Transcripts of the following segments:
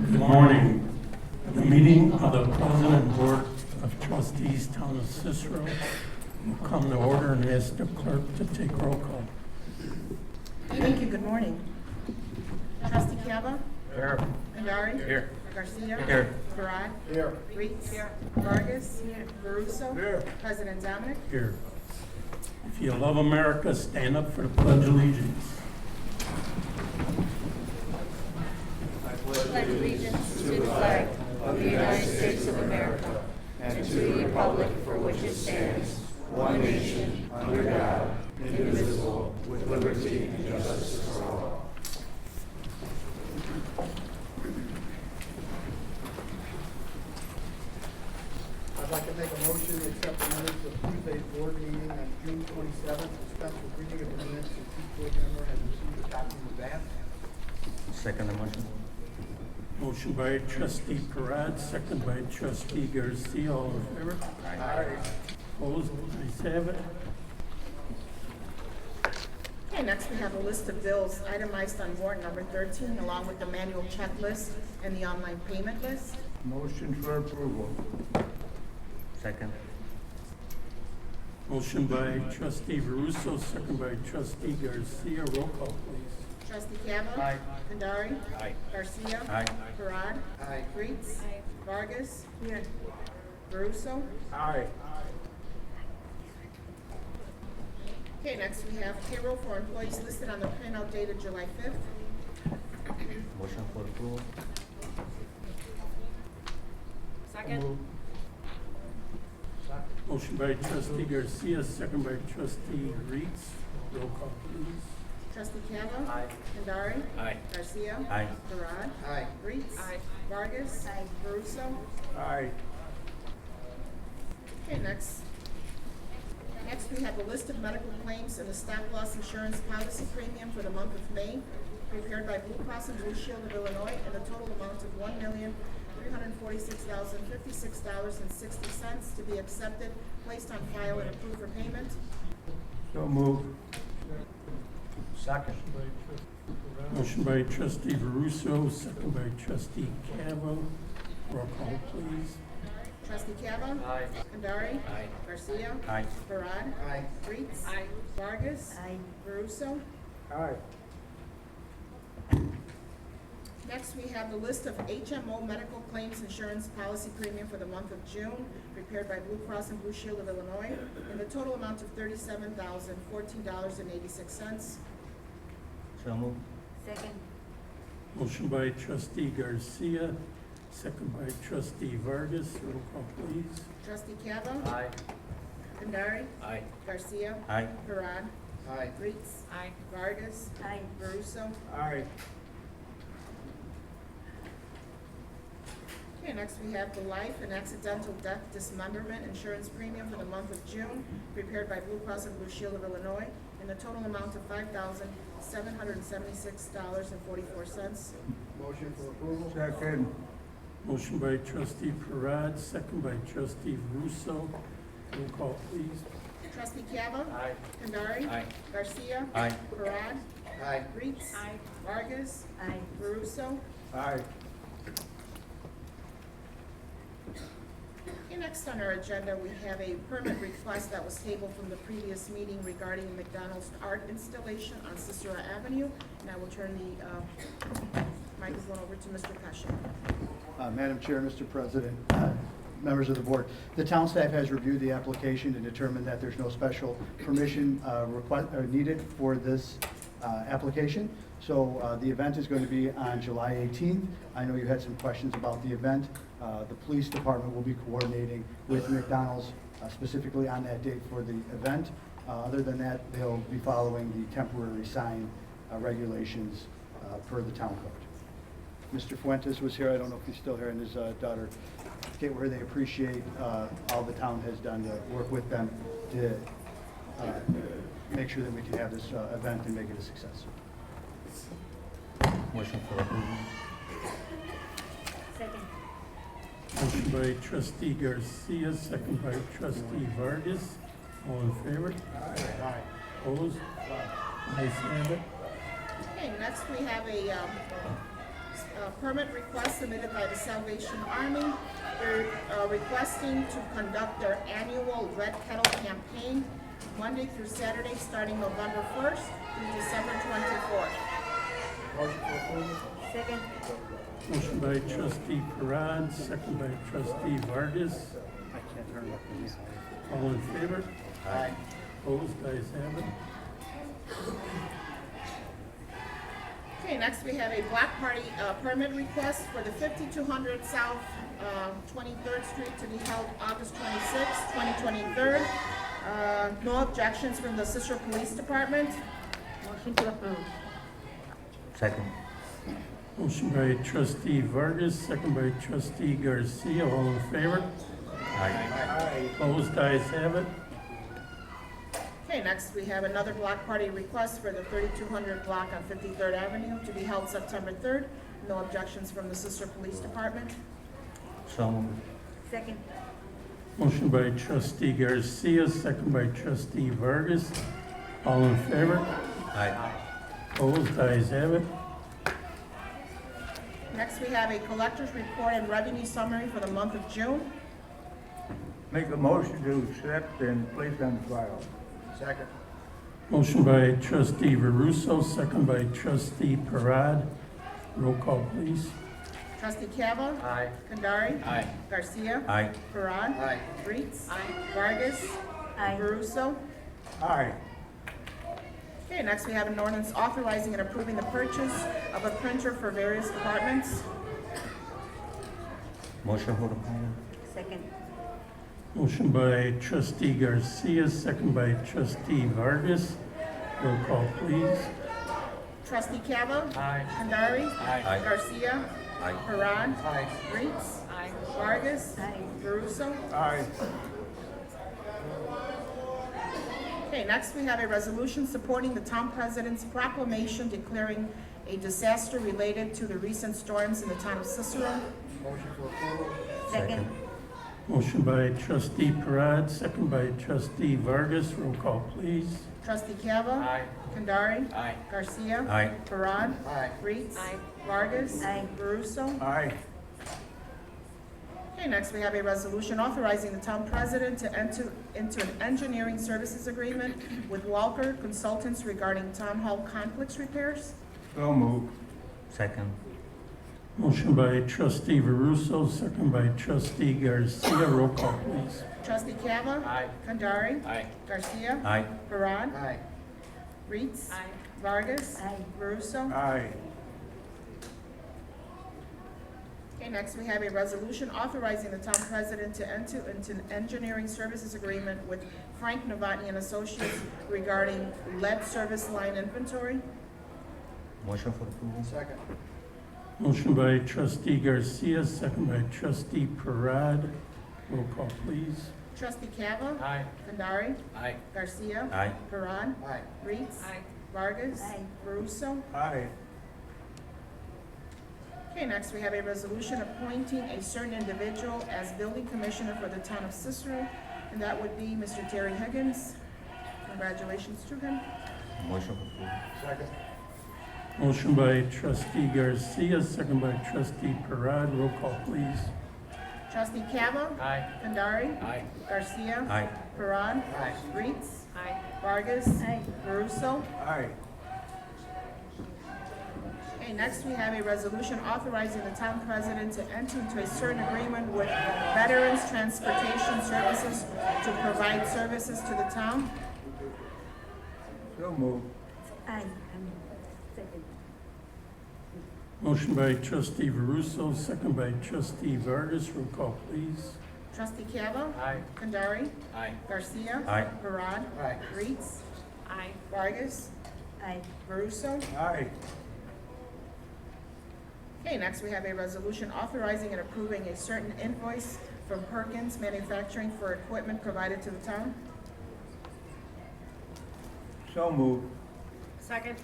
Good morning. The meeting of the President Board of Trustees, Town of Cicero will come to order and ask the clerk to take roll call. Thank you. Good morning. Trustee Cava? Here. Andari? Here. Garcia? Here. Barad? Here. Reitz? Vargas? Caruso? Here. President Dominic? Here. If you love America, stand up for the Pledge of Allegiance. Pledge allegiance to the flag of the United States of America and to the republic for which it stands, one nation, under God, indivisible, with liberty and justice for all. I'd like to make a motion to accept the minutes of Tuesday's board meeting on June 27th. Dispense with reading of the minutes, and each board member has received a copy in advance. Second motion. Motion by trustee Parad, second by trustee Garcia. All in favor? Aye. Opposed? Ayes have it. Okay, next we have a list of bills itemized on warrant number 13, along with the manual checklist and the online payment list. Motion for approval. Second. Motion by trustee Russo, second by trustee Garcia. Roll call, please. Trustee Cava? Aye. Andari? Aye. Garcia? Aye. Barad? Aye. Reitz? Vargas? Caruso? Aye. Okay, next we have payroll for employees listed on the printout dated July 5th. Motion for approval. Second. Motion by trustee Garcia, second by trustee Reitz. Roll call, please. Trustee Cava? Aye. Andari? Aye. Garcia? Aye. Barad? Aye. Reitz? Vargas? Caruso? Aye. Okay, next we have a list of medical claims and the stop loss insurance policy premium for the month of May, prepared by Blue Cross and Blue Shield of Illinois, in a total amount of $1,346,056.60 to be accepted, placed on file, and approved for payment. So moved. Second. Motion by trustee Russo, second by trustee Cavo. Roll call, please. Trustee Cava? Aye. Andari? Aye. Garcia? Aye. Barad? Aye. Reitz? Vargas? Caruso? Aye. Next, we have the list of HMO medical claims insurance policy premium for the month of June, prepared by Blue Cross and Blue Shield of Illinois, in the total amount of $37,014.86. So move. Second. Motion by trustee Garcia, second by trustee Vargas. Roll call, please. Trustee Cava? Aye. Andari? Aye. Garcia? Aye. Barad? Aye. Reitz? Vargas? Caruso? Aye. Okay, next we have the life and accidental death dismemberment insurance premium for the month of June, prepared by Blue Cross and Blue Shield of Illinois, in the total amount of $5,776.44. Motion for approval. Second. Motion by trustee Parad, second by trustee Russo. Roll call, please. Trustee Cava? Aye. Andari? Aye. Garcia? Aye. Barad? Aye. Reitz? Vargas? Caruso? Aye. Okay, next on our agenda, we have a permit request that was tabled from the previous meeting regarding McDonald's art installation on Cicero Avenue, and I will turn the microphone over to Mr. Pesci. Madam Chair, Mr. President, members of the board, the town staff has reviewed the application and determined that there's no special permission needed for this application. So the event is going to be on July 18th. I know you had some questions about the event. The police department will be coordinating with McDonald's specifically on that date for the event. Other than that, they'll be following the temporary sign regulations per the town code. Mr. Fuentes was here, I don't know if he's still here, and his daughter, Kate, where they appreciate all the town has done to work with them to make sure that we can have this event and make it a success. Motion for approval. Second. Motion by trustee Garcia, second by trustee Vargas. All in favor? Aye. Opposed? Ayes have it. Okay, next we have a permit request submitted by the Salvation Army. They're requesting to conduct their annual Red Kettle campaign Monday through Saturday, starting November 1st through December 24th. Motion for approval. Second. Motion by trustee Parad, second by trustee Vargas. All in favor? Aye. Opposed, ayes have it. Okay, next we have a block party permit request for the 5200 South 23rd Street to be held August 26th, 2023. No objections from the Cicero Police Department. Motion to approve. Second. Motion by trustee Vargas, second by trustee Garcia. All in favor? Aye. Opposed, ayes have it. Okay, next we have another block party request for the 3200 block on 53rd Avenue to be held September 3rd. No objections from the Cicero Police Department. So moved. Second. Motion by trustee Garcia, second by trustee Vargas. All in favor? Aye. Opposed, ayes have it. Next, we have a collector's report and revenue summary for the month of June. Make a motion to accept and place on file. Second. Motion by trustee Veruso, second by trustee Parad. Roll call, please. Trustee Cava? Aye. Kandari? Aye. Garcia? Aye. Parad? Aye. Ritz? Vargas? Aye. Veruso? Aye. Okay, next we have an ordinance authorizing and approving the purchase of a printer for various departments. Motion for approval. Second. Motion by trustee Garcia, second by trustee Vargas. Roll call, please. Trustee Cava? Aye. Kandari? Aye. Garcia? Aye. Parad? Aye. Ritz? Vargas? Aye. Veruso? Aye. Okay, next we have a resolution supporting the town president's proclamation declaring a disaster related to the recent storms in the town of Cicero. Motion for approval. Second. Motion by trustee Parad, second by trustee Vargas. Roll call, please. Trustee Cava? Aye. Kandari? Aye. Garcia? Aye. Parad? Aye. Ritz? Aye. Vargas? Aye. Veruso? Aye. Okay, next we have a resolution authorizing the town president to enter into an engineering services agreement with Walker Consultants regarding town hall complex repairs. So moved. Second. Motion by trustee Veruso, second by trustee Garcia. Roll call, please. Trustee Cava? Aye. Kandari? Aye. Garcia? Aye. Parad? Aye. Ritz? Vargas? Aye. Veruso? Aye. Okay, next we have a resolution authorizing the town president to enter into an engineering services agreement with Frank Novotny and Associates regarding lead service line inventory. Motion for approval. Second. Motion by trustee Garcia, second by trustee Parad. Roll call, please. Trustee Cava? Aye. Kandari? Aye. Garcia? Aye. Parad? Aye. Ritz? Vargas? Aye. Veruso? Aye. Okay, next we have a resolution appointing a certain individual as building commissioner for the town of Cicero, and that would be Mr. Terry Higgins. Congratulations to him. Motion for approval. Second. Motion by trustee Garcia, second by trustee Parad. Roll call, please. Trustee Cava? Aye. Kandari? Aye. Garcia? Aye. Parad? Aye. Ritz? Vargas? Aye. Veruso? Aye. Okay, next we have a resolution authorizing the town president to enter into a certain agreement with Veterans Transportation Services to provide services to the town. So moved. Aye. Second. Motion by trustee Veruso, second by trustee Vargas. Roll call, please. Trustee Cava? Aye. Kandari? Aye. Garcia? Aye. Parad? Aye. Ritz? Vargas? Aye. Veruso? Aye. Okay, next we have a resolution authorizing and approving a certain invoice from Perkins Manufacturing for equipment provided to the town. So moved. Second.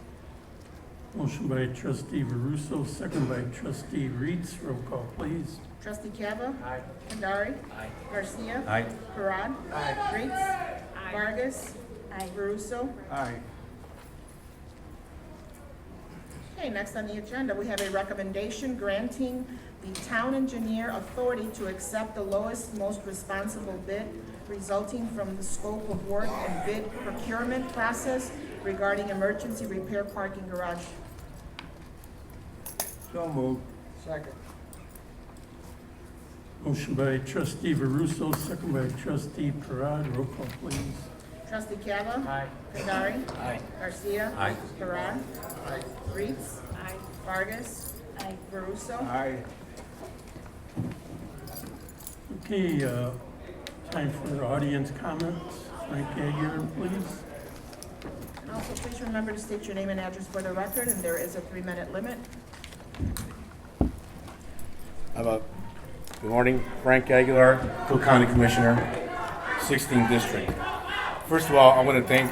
Motion by trustee Veruso, second by trustee Ritz. Roll call, please. Trustee Cava? Aye. Kandari? Aye. Garcia? Aye. Parad? Aye. Ritz? Vargas? Aye. Veruso? Aye. Okay, Okay, next on the agenda, we have a recommendation granting the town engineer authority to accept the lowest, most responsible bid resulting from the scope of work and bid procurement process regarding emergency repair parking garage. So moved. Second. Motion by trustee Veruso, second by trustee Parad. Roll call, please. Trustee Cava? Aye. Kandari? Aye. Garcia? Aye. Parad? Aye. Reeds? Aye. Vargas? Aye. Veruso? Aye. Okay, time for audience comments. Frank Aguirre, please. Also, please remember to state your name and address for the record, and there is a 3-minute limit. Good morning, Frank Aguilar, Cook County Commissioner, 16th District. First of all, I want to thank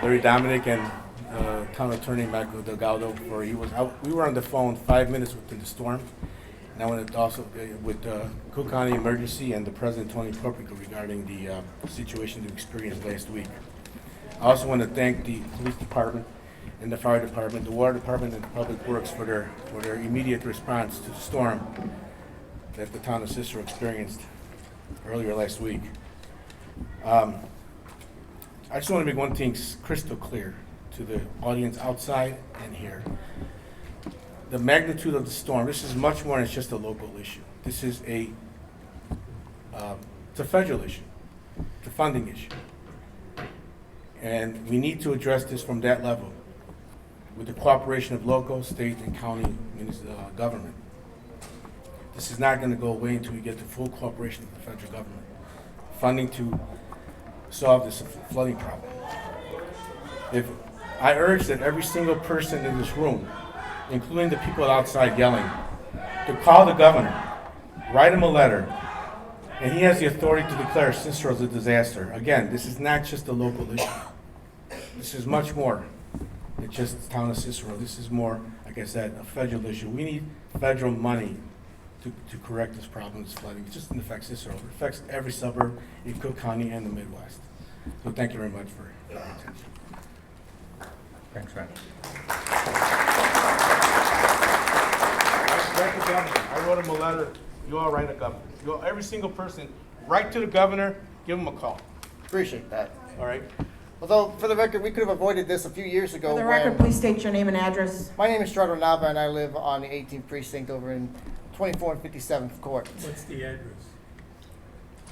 Larry Dominic and Town Attorney Michael Delgado for we were on the phone 5 minutes within the storm. And I want to also with Cook County Emergency and the President Tony Popico regarding the situation we experienced last week. I also want to thank the Police Department and the Fire Department, the Water Department, and the Public Works for their immediate response to the storm that the town of Cicero experienced earlier last week. I just want to make one thing crystal clear to the audience outside and here. The magnitude of the storm, this is much more than just a local issue. This is it's a federal issue, it's a funding issue. And we need to address this from that level, with the cooperation of local, state, and county government. This is not going to go away until we get the full cooperation of the federal government. Funding to solve this flooding problem. I urge that every single person in this room, including the people outside yelling, to call the governor, write him a letter, and he has the authority to declare Cicero as a disaster. Again, this is not just a local issue. This is much more than just the town of Cicero. This is more, like I said, a federal issue. We need federal money to correct this problem, this flooding. It just doesn't affect Cicero. It affects every suburb in Cook County and the Midwest. So thank you very much for your attention. Thanks, Frank. Write the governor. I wrote him a letter. You all write a governor. Every single person, write to the governor, give him a call. Appreciate that. All right? Although, for the record, we could have avoided this a few years ago. For the record, please state your name and address. My name is Strado Nava, and I live on the 18th precinct over in 24 and 57th Court. What's the address?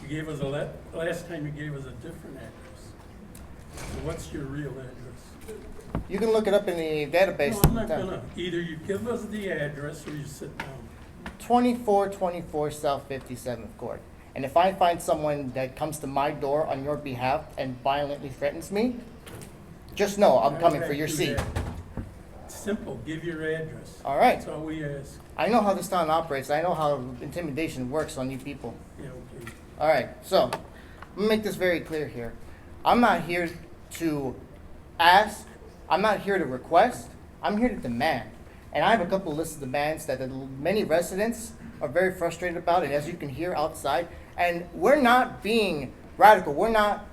You gave us last time you gave us a different address. So what's your real address? You can look it up in the database. No, I'm not gonna. Either you give us the address or you sit down. 2424 South 57th Court. And if I find someone that comes to my door on your behalf and violently threatens me, just know I'm coming for your seat. It's simple. Give your address. All right. That's all we ask. I know how this town operates. I know how intimidation works on you people. Yeah, okay. All right, so I'm gonna make this very clear here. I'm not here to ask. I'm not here to request. I'm here to demand. And I have a couple lists of demands that many residents are very frustrated about, and as you can hear outside, and we're not being radical. We're not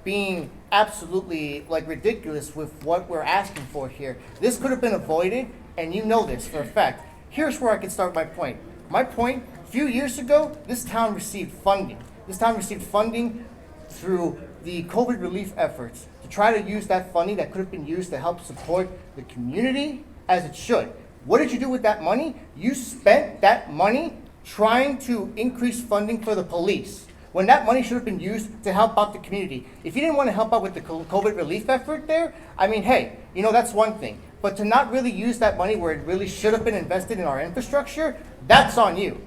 being absolutely ridiculous with what we're asking for here. This could have been avoided, and you know this for a fact. Here's where I can start my point. My point, a few years ago, this town received funding. This town received funding through the COVID relief efforts to try to use that funding that could have been used to help support the community as it should. What did you do with that money? You spent that money trying to increase funding for the police, when that money should have been used to help out the community. If you didn't want to help out with the COVID relief effort there, I mean, hey, that's one thing. But to not really use that money where it really should have been invested in our infrastructure, that's on you.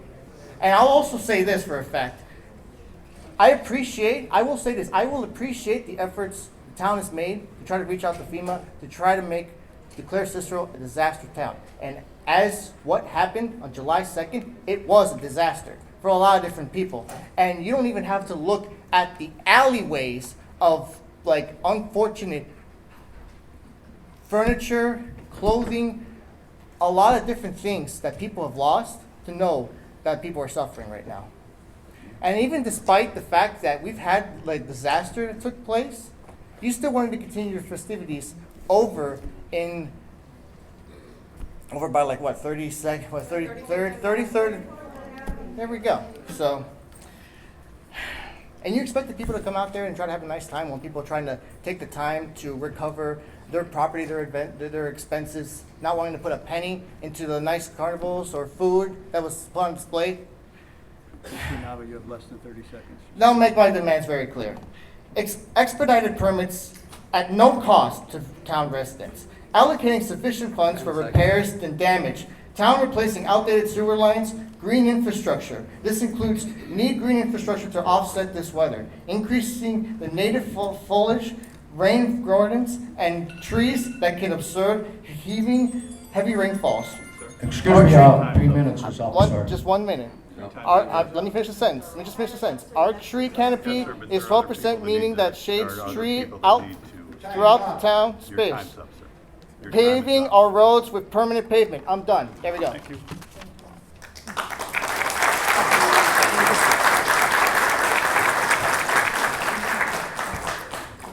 And I'll also say this for a fact. I will say this, I will appreciate the efforts the town has made to try to reach out to FEMA, to try to declare Cicero a disaster town. And as what happened on July 2nd, it was a disaster for a lot of different people. And you don't even have to look at the alleyways of unfortunate furniture, clothing, a lot of different things that people have lost to know that people are suffering right now. And even despite the fact that we've had disaster that took place, you still wanted to continue your festivities over in over by like what 33rd. There we go. So, and you expect the people to come out there and try to have a nice time when people are trying to take the time to recover their property, their expenses, not wanting to put a penny into the nice carnivals or food that was put on display. Mr. Nava, you have less than 30 seconds. Now make my demands very clear. Expedited permits at no cost to town residents. Allocating sufficient funds for repairs and damage. Town replacing outdated sewer lines. Green infrastructure. This includes green infrastructure to offset this weather. Increasing the native foliage, rain gardens, and trees that can absorb heavy rainfalls. Excuse me, 3 minutes is up, sir. Just 1 minute. Let me finish the sentence. Let me just finish the sentence. Our tree canopy is 12%, meaning that shades tree out throughout the town space. Paving our roads with permanent pavement. I'm done. There we go. Thank you.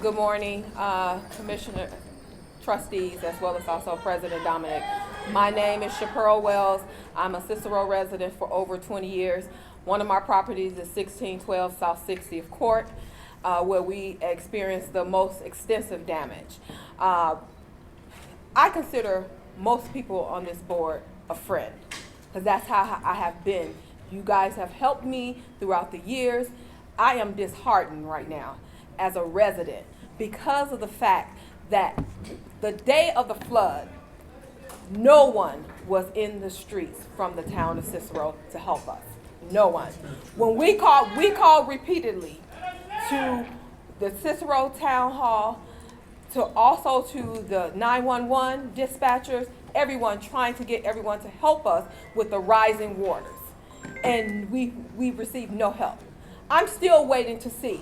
Good morning, Commissioner, trustees, as well as also President Dominic. My name is Chaparral Wells. I'm a Cicero resident for over 20 years. One of my properties is 1612 South 60th Court, where we experienced the most extensive damage. I consider most people on this board a friend, because that's how I have been. You guys have helped me throughout the years. I am disheartened right now as a resident because of the fact that the day of the flood, no one was in the streets from the town of Cicero to help us. No one. When we called repeatedly to the Cicero Town Hall, also to the 911 dispatchers, everyone trying to get everyone to help us with the rising waters. And we received no help. I'm still waiting to see.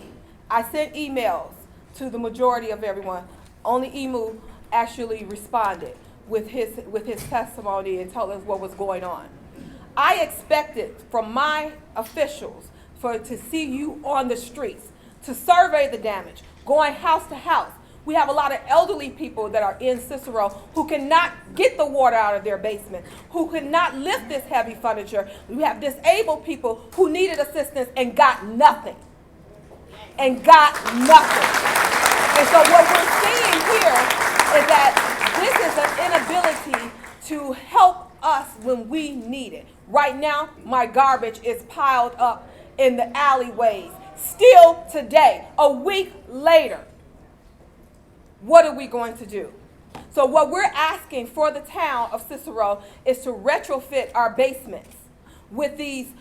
I sent emails to the majority of everyone. Only Emu actually responded with his testimony and told us what was going on. I expected from my officials to see you on the streets, to survey the damage, going house to house. We have a lot of elderly people that are in Cicero who cannot get the water out of their basement, who cannot lift this heavy furniture. We have disabled people who needed assistance and got nothing. And got nothing. And so what we're seeing here is that this is an inability to help us when we need it. Right now, my garbage is piled up in the alleyways. Still today, a week later, what are we going to do? So what we're asking for the town of Cicero is to retrofit our basements with these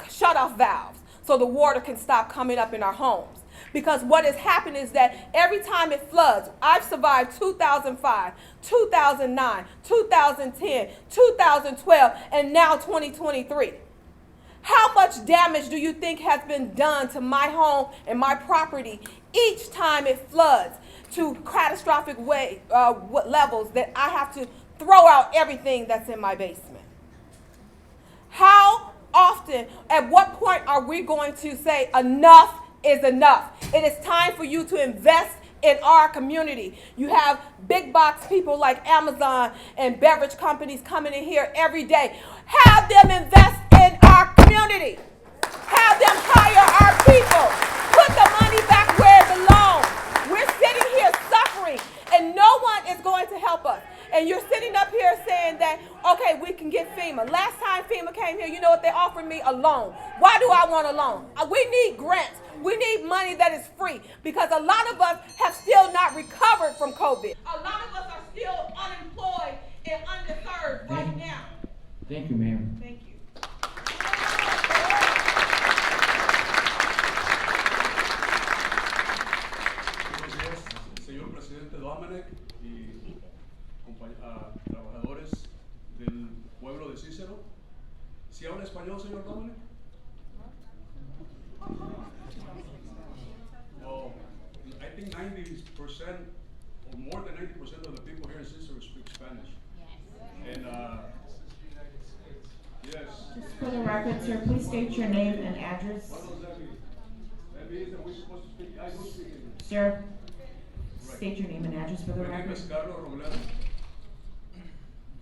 shut-off valves so the water can stop coming up in our homes. Because what has happened is that every time it floods, I've survived 2005, 2009, 2010, 2012, and now 2023. How much damage do you think has been done to my home and my property each time it floods to catastrophic levels that I have to throw out everything that's in my basement? How often, at what point are we going to say enough is enough? It is time for you to invest in our community. You have big box people like Amazon and beverage companies coming in here every day. Have them invest in our community. Have them hire our people. Put the money back where it belongs. We're sitting here suffering and no one is going to help us. And you're sitting up here saying that, okay, we can get FEMA. Last time FEMA came here, you know what they offered me? A loan. Why do I want a loan? We need grants. We need money that is free because a lot of us have still not recovered from COVID. A lot of us are still unemployed and underserved right now. Thank you, ma'am. Thank you. Buenos días, señor presidente Dominic y trabajadores del pueblo de Cicero. ¿Sí habla español, señor Dominic? Well, I think 90% or more than 90% of the people here in Cicero speak Spanish. Yes. And yes. Just for the record, sir, please state your name and address. What does that mean? That means that we're supposed to speak, I do speak English. Sir, Right. state your name and address for the Mi name record. is Carlos Robledo.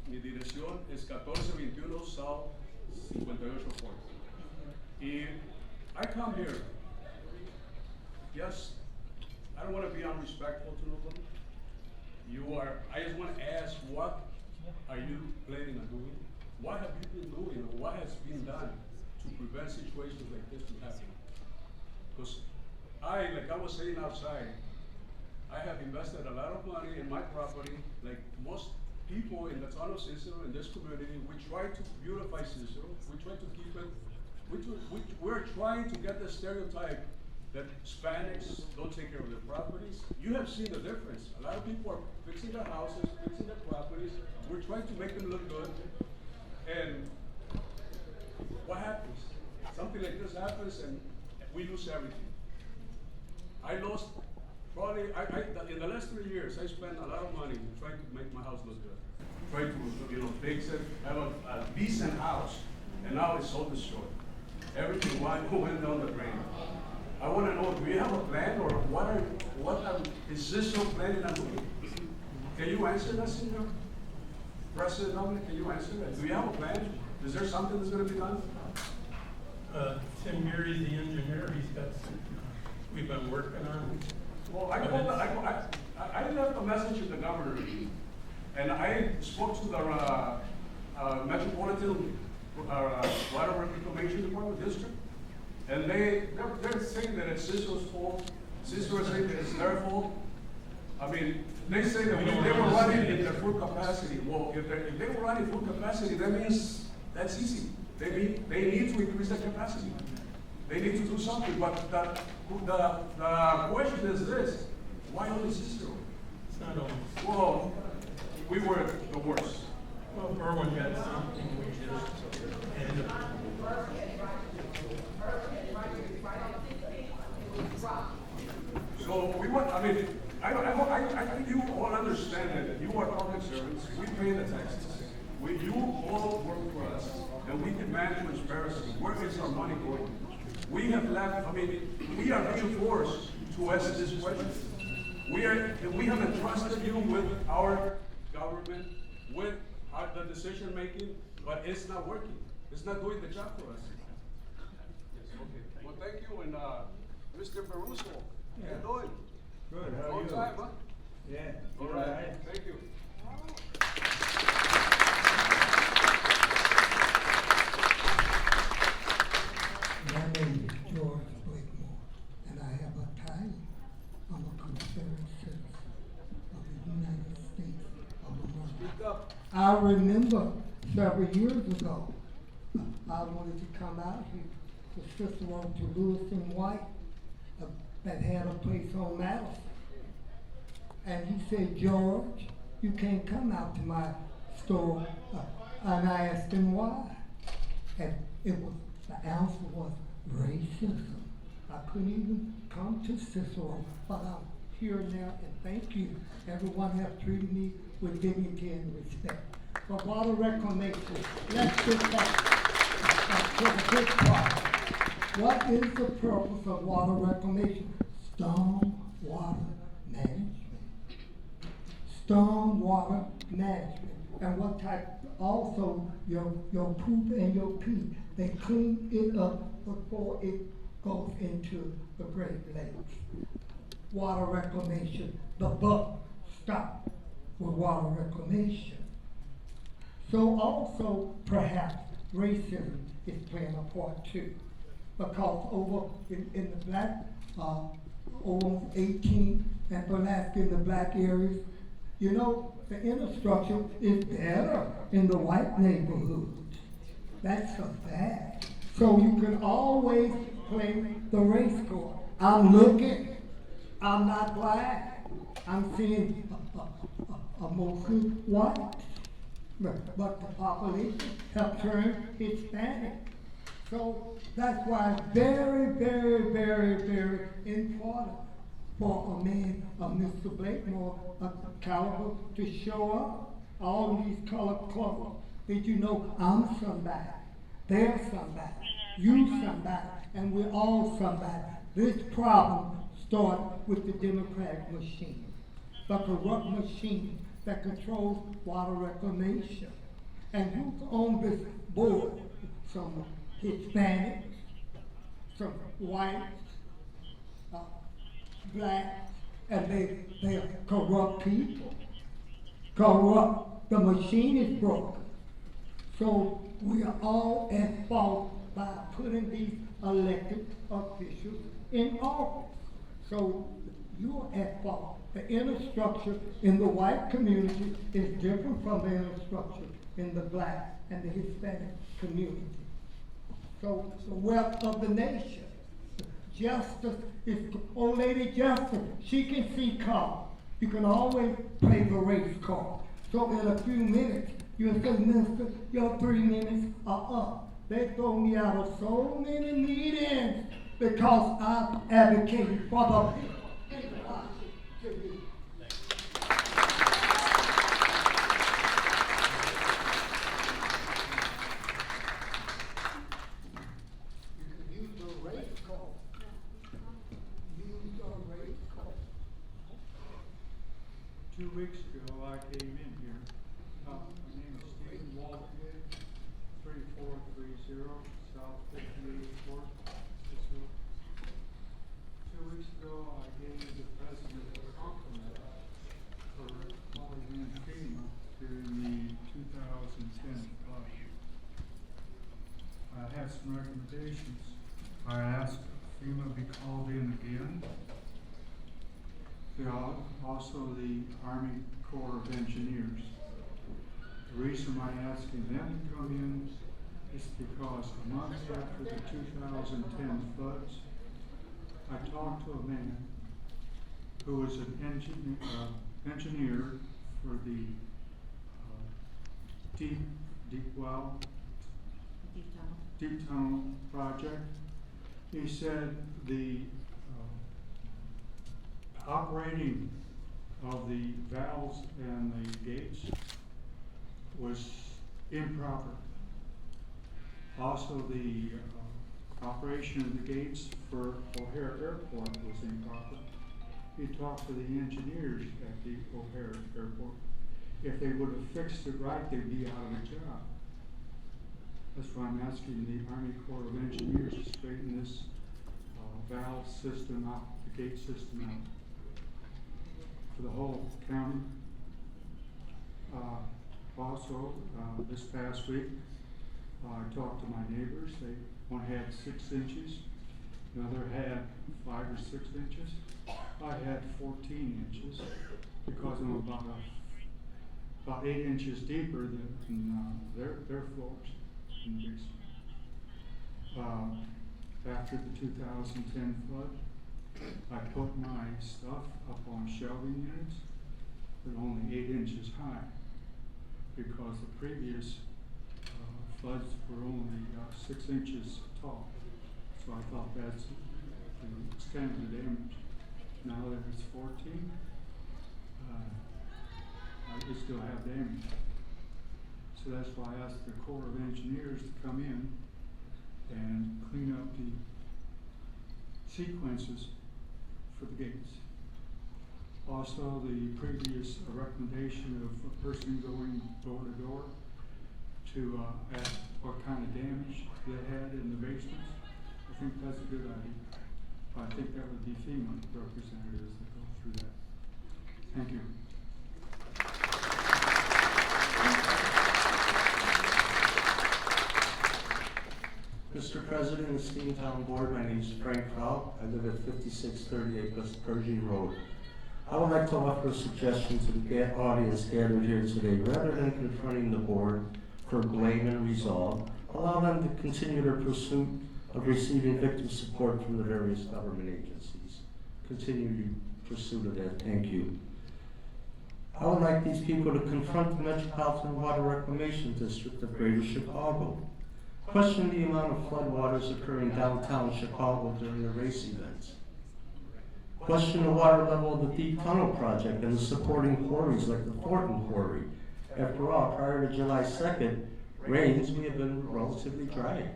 Mi dirección es 1421 South 58 Fort. Y I come here, yes, I don't want to be unrespectful to nobody. I just want to ask, what are you planning on doing? What have you been doing, or what has been done to prevent situations like this from happening? Because like I was saying outside, I have invested a lot of money in my property, like most people in the town of Cicero, in this community. We try to beautify Cicero. We try to keep it, we're trying to get the stereotype that Hispanics don't take care of their properties. You have seen the difference. A lot of people are fixing their houses, fixing their properties. We're trying to make them look good. And what happens? Something like this happens and we lose everything. I lost probably, in the last 3 years, I spent a lot of money trying to make my house look good. Trying to, fix it, have a decent house, and now it's all destroyed. Everything went down the drain. I want to know, do you have a plan, or is this your planning on doing? Can you answer that, Senor President Dominic? Can you answer that? Do you have a plan? Is there something that's going to be done? Tim Geary's the engineer, we've been working on it. Well, I left a message to the governor, and I spoke to the Metropolitan Water Reclamation Department district, and they're saying that it's Cicero's fault. Cicero is saying that it's their fault. I mean, they say that they were running in their full capacity. Well, if they were running full capacity, that means that's easy. They need to increase their capacity. They need to do something. But the question is this: why only Cicero? It's not always. Well, we were the worst. Well, Berwin got something, we just ended up. So we want, I think you all understand that you are public servants, we pay the taxes. You all work for us, and we demand transparency. Where is our money going? We have left, we are being forced to ask this question. We have entrusted you with our government, with the decision making, but it's not working. It's not doing the job for us. Yes, okay. Well, thank you, and Mr. Baruso, how you doing? Good, how are Long you? time, huh? Yeah. All right, thank you. My name is George Blakemore, and I have a title. I'm a Confederate citizen of the United States of America. Speak up. I remember several years ago, I wanted to come out here to Cicero, to Lewis and White, that had a place on Madison. And he said, George, you can't come out to my store. And I asked him why. And the answer was racism. I couldn't even come to Cicero, but I'm here now, and thank you. Everyone has treated me with dignity and respect. For water reclamation, let's get back to the good part. What is the purpose of water reclamation? Storm water management. Storm water management. And what type? Also, your poop and your pee. They clean it up before it goes into the Great Lakes. Water reclamation. The buck stopped with water reclamation. So also, perhaps, racism is playing a part too. Because over in the black, over 18 and Pulaski in the black areas, you know, the infrastructure is better in the white neighborhoods. That's a fact. So you can always play the race card. I'm looking, I'm not black. I'm seeing a mostly white, but the population have turned Hispanic. So that's why it's very, very, very, very important for a man of Mr. Blakemore, a caliber, to show up. All these colored clothes. Did you know I'm somebody? They're somebody. You somebody. And we're all somebody. This problem started with the Democratic machine. the corrupt machine that controls water reclamation. And who's on this board? Some Hispanics, some whites, blacks, and they are corrupt people. Corrupt. The machine is broken. So we are all at fault by putting these elected officials in office. So you're at fault. The inner structure in the white community is different from the inner structure in the black and the Hispanic community. So the wealth of the nation. Justice is, old lady Justice, she can see color. You can always play the race card. So in a few minutes, you'll say, Mister, your 3 minutes are up. They throw me out of so many meetings because I advocated for the people. Use the race card. Use the race card. 2 weeks ago, I came in here. My name is Stephen Walton, 3430 South 58th Court. 2 weeks ago, I gave the president a compliment for calling in FEMA during the 2010 budget. I had some recommendations. I asked FEMA to be called in again. Also the Army Corps of Engineers. The reason I'm asking them to come in is because a month after the 2010 floods, I talked to a man who was an engineer for the deep tunnel project. He said the operating of the valves and the gates was improper. Also, the operation of the gates for O'Hare Airport was improper. He talked to the engineers at the O'Hare Airport. If they would have fixed it right, they'd be out of a job. That's why I'm asking the Army Corps of Engineers to straighten this valve system out, the gate system out for the whole county. Also, this past week, I talked to my neighbors. One had 6 inches, another had 5 or 6 inches. I had 14 inches because I'm about 8 inches deeper than their floors in the basement. After the 2010 flood, I put my stuff up on shelving units that are only 8 inches high because the previous floods were only 6 inches tall. So I thought that's the extent of the damage. Now that it's 14, I still have damage. So that's why I asked the Corps of Engineers to come in and clean up the sequences for the gates. Also, the previous recommendation of a person going door to door to ask what kind of damage they had in the basements. I think that's a good idea. I think that would be FEMA representatives that go through that. Thank you. Mr. President and esteemed town board, my name is Frank Crow. I live at 5638 West Pershing Road. I would like to offer a suggestion to the audience gathered here today. Rather than confronting the board for blame and resolve, allow them to continue their pursuit of receiving victim support from the various government agencies. Continue your pursuit of that. Thank you. I would like these people to confront the Metropolitan Water Reclamation District of Greater Chicago. Question the amount of floodwaters occurring downtown Chicago during the race events. Question the water level of the Deep Tunnel Project and the supporting quarries like the Thornton Quarry. After all, prior to July 2nd, rains we have been relatively dry.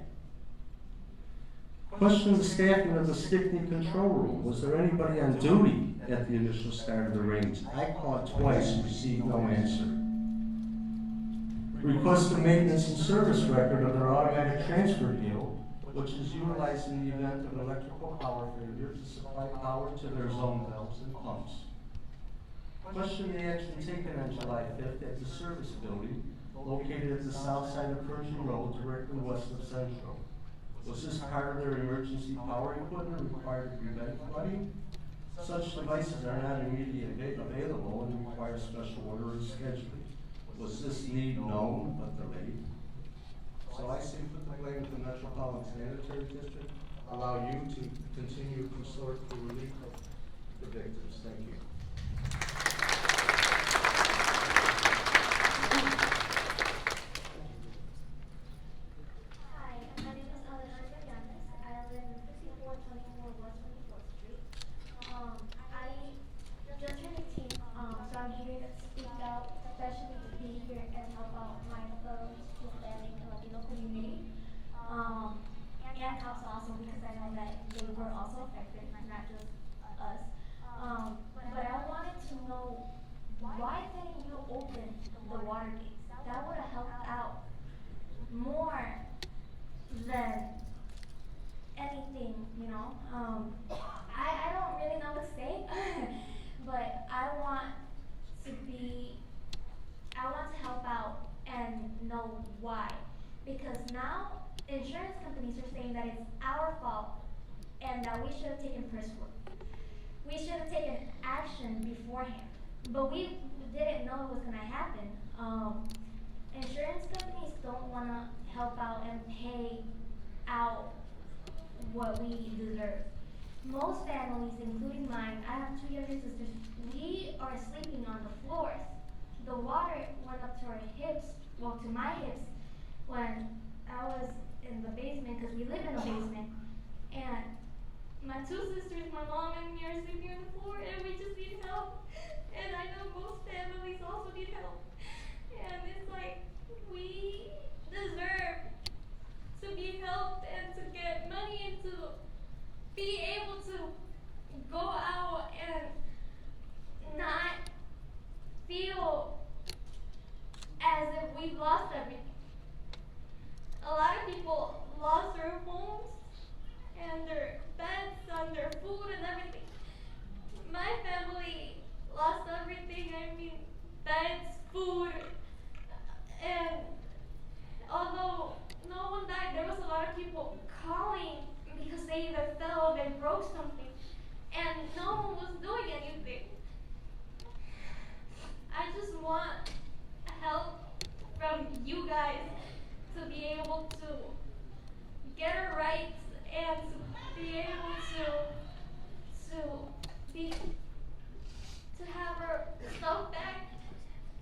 Question the staffing of the Stickney Control Room. Was there anybody on duty at the initial start of the rains. I called twice, received no answer. Request the maintenance and service record of their automatic transfer deal, which is utilized in the event of an electrical power failure to supply power to their zone valves and pumps. Question the action taken on July 5th at the service building located at the south side of Pershing Road, directly west of Central. Was this part of their emergency power equipment required to prevent flooding? Such devices are not immediately available and require special order and scheduling. Was this need known but delayed? So I say put the blame to the Metropolitan Sanitary District, allow you to continue to sort the relief of the victims. Thank you. Hi, my name is Alonso. I live in 5424 West 24th Street. I just turned 18, so I'm here to speak out, especially to be here and help out my fellow Hispanic and Latino community. And helps also because I know that they were also affected, not just us. But I wanted to know, why didn't you open the water gates? That would have helped out more than anything, you know. I don't really know what to say, but I want to help out and know why. Because now insurance companies are saying that it's our fault and that we should have taken we should have taken action beforehand. But we didn't know it was gonna happen. Insurance companies don't wanna help out and pay out what we deserve. Most families, including mine, I have 2 younger sisters, we are sleeping on the floors. The water went up to our hips, well, to my hips, when I was in the basement, because we live in a basement. And my 2 sisters, my mom and me, are sleeping on the floor, and we just need help. And I know most families also need help. And it's like, we deserve to be helped and to get money and to be able to go out and not feel as if we've lost everything. A lot of people lost their homes and their beds and their food and everything. My family lost everything. I mean, beds, food, and although no one died, there was a lot of people calling because they either fell or they broke something, and no one was doing anything. I just want help from you guys to be able to get our rights and to be able to have our stuff back,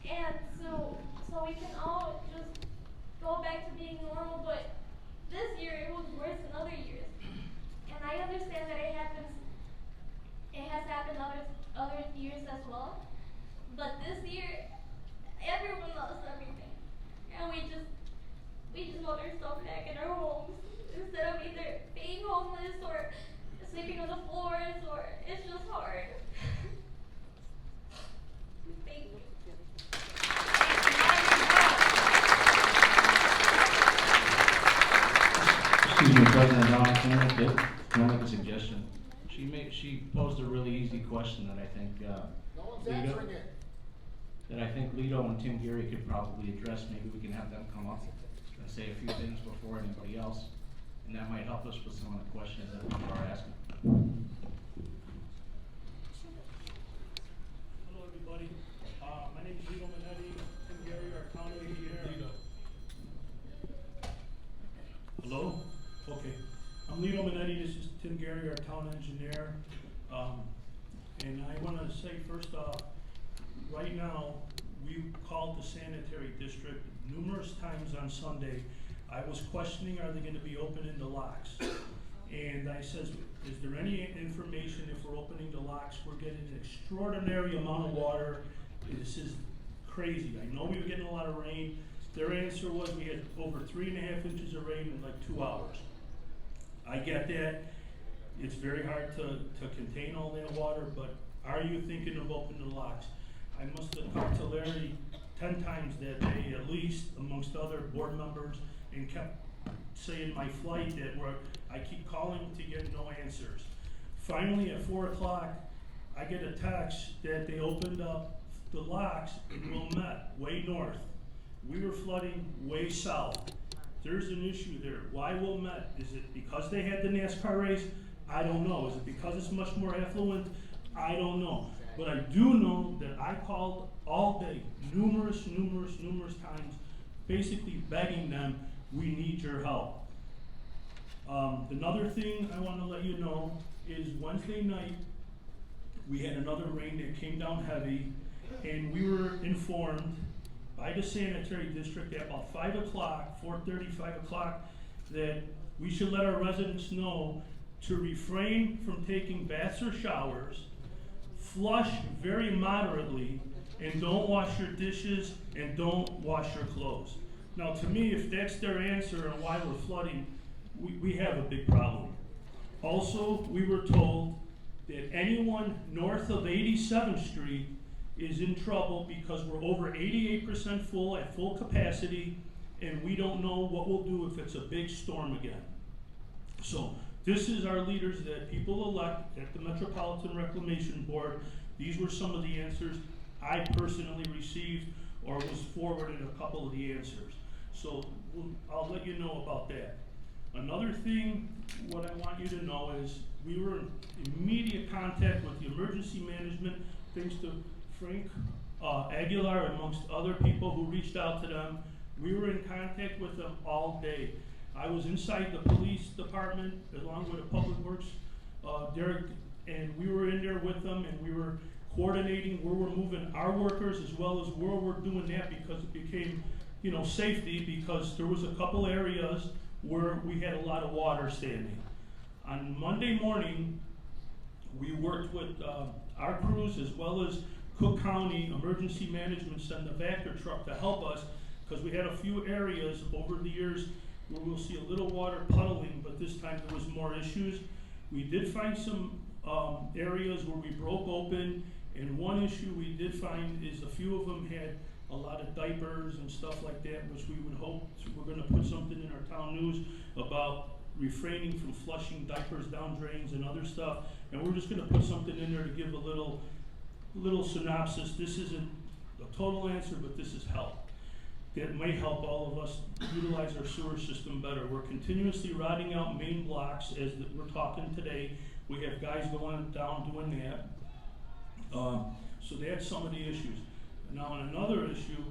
and so we can all just go back to being normal. But this year it was worse than other years, and I understand that it has happened other years as well. But this year, everyone lost everything, and we just want our stuff back in our homes instead of either being homeless or sleeping on the floors, or it's just hard. Thank you. Excuse me, President Don, can I make a suggestion? She posed a really easy question that I think, Lito and Tim Geary could probably address. Maybe we can have them come up and say a few things before anybody else, and that might help us with some of the questions that people are asking. Hello, everybody. My name is Lito Minetti. Tim Geary, our county engineer. Hello? Okay. I'm Lito Minetti. This is Tim Geary, our town engineer. And I want to say first off, right now, we called the sanitary district numerous times on Sunday. I was questioning, are they going to be opening the locks? And I says, is there any information if we're opening the locks? We're getting an extraordinary amount of water. This is crazy. I know we were getting a lot of rain. Their answer was we had over 3.5 inches of rain in like 2 hours. I get that. It's very hard to contain all that water, but Are you thinking of opening the locks? I must have talked to Larry 10 times that day, at least, amongst other board members, and kept saying my flight that I keep calling to get no answers. Finally, at 4 o'clock, I get a text that they opened up the locks in Wilmette, way north. We were flooding way south. There's an issue there. Why Wilmette? Is it because they had the NASCAR race? I don't know. Is it because it's much more affluent? I don't know. But I do know that I called all day, numerous times, basically begging them, we need your help. Another thing I want to let you know is Wednesday night, we had another rain that came down heavy, and we were informed by the sanitary district at about 5 o'clock, 4:30, 5 o'clock, that we should let our residents know to refrain from taking baths or showers, flush very moderately, and don't wash your dishes and don't wash your clothes. Now, to me, if that's their answer on why we're flooding, we have a big problem. Also, we were told that anyone north of 87th Street is in trouble because we're over 88% full at full capacity, and we don't know what we'll do if it's a big storm again. So this is our leaders that people elect at the Metropolitan Reclamation Board. These were some of the answers I personally received or was forwarded a couple of the answers. So I'll let you know about that. Another thing, what I want you to know is we were in immediate contact with the emergency management, thanks to Frank Aguilar, amongst other people who reached out to them. We were in contact with them all day. I was inside the police department along with the public works, Derek, and we were in there with them, and we were coordinating where we're moving our workers as well as where we're doing that, because it became, safety, because there was a couple areas where we had a lot of water standing. On Monday morning, we worked with our crews as well as Cook County Emergency Management sent a Vector truck to help us, because we had a few areas over the years where we'll see a little water puddling, but this time there was more issues. We did find some areas where we broke open, and one issue we did find is a few of them had a lot of diapers and stuff like that, which we would hope, we're gonna put something in our town news about refraining from flushing diapers down drains and other stuff, and we're just gonna put something in there to give a little synopsis. This isn't a total answer, but this is help. That may help all of us utilize our sewer system better. We're continuously routing out main blocks as we're talking today. We have guys going down doing that. So that's some of the issues. Now, on another issue,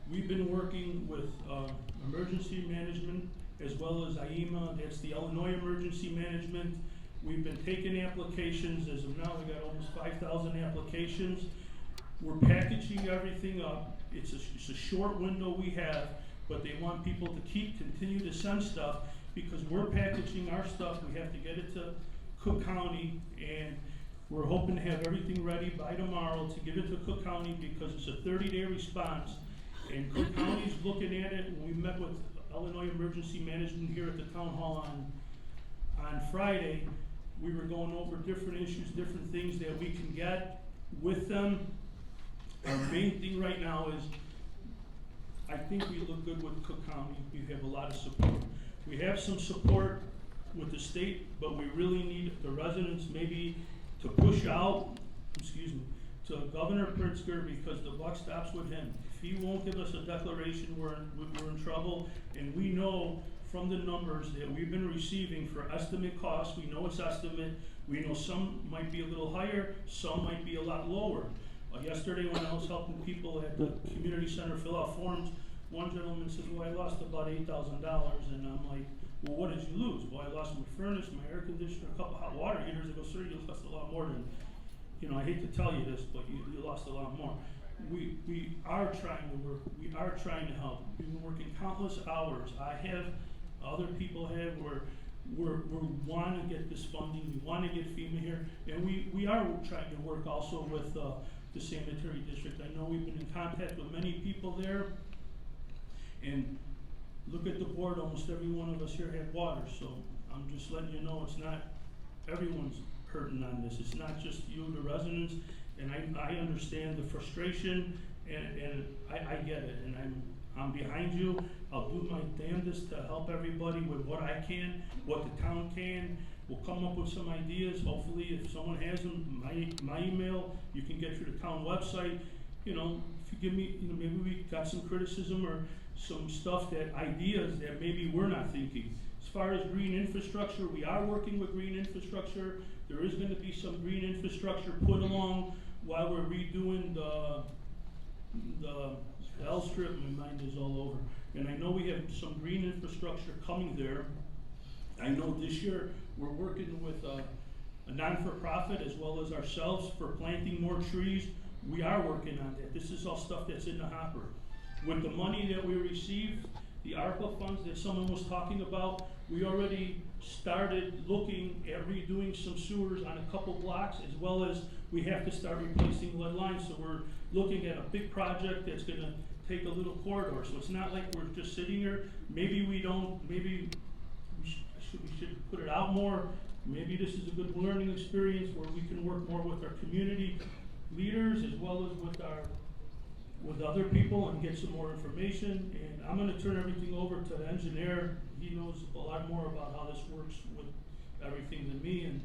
we've been working with emergency management as well as IEMA, that's the Illinois Emergency Management. We've been taking applications. As of now, we got almost 5,000 applications. We're packaging everything up. It's a short window we have, but they want people to continue to send stuff, because we're packaging our stuff. We have to get it to Cook County, and we're hoping to have everything ready by tomorrow to give it to Cook County, because it's a 30-day response. And Cook County's looking at it. When we met with Illinois Emergency Management here at the town hall on Friday, we were going over different issues, different things that we can get with them. Our main thing right now is, I think we look good with Cook County. We have a lot of support. We have some support with the state, but we really need the residents maybe to push out, to Governor Pritzker, because the buck stops with him. If he won't give us a declaration, we're in trouble. And we know from the numbers that we've been receiving for estimate costs, we know it's estimate. We know some might be a little higher, some might be a lot lower. Yesterday, when I was helping people at the community center fill out forms, one gentleman says, well, I lost about $8,000, and I'm like, well, what did you lose? Well, I lost my furnace, my air conditioner, a couple hot water heaters. I go, sir, you lost a lot more than, I hate to tell you this, but you lost a lot more. We are trying to work, we are trying to help. We've been working countless hours. I have, other people have, we want to get this funding, we want to get FEMA here, and we are trying to work also with the sanitary district. I know we've been in contact with many people there, and look at the board, almost every one of us here had water, so I'm just letting you know it's not, everyone's hurting on this. It's not just you, the residents, And I understand the frustration, and I get it, and I'm behind you. I'll do my damnedest to help everybody with what I can, what the town can. We'll come up with some ideas. Hopefully, if someone has them, my email, you can get through the town website. You know, if you give me, you know, maybe we got some criticism or some stuff ideas that maybe we're not thinking. As far as green infrastructure, we are working with green infrastructure. There is going to be some green infrastructure put along while we're redoing the L strip. My mind is all over. And I know we have some green infrastructure coming there. I know this year we're working with a non-for-profit as well as ourselves for planting more trees. We are working on that. This is all stuff that's in the hopper. With the money that we received, the ARPA funds that someone was talking about, we already started looking at redoing some sewers on a couple blocks, as well as we have to start replacing lead lines. So we're looking at a big project that's going to take a little corridor. So it's not like we're just sitting here. Maybe we don't, maybe we should put it out more. Maybe this is a good learning experience where we can work more with our community leaders as well as with other people and get some more information. And I'm going to turn everything over to the engineer. He knows a lot more about how this works with everything than me, and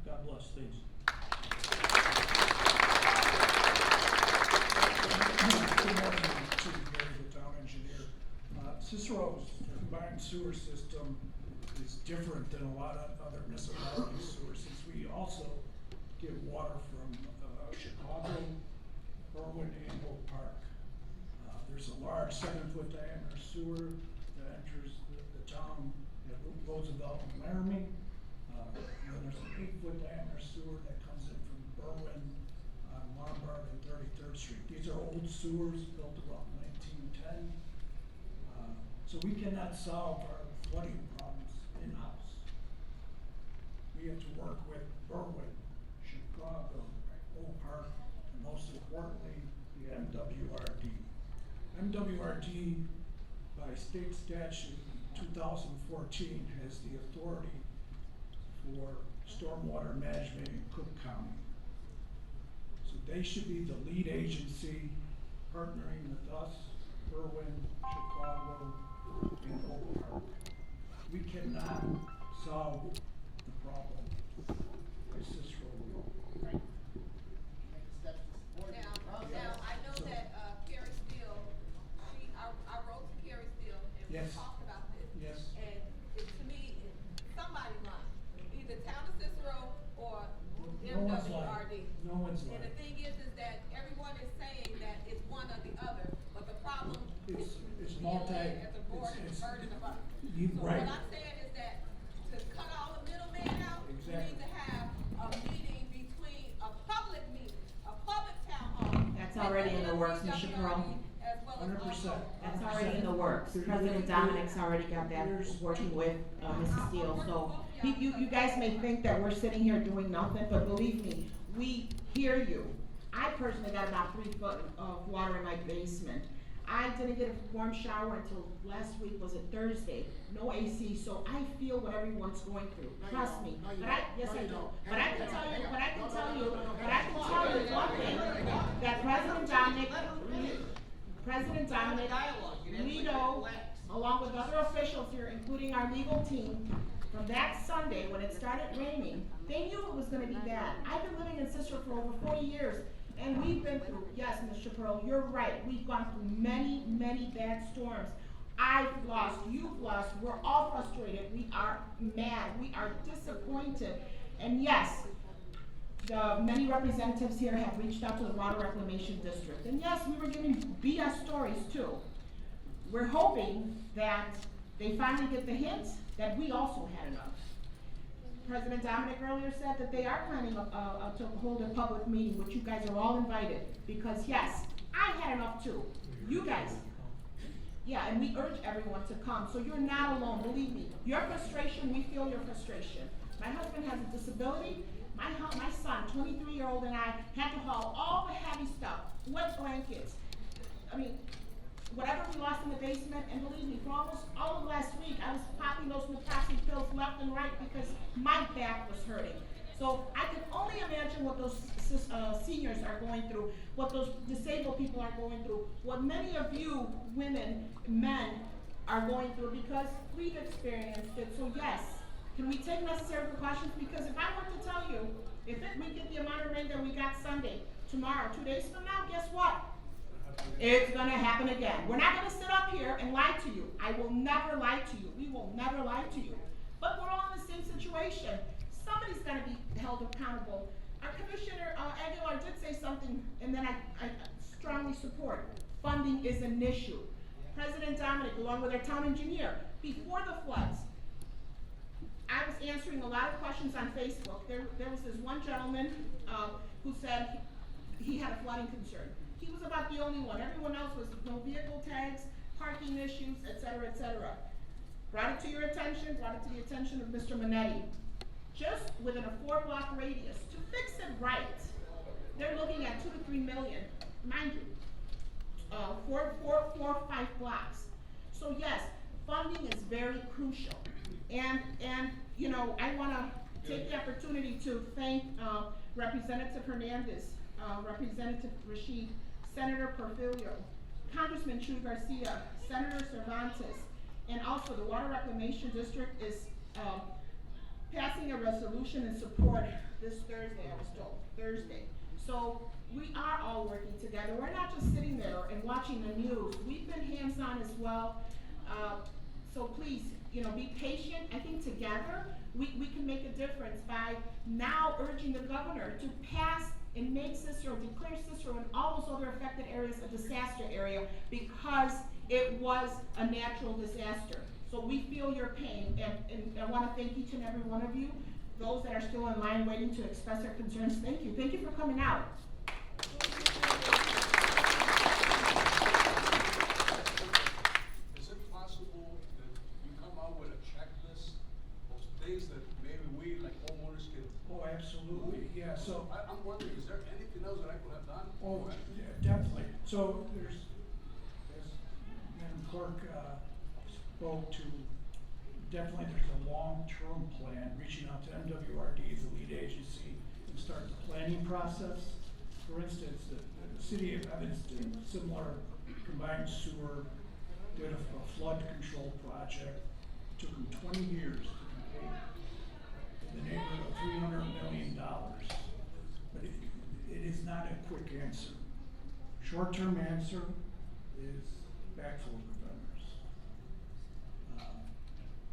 God bless. Thanks. Good morning, Chief Gary, the town engineer. Cicero's combined sewer system is different than a lot of other municipality sewers, since we also get water from Chicago, Berwyn, and Oak Park. There's a large 7-foot diameter sewer that enters the town at Roosevelt and Laramie. And then there's an 8-foot diameter sewer that comes in from Berwyn on Lombard and 33rd Street. These are old sewers built around 1910. So we cannot solve our flooding problems in-house. We have to work with Berwyn, Chicago, Oak Park, and most importantly, the MWRD. MWRD, by state statute in 2014, has the authority for stormwater management in Cook County. So they should be the lead agency partnering with us, Berwyn, Chicago, and Oak Park. We cannot solve the problem by Cicero alone. Now, I know that Carrie Steele, I wrote to Carrie Steele and we Yes. talked about this. Yes. And to me, somebody lying, either Town of Cicero or No one's lying. MWRD. No one's And the lying. thing is that everyone is saying that it's one or the other, but the problem It's being multi, laid at the board is it's, burden of us. you, So right. what I'm saying is that to cut all the middleman out, we Exactly. need to have a meeting between, a public meeting, a public town hall. That's already in the works, Ms. Chaparral. As well as 100%. That's already in the works. President Dominic's already got that, working with Mrs. Steele. So you guys may think that we're sitting here doing nothing, but believe me, we hear you. I personally got about 3 foot of water in my basement. I didn't get a warm shower until last week, was it Thursday? No AC, so I feel what everyone's going through. Trust me. But I can tell you one thing, that President Dominic, Lito, along with other officials here, including our legal team, from that Sunday when it started raining, they knew it was gonna be bad. I've been living in Cicero for over 40 years. And we've been through, yes, Ms. Chaparral, you're right. We've gone through many, many bad storms. I've lost, you've lost, we're all frustrated. We are mad, we are disappointed. And yes, the many representatives here have reached out to the Water Reclamation District. And yes, we were getting BS stories too. We're hoping that they finally get the hint that we also had enough. President Dominic earlier said that they are planning to hold a public meeting, which you guys are all invited, because yes, I had enough too. You guys, yeah, and we urge everyone to come, so you're not alone, believe me. Your frustration, we feel your frustration. My husband has a disability. My son, 23-year-old, and I had to haul all the heavy stuff, wet blankets. I mean, whatever we lost in the basement, and believe me, for almost all of last week, I was popping those naproxen pills left and right because my back was hurting. So I can only imagine what those seniors are going through, what those disabled people are going through, what many of you women, men are going through, because we've experienced it. So yes, can we take necessary precautions? Because if I were to tell you, if we get the amount of rain that we got Sunday, tomorrow, 2 days from now, guess what? It's gonna happen again. We're not gonna sit up here and lie to you. I will never lie to you. We will never lie to you. But we're all in the same situation. Somebody's gonna be held accountable. Our Commissioner Aguilar did say something, and then I strongly support. Funding is an issue. President Dominic, along with our town engineer, before the floods, I was answering a lot of questions on Facebook. There was this one gentleman who said he had a flooding concern. He was about the only one. Everyone else was no vehicle tags, parking issues, et cetera, et cetera. Brought it to your attention, brought it to the attention of Mr. Minetti. Just within a 4-block radius, to fix it right, they're looking at 2 to 3 million, mind you, 4 or 5 blocks. So yes, funding is very crucial. And you know, I wanna take the opportunity to thank Representative Hernandez, Representative Rashid, Senator Porfirio, Congressman Chuy Garcia, Senator Cervantes, and also the Water Reclamation District is passing a resolution in support this Thursday, I was told, Thursday. So we are all working together. We're not just sitting there and watching the news. We've been hands-on as well. So please, you know, be patient. I think together we can make a difference by now urging the governor to pass and make Cicero, declare Cicero and all those other affected areas a disaster area, because it was a natural disaster. So we feel your pain, and I want to thank each and every one of you. Those that are still in line waiting to express their concerns, thank you. Thank you for coming out. Is it possible that you come out with a checklist of things that maybe we, like homeowners, can? Oh, absolutely, yeah, so. I'm wondering, is there anything else that I could have done? Oh, yeah, definitely. So there's, as Madam Clerk spoke to, definitely there's a long-term plan, reaching out to MWRD as the lead agency and start the planning process. For instance, the city of Evanston, similar combined sewer, did a flood control project. It took them 20 years to complete, in the neighborhood of $300 million. But it is not a quick answer. Short-term answer is backflow preventers.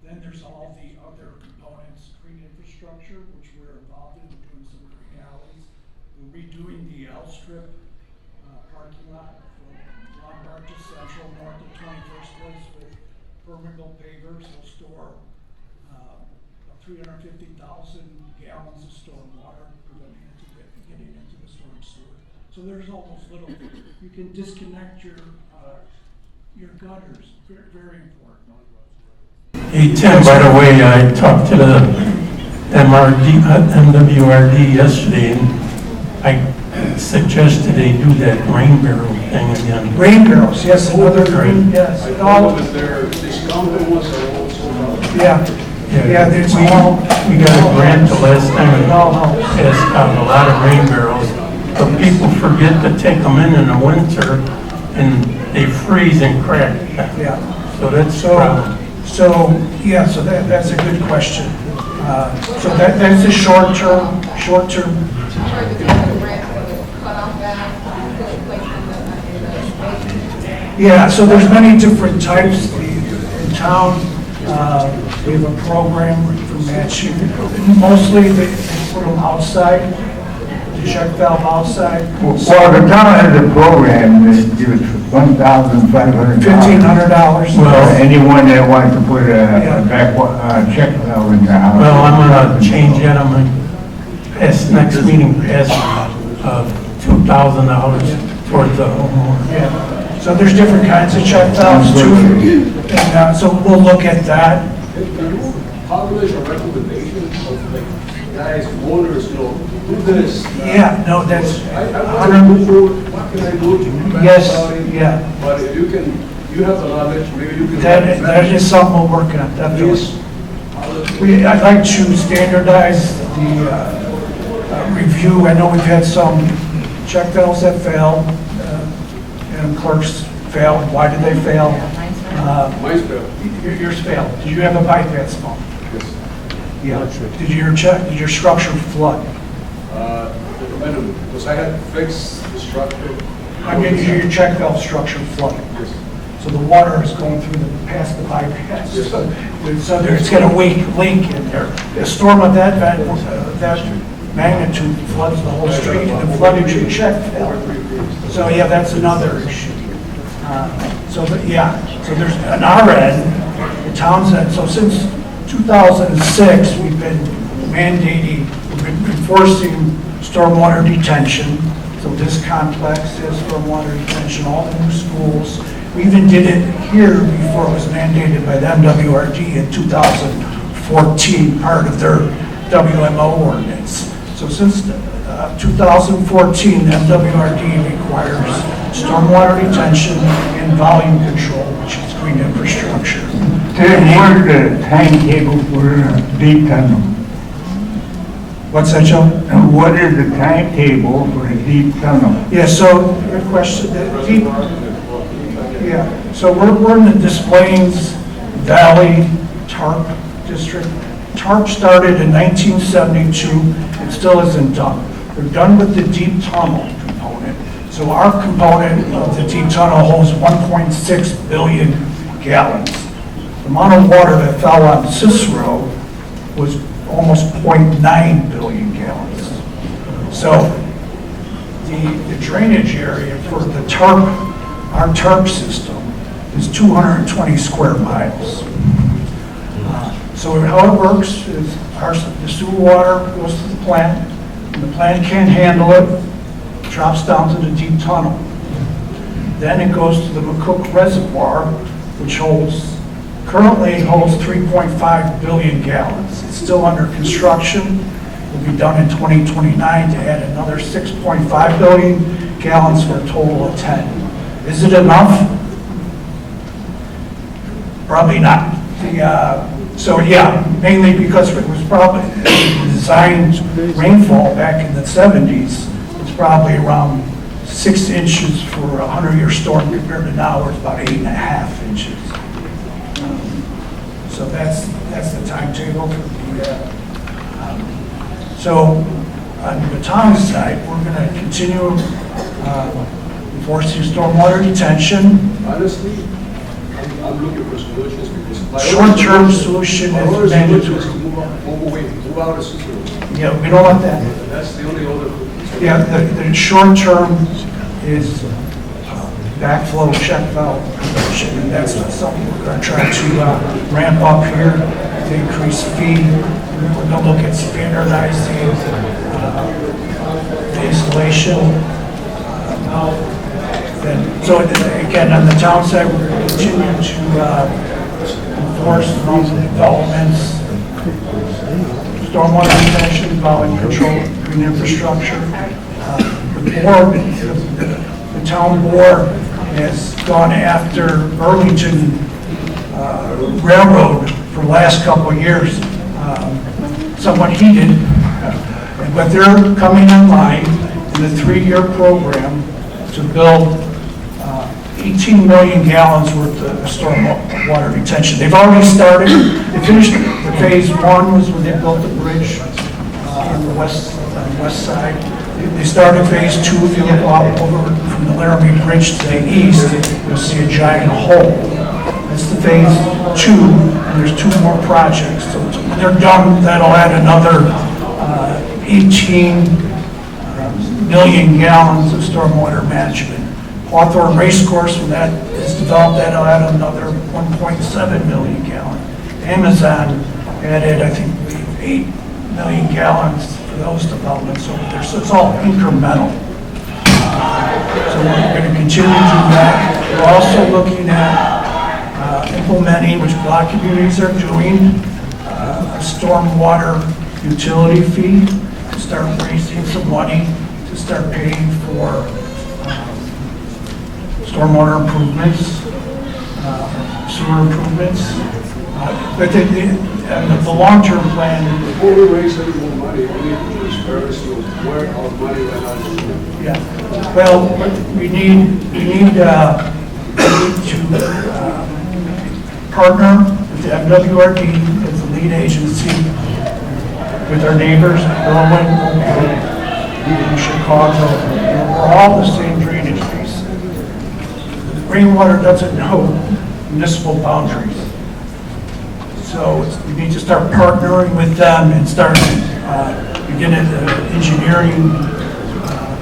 Then there's all the other components, green infrastructure, which we're involved in. We're doing some green alleys. We're redoing the L strip parking lot from Lombard to Central, north of 21st Place, with permeable pavers. We'll store 350,000 gallons of storm water, preventing it getting into the storm sewer. So there's all those little, you can disconnect your gutters, very, very important. Hey, Tim, by the way, I talked to the MWRD yesterday, and I suggested they do that rain barrel thing again. Rain barrels, yes, another green, yes. I know that they're discounted ones are also. Yeah, there's all. We got a grant the last time, and passed out a lot of rain barrels, but people forget to take them in the winter, and they freeze and crack. Yeah. So that's the problem. So that's a good question. So that's a short term. Yeah, so there's many different types. In town, we have a program for matching. Mostly they put them outside, the check valve outside. Well, the town has a program that gives $1,500. $1,500. Well, anyone that wants to put a check valve in their house. well, I'm gonna change that. I'm gonna pass next meeting, pass $2,000 towards the homeowner. Yeah. So there's different kinds of check valves too. And so we'll look at that. How do a recommendation of like guys, owners, you know, do this? Yeah, no, that's. I want to move forward. What can I do to prevent Yes, flooding? yeah. But if you can, you have the knowledge, maybe you can. That is something we'll work on, definitely. I'd like to standardize the review. I know we've had some check valves that failed, and clerks failed. Why did they fail? Mine's failed. Yours failed. Did you have a bypass pump? Yes. Yeah. Did your structure flood? Because I had fixed the structure. I mean, your check valve structure flooded. Yes. So the water is going through past the bypass. Yes. So it's got a weak leak in there. A storm of that magnitude floods the whole street and flooded your check valve. So yeah, that's another issue. So there's an our end, the town's end. So since 2006, we've been enforcing stormwater detention. So this complex has stormwater detention, all the new schools. We even did it here before it was mandated by the MWRD in 2014, part of their WMO ordinance. So since 2014, the MWRD requires stormwater detention and volume control, which is green infrastructure. What is the timetable for deep tunnel? What's that, Joe? And what is the timetable for a deep tunnel? Yeah, so good question. So we're in the Des Plaines Valley TARP district. TARP started in 1972 and still isn't done. They're done with the deep tunnel component. So our component of the deep tunnel holds 1.6 billion gallons. The amount of water that fell on Cicero was almost 0.9 billion gallons. So the drainage area for the TARP, our TARP system, is 220 square miles. So how it works is the sewer water goes to the plant, and the plant can't handle it, drops down to the deep tunnel. Then it goes to the McCook Reservoir, which currently holds 3.5 billion gallons. It's still under construction. Will be done in 2029 to add another 6.5 billion gallons for a total of 10. Is it enough? Probably not. Mainly because it was probably designed rainfall back in the 70s. It's probably around 6 inches for a 100-year storm compared to now where it's about 8.5 inches. So that's the timetable for the. So on the town side, we're going to continue enforcing stormwater detention. Honestly, I'm looking for solutions because short-term solution is mandatory. Move out of Cicero. Yeah, we don't want that. That's the only other. Yeah, the short-term is backflow check valve prevention, and that's something we're going to try to ramp up here to increase fee. We're going to look at standardizing the installation. So again, on the town side, we're going to continue to enforce the developments, stormwater detention, volume control, green infrastructure. The town board has gone after Burlington Railroad for the last couple of years, somewhat heated, but they're coming online in the 3-year program to build 18 million gallons worth of stormwater detention. They've already started. They finished the phase 1 was when they built the bridge on the west side. They started phase 2. If you look up over from the Laramie Bridge to the east, you'll see a giant hole. That's the phase 2, and there's 2 more projects. So when they're done, that'll add another 18 million gallons of stormwater management. Hawthorne Racecourse, when that is developed, that'll add another 1.7 million gallons. Amazon added, I think, 8 million gallons for those developments over there. So it's all incremental. So we're going to continue to do that. We're also looking at implementing, which a lot of communities are doing, a stormwater utility fee to start raising some money to start paying for stormwater improvements, sewer improvements. But the long-term plan, Before we raise any more money, we need to disperse where our money went on. yeah, well, we need to partner with the MWRD as the lead agency with our neighbors, Berlin, Chicago. We're all the same drainage basin. Rainwater doesn't know municipal boundaries. So we need to start partnering with them and start beginning the engineering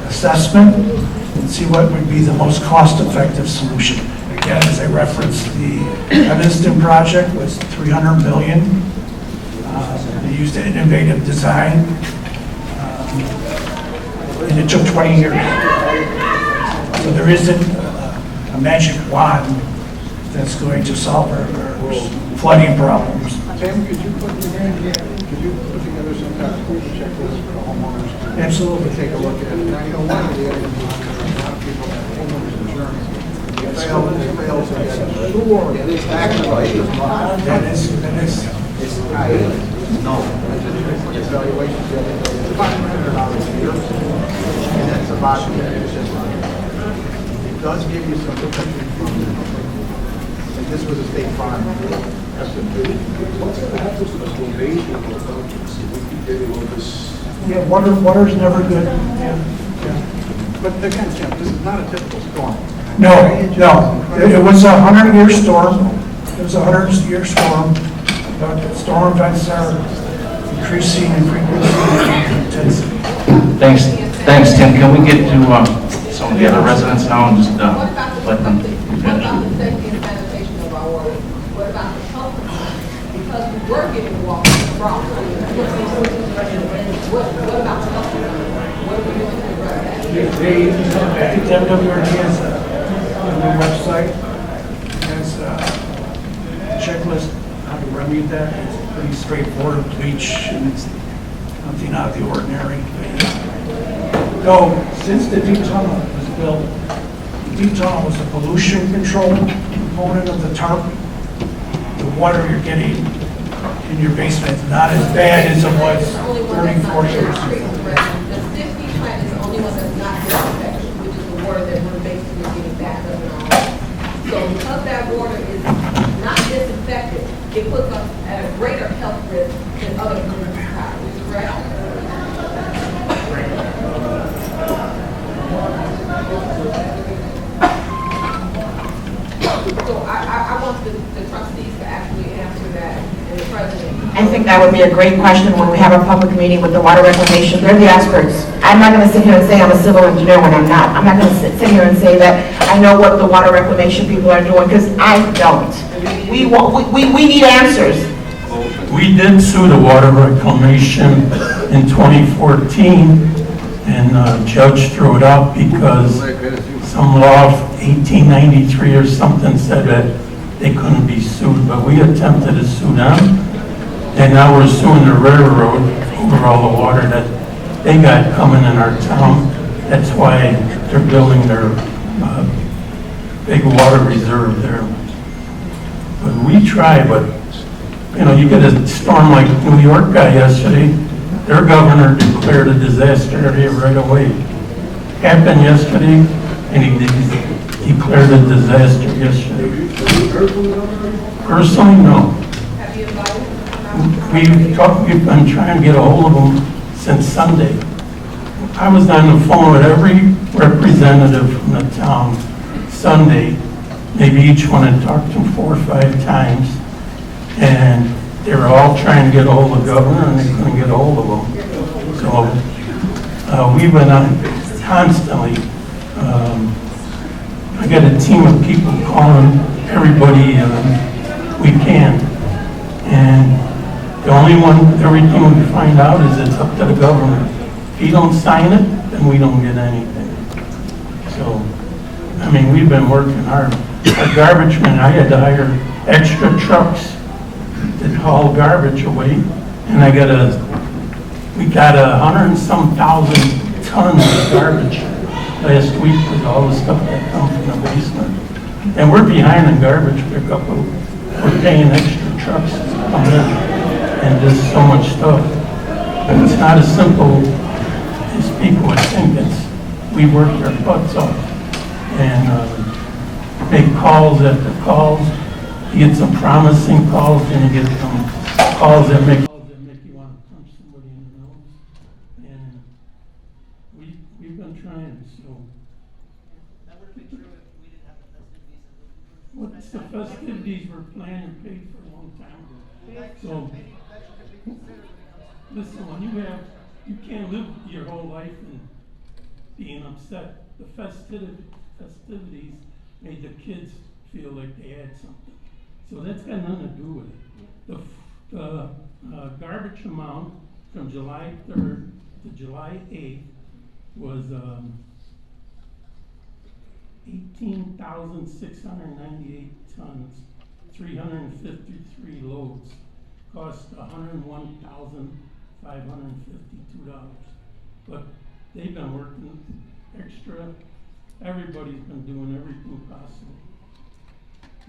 assessment and see what would be the most cost-effective solution. Again, as I referenced, the Evanston project was $300 million. They used an innovative design, and it took 20 years. So there isn't a magic wand that's going to solve our flooding problems. Tim, could you put together some kind of checklist for the homeowners? Absolutely. To take a look at it. Now, you know, one of the other things, a lot of people have homeowners insurance. They fail to get it. Sure. It is actually, That is. it's no. Its valuation, it's about $200 a year. And that's about the interest on it. It does give you some protection from the, and this was a state farm. Yeah, water's never good. Yeah. But again, Jim, this is not a typical storm. No. It was a 100-year storm. It was a 100-year storm. But storm events are increasing in frequency and intensity. Thanks, Tim. Can we get to some of the other residents now and just let them finish? What about the safety and sanitation of our water? What about the health? Because we were getting water from. What about the health? What are we doing to address that? I think the MWRD has a new website. Has a checklist how to remedy that. It's pretty straightforward, bleach, and it's nothing out of the ordinary. Though, since the deep tunnel was built, the deep tunnel was a pollution control component of the tarp. The water you're getting in your basement is not as bad as it was 30, 40 years ago. The 50 plant is the only one that's not disinfected, which is the water that we're basically getting back up and all. So because that water is not disinfected, it puts us at a greater health risk than other municipalities, correct? So I want the trustees to actually answer that, and the president. I think that would be a great question when we have a public meeting with the water reclamation. They're the experts. I'm not going to sit here and say I'm a civil engineer when I'm not. I'm not going to sit here and say that I know what the water reclamation people are doing, because I don't. We need answers. We did sue the water reclamation in 2014, and the judge threw it out because some law of 1893 or something said that they couldn't be sued, but we attempted to sue them. And now we're suing the railroad over all the water that they got coming in our town. That's why they're building their big water reserve there. But we try, but you know, you get a storm like New York got yesterday, their governor declared a disaster area right away. Happened yesterday, and he declared a disaster yesterday. Personally, no. We've been trying to get a hold of them since Sunday. I was on the phone with every representative from the town Sunday. Maybe each one had talked to them 4 or 5 times. And they were all trying to get a hold of the governor, and they couldn't get a hold of him. So we've been on constantly. I got a team of people calling everybody we can. And the only one, everything we find out is it's up to the governor. If he don't sign it, then we don't get anything. So, I mean, we've been working hard. Our garbage men, I had to hire extra trucks to haul garbage away. And we got 100 and some thousand tons of garbage last week with all the stuff that comes from the basement. And we're behind on garbage pickup. We're paying extra trucks come in, and there's so much stuff. It's not as simple as people would think. We work our butts off and make calls after calls. You get some promising calls, and you get some calls that make you want to punch somebody in the nose. And we've been trying, so. That would have been true if we didn't have the festivities. What's the festivities were planned and paid for a long time ago. So, listen, when you can't live your whole life in being upset. The festivities made the kids feel like they had something. So that's got nothing to do with it. The garbage amount from July 3rd to July 8th was 18,698 tons, 353 loads, cost $101,552. But they've been working extra. Everybody's been doing everything possible.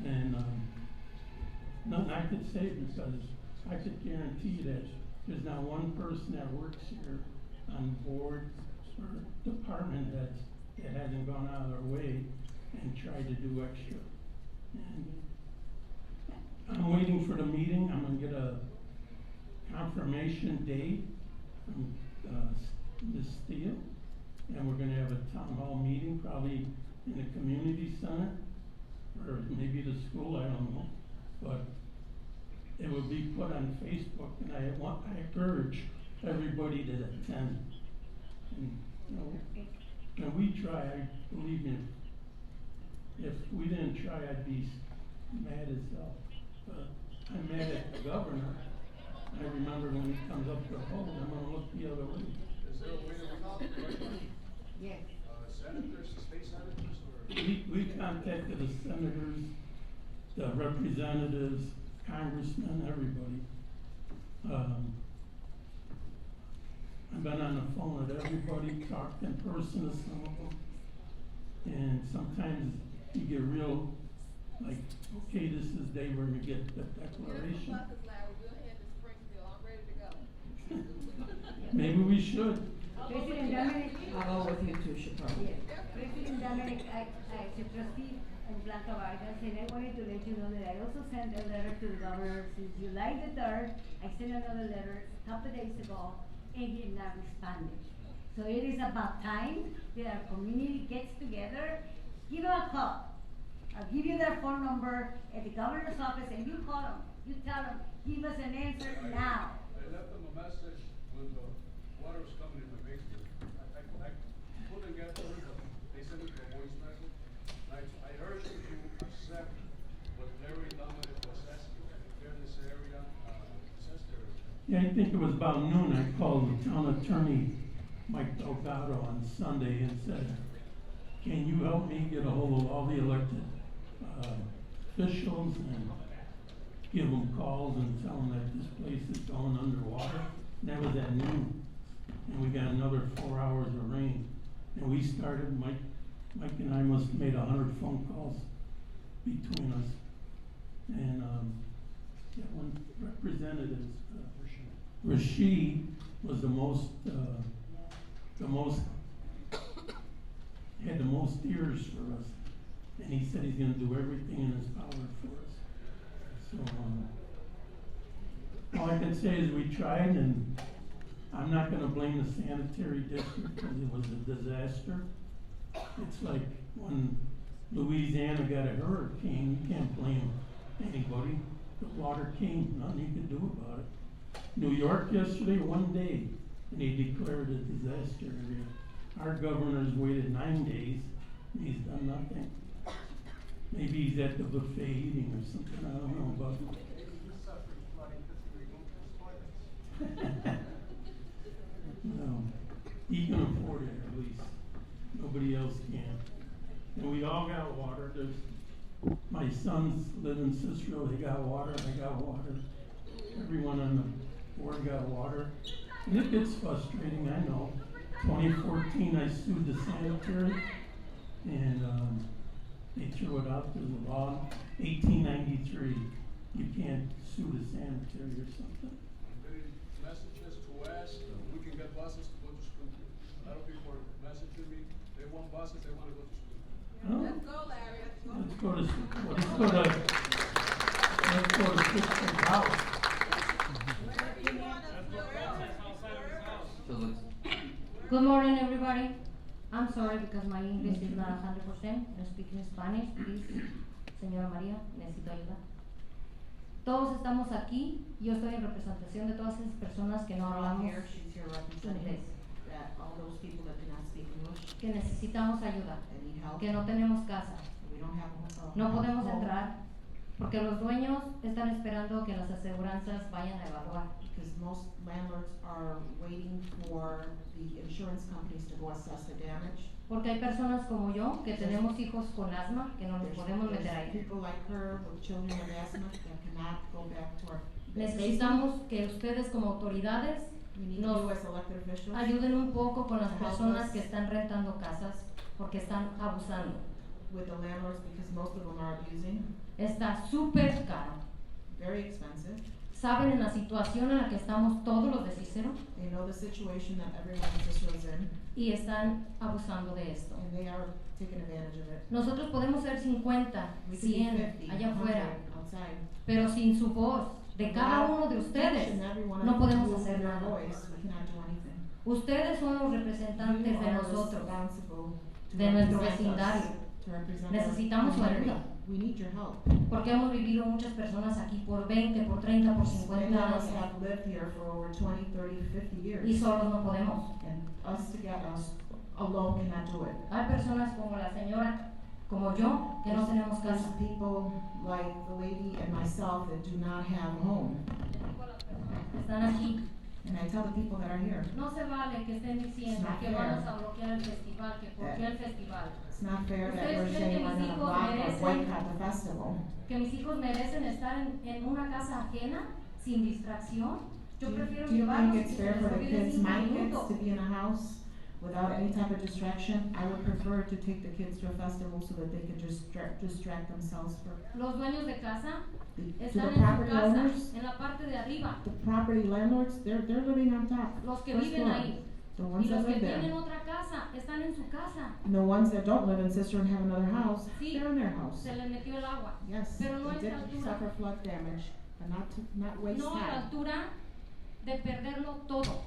And nothing I could say, because I could guarantee that there's not one person that works here on board or department heads that hasn't gone out of their way and tried to do extra. And I'm waiting for the meeting. I'm gonna get a confirmation date from Ms. Steele, and we're gonna have a town hall meeting, probably in the community center, or maybe the school, I don't know. But it will be put on Facebook, and I urge everybody to attend. And, you know, and we try, believe me, if we didn't try, I'd be mad as hell. But I'm mad at the governor. I remember when he comes up to hold, I'm gonna look the other way. Is there a way to call it? Yes. Senators, state senators, or? We contacted the senators, the representatives, congressmen, everybody. I've been on the phone with everybody, talked in person to some of them. And sometimes you get real, like, okay, this is the day we're gonna get the declaration. Maybe we should. President Dominic. I'll go with you too, Chicago. Yes. President Dominic, I trustee Blanca Vargas, and I wanted to let you know that I also sent a letter to the governor since July the 3rd. I sent another letter a couple of days ago, and he did not respond. So it is about time that our community gets together. Give them a call. I'll give you their phone number at the governor's office, and you call them. You tell them, give us an answer now. I left them a message when the water was coming in my basement. I couldn't get through, but they sent me a voice message. I urge you to accept what Larry Dominic was asking, clear this area, Yeah, I think it was about noon. I called the town attorney, Mike Delgado, on Sunday and said, can you help me get a hold of all the elected officials and give them calls and tell them that this place is going underwater? And that was at noon. And we got another 4 hours of rain. And we started, Mike and I must have made 100 phone calls between us. And one representative, Rashid, was had the most ears for us. And he said he's gonna do everything in his power for us. So, all I can say is we tried, and I'm not gonna blame the sanitary district because it was a disaster. It's like when Louisiana got a hurricane, you can't blame anybody. The water came, nothing you could do about it. New York yesterday, one day, and they declared a disaster area. Our governor's waited 9 days, and he's done nothing. Maybe he's at the buffet eating or something, I don't know, but. No, he can afford it at least. Nobody else can. And we all got water. My sons live in Cicero, they got water, I got water. Everyone on the board got water. And it gets frustrating, I know. 2014, I sued the sanitary, and they threw it out. There's a law, 1893. you can't sue the sanitary or something. I'm getting messages to ask, we can get buses to go to school. A lot of people are messaging me, they want buses, they wanna go to school. Oh, Let's go, Larry, let's go. let's go to Sixth House. Good morning, everybody. I'm sorry because my English is not 100%. I'm speaking Spanish, please. Señora María, necesito ayuda. Todos estamos aquí. Yo estoy en representación de todas esas personas que no hablamos Here, she's here representing inglés, that all those people that do not speak English, que necesitamos ayuda, that need help, que no tenemos casa, we don't have a no podemos home, entrar porque los dueños están esperando que las aseguranzas vayan a evaluar. because most landlords are waiting for the insurance companies to go assess the damage. Porque hay personas como yo que tenemos hijos con asma que no nos podemos meter There's ahí. people like her with children with asthma that cannot go back to our Necesitamos que ustedes como autoridades We need nos you as elected officials ayuden un poco con las to help personas us que están rentando casas porque están abusando. with the landlords because most of them are abusing, Está súper caro. very expensive. ¿Saben en la situación en la que estamos todos los de Cicero? They know the situation that everyone in Cicero is in, Y están abusando de esto. and they are taking advantage of it. Nosotros podemos ser 50, We can be 100 50, allá 100 afuera, outside. pero sin su voz de cada Without uno de ustedes each and every one no of podemos you hacer and your nada. voice, we cannot do anything. Ustedes son los representantes You de are nosotros, responsible to de nuestro represent us, vecindario. to represent Necesitamos our su community. ayuda. We need your help. Porque hemos vivido muchas personas aquí por 20, por 30, por 50 Many of años us have lived here for over 20, 30, 50 years. y solos no podemos. And us together, us alone cannot do it. Hay personas como la señora, como yo, que no tenemos There's casa. people like the lady and myself that do not have a home. Están aquí. And I tell the people that are here, No se vale que estén diciendo It's not que fair. vamos a bloquear el festival, que por qué el festival. it's not fair that Ustedes we're creen saying que we're mis gonna hijos block or merecen- boycott the festival. Que mis hijos merecen estar en una casa ajena, sin distracción. Yo prefiero Do you llevarlos think y it's que fair se for les the olvide kids, 5 my kids, minutos. to be in a house without any type of distraction? I would prefer to take the kids to a festival so that they could just distract themselves for, Los dueños de casa to están the en su property casa, owners, en la parte de arriba. the property landlords, they're living on top. Los que first viven floor. ahí. The Y ones los that que live there. tienen otra casa están en su casa. And the ones that don't live in Cicero and have another house, Sí, they're in their house. se les metió el agua. Yes, Pero no they es la did altura. suffer flood damage, but not waste No a la time. altura de perderlo todo.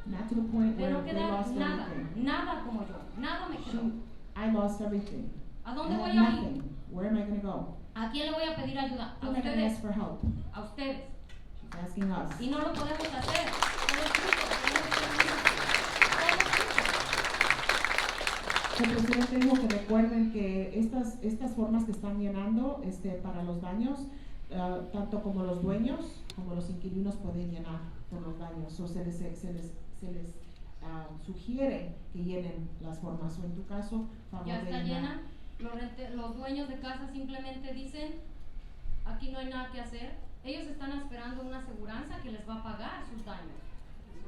Not to the point De where no they quedar lost nada, everything. nada como yo. Nada me quedó. I lost everything. ¿A I dónde have voy a ir? nothing. Where am I gonna go? ¿A quién le voy a pedir ayuda? A Who am I gonna ustedes. ask for help? A ustedes. She's asking us. Y no lo podemos hacer. Somos hijos, tenemos que unirnos. El presidente dijo que recuerden que estas formas que están llenando para los daños, tanto como los dueños como los inquilinos pueden llenar por los daños. O se les sugiere que llenen las formas. O en tu caso, favor Ya de está llenar. llena. Los dueños de casa simplemente dicen, aquí no hay nada que hacer. Ellos están esperando una aseguranza que les va a pagar sus daños.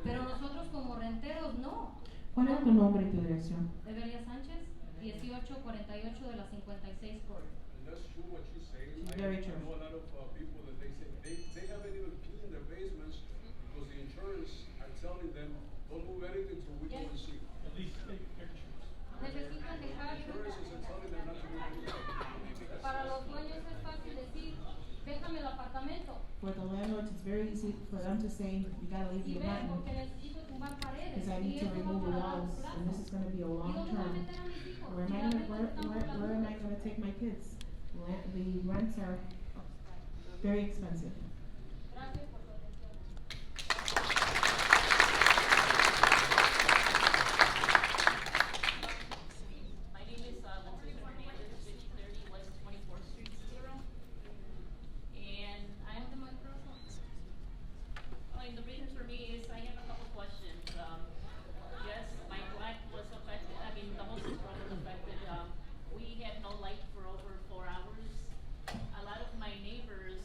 Pero nosotros como renteros no. ¿Cuál es tu nombre y tu dirección? Evelia Sánchez, 1848 de la 56 Court. And that's true what she's saying. It's I very true. know a lot of people that they say they haven't even cleaned their basements because the insurance are telling them don't move anything till we go and see. At least take pictures. Necesitan dejar. Insurances are telling them not to move anything. Para los dueños es fácil decir, déjame el apartamento. For the landlords, it's very easy for them to say, you gotta leave Y the ven, apartment porque necesito tumbar paredes. because I need Y to eso remove the va para walls, largo plazo. and this is gonna be a long ¿Y dónde voy a term. meter a mis hijos? Where am I Realmente gonna, están por las where am I nubes. gonna take my kids? The rents are very expensive. Gracias por su atención. My name is Alonso, 5030 West 24th Street, Cicero. And I'm the the reason for me is I have a couple questions. Yes, my flat was affected, I mean, the whole system was affected. We had no light for over 4 hours. A lot of my neighbors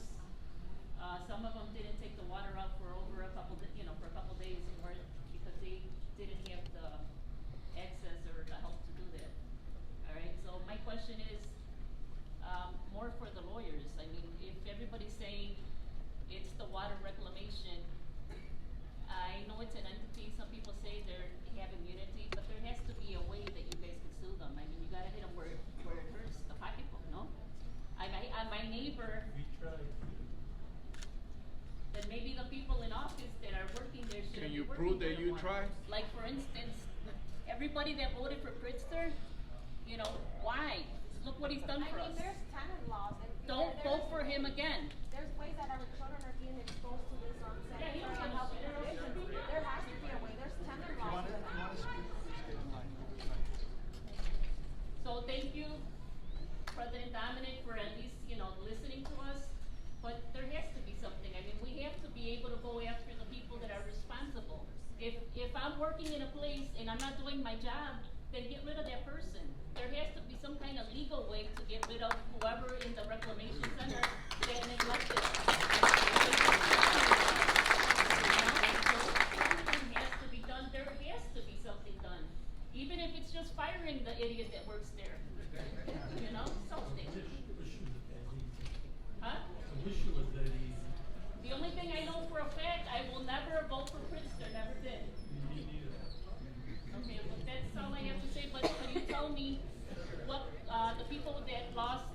over, then maybe the people in office that are working there shouldn't be working there anymore. Like for instance, everybody that voted for Pritzker, you know, why? Look what he's done for us. There's tenant laws. Don't vote for him again. There's ways that our children are being exposed to this Yeah, he was sanitary and health conditions. There has to be a way. There's tenant laws. So thank you, President Dominic, for at least, you know, listening to us. But there has to be something. I mean, we have to be able to go after the people that are responsible. If I'm working in a place and I'm not doing my job, then get rid of that person. There has to be some kind of legal way to get rid of whoever in the reclamation center that neglected us. Something has to be done. There has to be something done. Even if it's just firing the idiot that works there. You know, something. Huh? I wish it was that easy. The only thing I know for a fact, I will never vote for Pritzker, never did. Me neither. Okay, well, that's all I have to say, but could you tell me what, the people that lost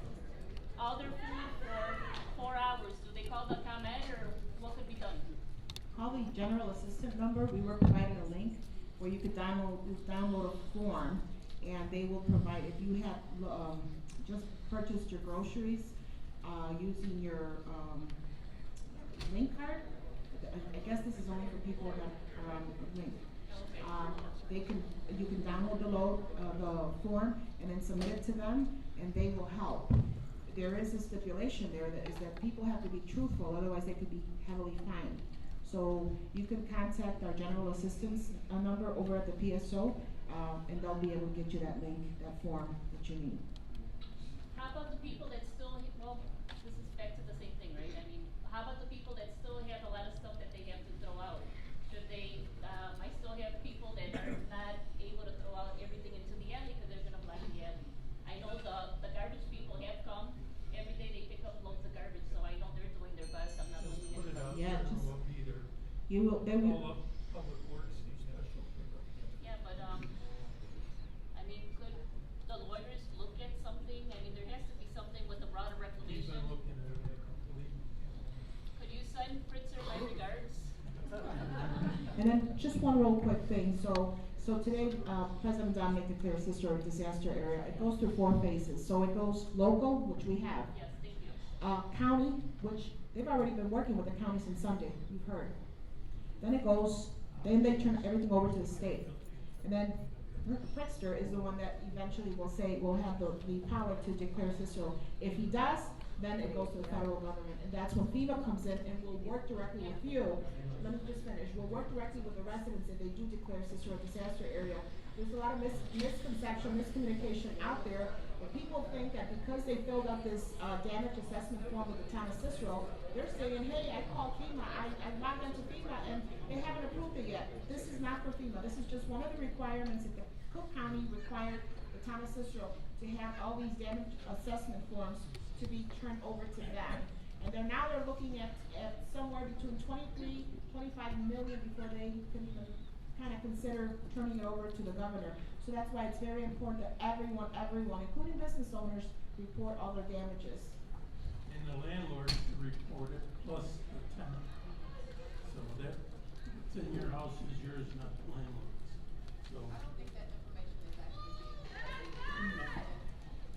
all their food for 4 hours, do they call the ComEd or what could be done? Call the general assistant number. We were provided a link where you could download a form, and they will provide, if you have, just purchased your groceries, using your, link card. I guess this is only for people that are on the link. You can download the form and then submit it to them, and they will help. There is a stipulation there that is that people have to be truthful, otherwise they could be heavily fined. So you can contact our general assistance number over at the PSO, and they'll be able to get you that link, that form that you need. How about the people that still, well, this is back to the same thing, right? I mean, how about the people that still have a lot of stuff that they have to throw out? Should they, I still have people that are not able to throw out everything into the alley because they're gonna block the alley. I know the garbage people have come, every day they pick up loads of garbage, so I know they're doing their best, I'm not losing Put it anybody. out Yeah, there, just- we'll be there. You will, they will. All of Public Works, these special pickup. Yeah, but, I mean, could the lawyers look at something? I mean, there has to be something with the broader He's reclamation. been looking at it completely. Could you send Fritzer my regards? And then just one real quick thing. So today, President Dominic declared Cicero a disaster area. It goes through 4 phases. So it goes local, which we have. Yes, thank you. County, which they've already been working with the county since Sunday, you've heard. Then it goes, then they turn everything over to the state. And then Pritzker is the one that eventually will say, will have the power to declare Cicero. If he does, then it goes to the federal government. And that's when FEMA comes in and will work directly with you. Let me just finish. We'll work directly with the residents if they do declare Cicero a disaster area. There's a lot of misconception, miscommunication out there. But people think that because they filled out this damage assessment form with the town of Cicero, they're saying, hey, I called FEMA, I logged into FEMA, and they haven't approved it yet. This is not for FEMA. This is just one of the requirements that the Cook County required the town of Cicero to have all these damage assessment forms to be turned over to them. And they're looking at somewhere between 23, 25 million before they can even kind of consider turning it over to the governor. So that's why it's very important that everyone, including business owners, report all their damages. And the landlord should report it, plus the tenant. So that, what's in your house is yours, not the landlord's. So. I don't think that information is actually being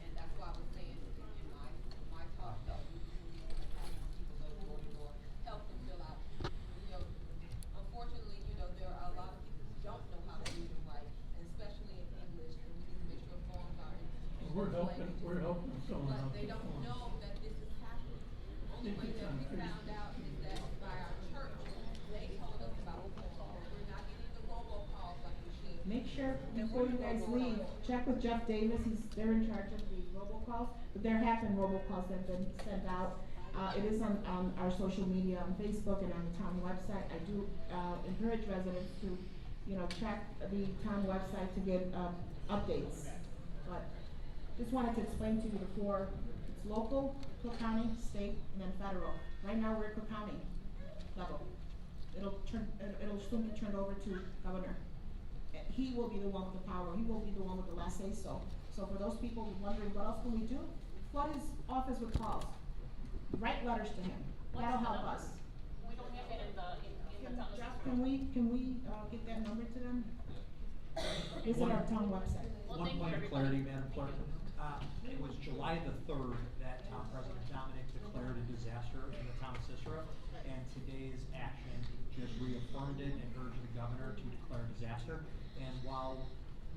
and that's why I was saying in my talk that we need to have people go door to door, help them fill out. You know, unfortunately, you know, there are a lot of people who don't know how to read and write, and especially in English, and we need to make sure forms are in We're helping someone out. but they don't know that this is happening. The only way that we found out is that by our church, they told us about the forms. We're not getting the robocalls like we should. Make sure before you guys leave, check with Jeff Davis. They're in charge of the robocalls, but there have been robocalls that have been sent out. It is on our social media, on Facebook and on the town website. I do encourage residents to, you know, check the town website to get updates. But just wanted to explain to you the 4. It's local, Cook County, state, and then federal. Right now we're at Cook County level. It'll soon be turned over to governor. He will be the one with the power. He will be the one with the last say so. So for those people wondering what else can we do, flood his office with calls. write letters to him. That'll help us. We don't have it in the town. Jeff, can we, get that number to them? Is it our town website? Well, One thank you, point of everybody. clarity, Madam Clerk. It was July the 3rd that President Dominic declared a disaster in the town of Cicero, and today's action just reaffirmed it and urged the governor to declare disaster. And while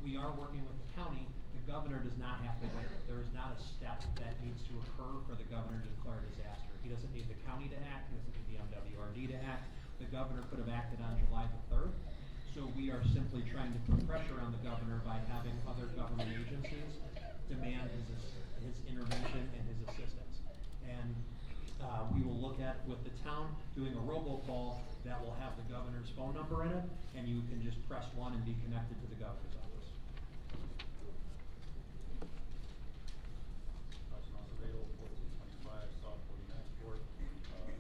we are working with the county, the governor does not have to wait. There is not a step that needs to occur for the governor to declare a disaster. He doesn't need the county to act, he doesn't need the MWRD to act. The governor could have acted on July the 3rd. So we are simply trying to put pressure on the governor by having other government agencies demand his intervention and his assistance. And we will look at, with the town, doing a robocall that will have the governor's phone number in it, and you can just press 1 and be connected to the governor's office.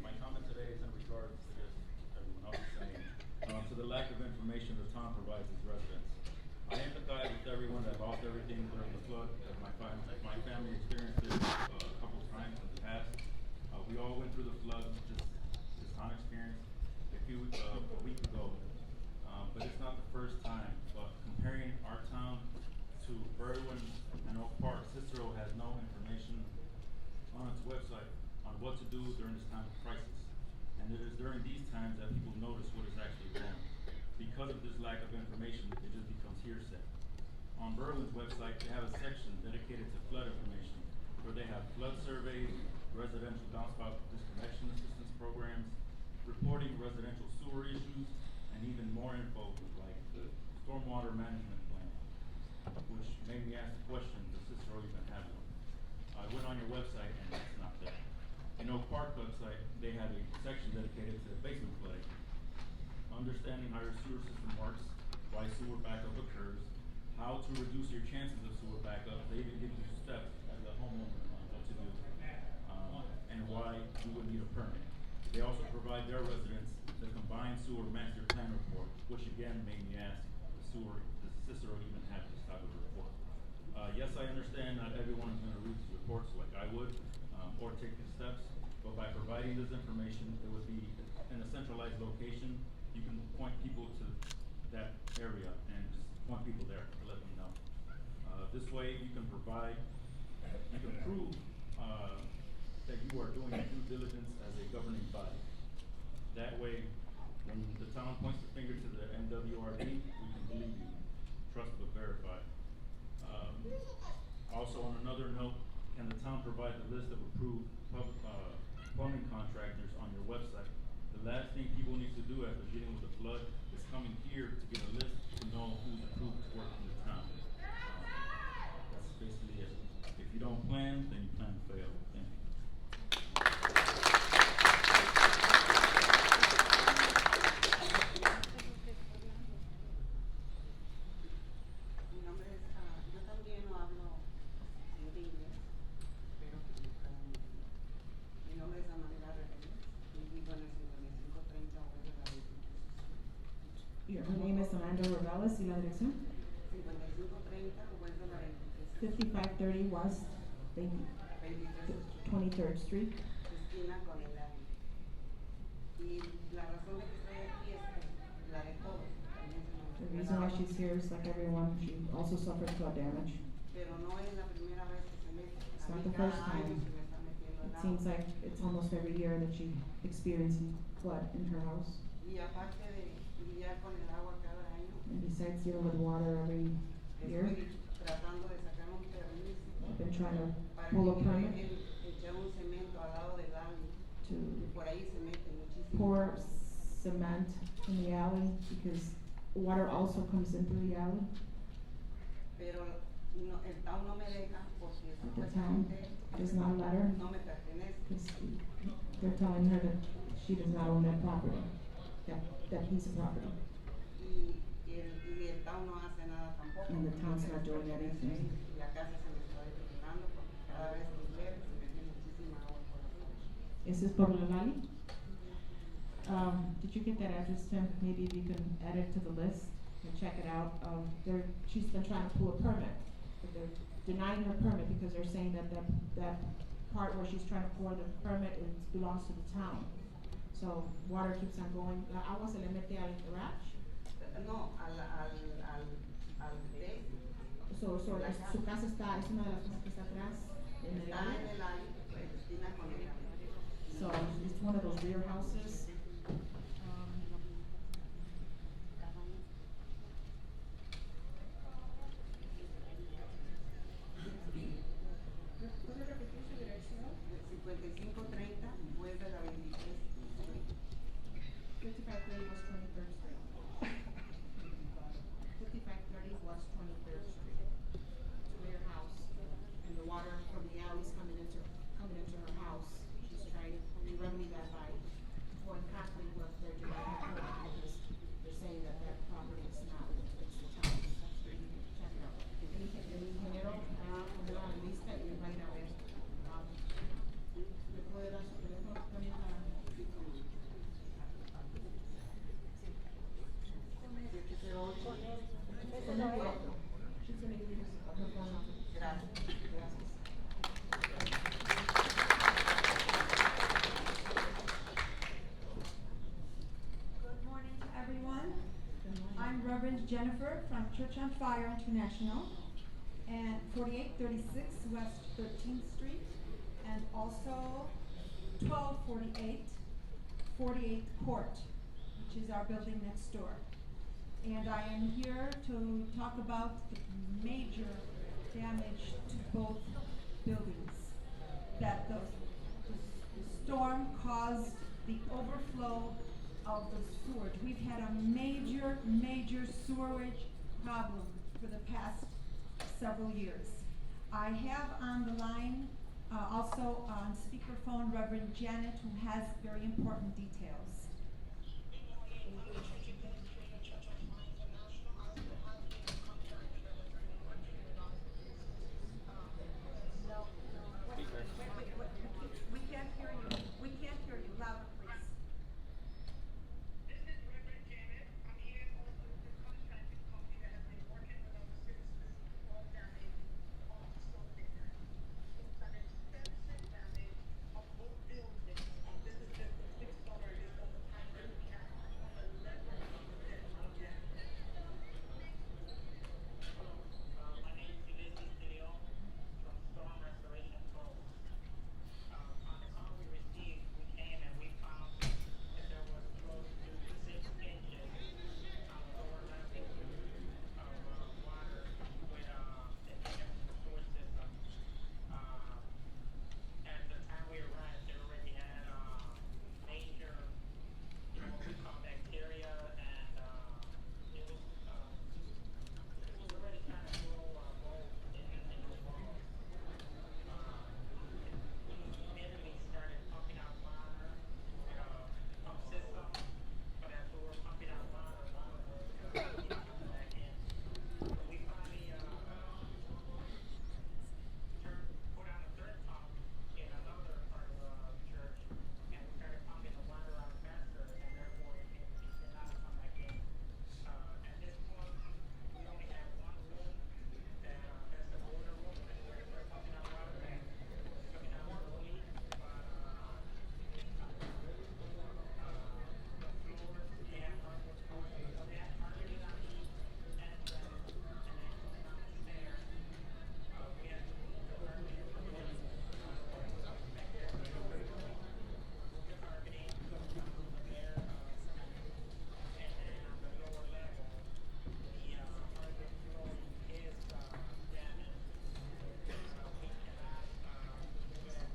My comment today is in regards to this, everyone else is saying, to the lack of information the town provides its residents. I empathize with everyone that lost everything during the flood. My family experienced it a couple of times in the past. We all went through the flood, this town experience a week ago. But it's not the first time. But comparing our town to Berwyn and Oak Park, Cicero has no information on its website on what to do during this time of crisis. And it is during these times that people notice what is actually wrong. Because of this lack of information, it just becomes hearsay. On Berwyn's website, they have a section dedicated to flood information, where they have flood surveys, residential downspout disconnection assistance programs, reporting residential sewer issues, and even more info like the stormwater management plan, which made me ask the question, does Cicero even have one? I went on your website and it's not there. In Oak Park website, they have a section dedicated to basement flooding, understanding how your sewer system works, why sewer backup occurs, how to reduce your chances of sewer backup. They even give you steps as a homeowner on what to do, and why you would need a permit. They also provide their residents the combined sewer master plan report, which again made me ask, does Cicero even have this type of report? Yes, I understand not everyone is going to read these reports like I would, or take the steps, but by providing this information, it would be in a centralized location. You can point people to that area and just point people there to let them know. This way you can prove that you are doing due diligence as a governing body. That way, when the town points the finger to the MWRD, we can believe you, trust but verify. Also, on another note, can the town provide the list of approved plumbing contractors on your website? The last thing people need to do after dealing with the flood is coming here to get a list to know who's approved to work in the town. That's basically it. If you don't plan, then you plan to fail. Thank you. Mi nombre es, yo también no hablo de inglés, pero que me puedan entender. Mi nombre es Amanda Reveles y vivo en el 5530 West de la 23. Her name is Amanda Reveles, y la dirección? 5530 West de la 23. 5530 West, 23rd Street. Esquina con el área. Y la razón de que estoy aquí es que la de todos. The reason why she's here is like everyone, she also suffered flood damage. Pero no es la primera vez que se mete. It's A not mí the cada first año time. se me está metiendo el It agua. seems like it's almost every year that she experiences flood in her house. Y aparte de lidiar con el agua cada año, And besides dealing with water every year, estoy tratando de sacar un permiso I've been trying to para pull a que permit echar un cemento al lado del alley. to Y por ahí se mete muchísimo. pour cement in the alley because water also comes in through the alley. Pero no, el town no me deja porque The town supuestamente does not let her no me pertenece. because they're telling her that she does not own that property, that piece of property. Y el town no hace nada tampoco. And the town's not doing anything. Y la casa se me está deteriorando porque cada vez que llueve se mete muchísima agua por la noche. Is this por la valley? Did you get that address, Tim? Maybe if you can add it to the list and check it out. She's been trying to pull a permit, but they're denying her permit because they're saying that part where she's trying to pour the permit and it belongs to the town. So water keeps on going. Agua se le mete al garage. No, al de. So su casa está, es una de las casas que está atrás en el Está área. en el área, pues, esquina con el área. So it's one of those rear houses. ¿Puede repetir su dirección? 5530, vuelve a la 23. 5530 West 23rd Street. 5530 West 23rd Street. It's a rear house, and the water from the alley's coming into her house. She's trying to remedy that by going conflict with their development code because they're saying that that property is not, it's the town. Check it out. El ingeniero pondrá la lista y va a ir a ver. ¿Le puede dar su teléfono también para? She's gonna give you her phone number. Gracias. Good morning to everyone. I'm Reverend Jennifer from Church on Fire International and 4836 West 13th Street and also 1248 48th Court, which is our building next door. And I am here to talk about the major damage to both buildings. That the storm caused the overflow of the sewage. We've had a major sewerage problem for the past several years. I have on the line, also on speakerphone, Reverend Janet, who has very important details. We can't hear you. We can't hear you. Louder, please. This is Reverend Janet. I'm here also with the contracting company that has been working with our citizens all damage of the storm there. It's an extensive damage of both buildings. This is just the sixth story of the time that we have 11 potential damage. My name is Cicero from Storm Restoration Pros. On the call we received, we came and we found that there was close to 6 inches on the lower level of water with the sewer system. At the time we arrived, they already had major what we call bacteria, and it was already kind of grow mold in the walls. We immediately started pumping out water with a pump system, but as we were pumping out water was coming back in. We finally put on a third pump in another part of the church, and we started pumping the water out faster, and therefore it did not come back in. At this point, we only have one room that's the water room, and we're pumping out water and it's coming out slowly, but the floors, they have hardwood floors, they have carpeting on the entrance, and then coming down the stairs, we have to move the carpeting from there. Back there, the carpeting comes down from there, and then on the lower level, the hardwood flooring is damaged. We cannot do it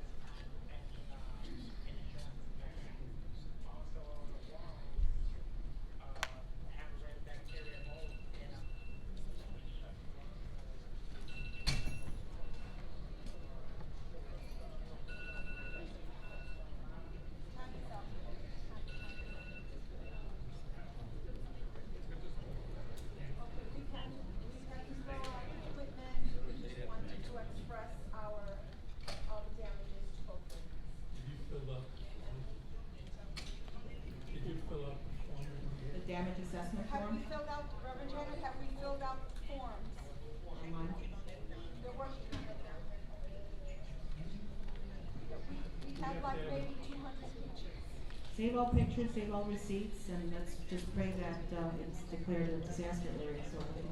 at this time, pending insurance inspection. Also, the walls have red bacteria mold in them. We have to throw our equipment. We just wanted to express all the damages to both buildings. Did you fill up the form? The damage assessment Have form. we filled out, Reverend Janet, have we filled out the forms? Online. They're working on it now. have like maybe 200 pictures. Save all pictures, save all receipts, and let's just pray that it's declared a disaster area so we can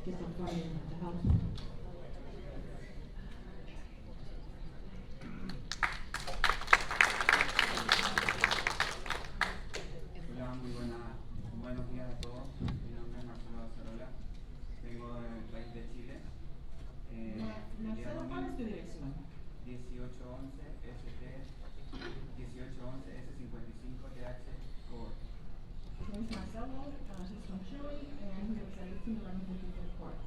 get the funding to help. Hola, muy buenos días a todos. Mi nombre es Marcelo. Vengo del país de Chile. Marcelo, ¿cuál es tu dirección? 1811 ST 1811 S55TH Core. His name is Marcelo, he's from Chile, and he was at 1855 Court.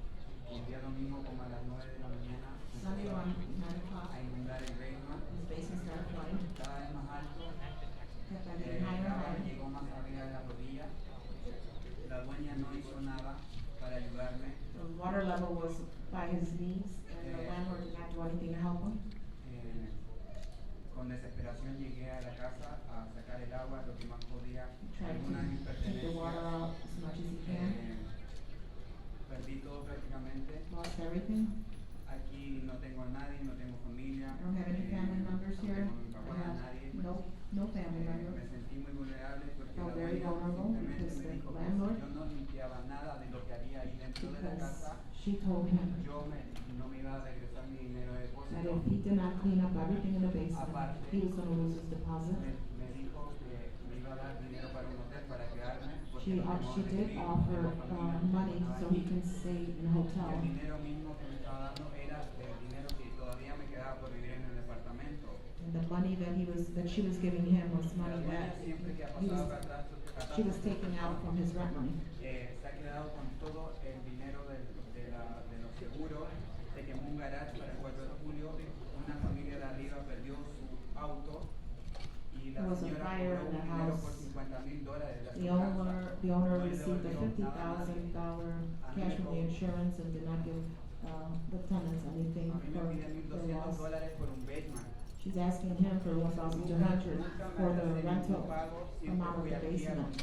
El día domingo como a las 9 de la mañana Sunday around 9 o'clock, a inundar el basement. his basement started flooding. Cada vez más alto. Kept on getting higher and higher. Llegó más arriba de la rodilla. La dueña no hizo nada para ayudarme. The water level was by his knees, and the landlord did not do anything to help him. Con desesperación llegué a la casa a sacar el agua lo que más podía. Tried Algunas de mis to take the water pertenencias. out as much as he can. Perdí todo prácticamente. Lost everything. Aquí no tengo a nadie, no tengo familia. I don't have any family members no here. tengo a mi papá, I a have nadie. no family Me members. sentí muy vulnerable porque Felt la very dueña vulnerable simplemente because me the dijo que landlord, si yo no limpiaba nada de lo que había ahí dentro de la because casa, she told him no me iba a regresar mi dinero de that depósito. if he did not clean up everything in the basement, Aparte, he was going to lose his deposit. me dijo que me iba a dar dinero para un hotel para quedarme. porque She, no tengo she donde did vivir, offer no tengo familia, money no tengo so nada he aquí. can stay in a Y hotel. el dinero mismo que me estaba dando era el dinero que todavía me quedaba por vivir en el departamento. And the money that she was giving him was money La dueña that siempre que ha he pasado was, catástrofe, she was taking out from his rent money. se ha quedado con todo el dinero de los seguros. Se quemó un garage para el 4 de julio. Una familia de arriba perdió su auto y la There was a señora fire cobró in the un dinero house. por $50,000 de la The aseguranza. owner No le received a devolvió nada a $50,000 nadie. cash from the insurance and did not give the tenants anything A mí me for piden their loss. $1,200 por un basement. She's asking him for $1,200 for the rental amount of the basement.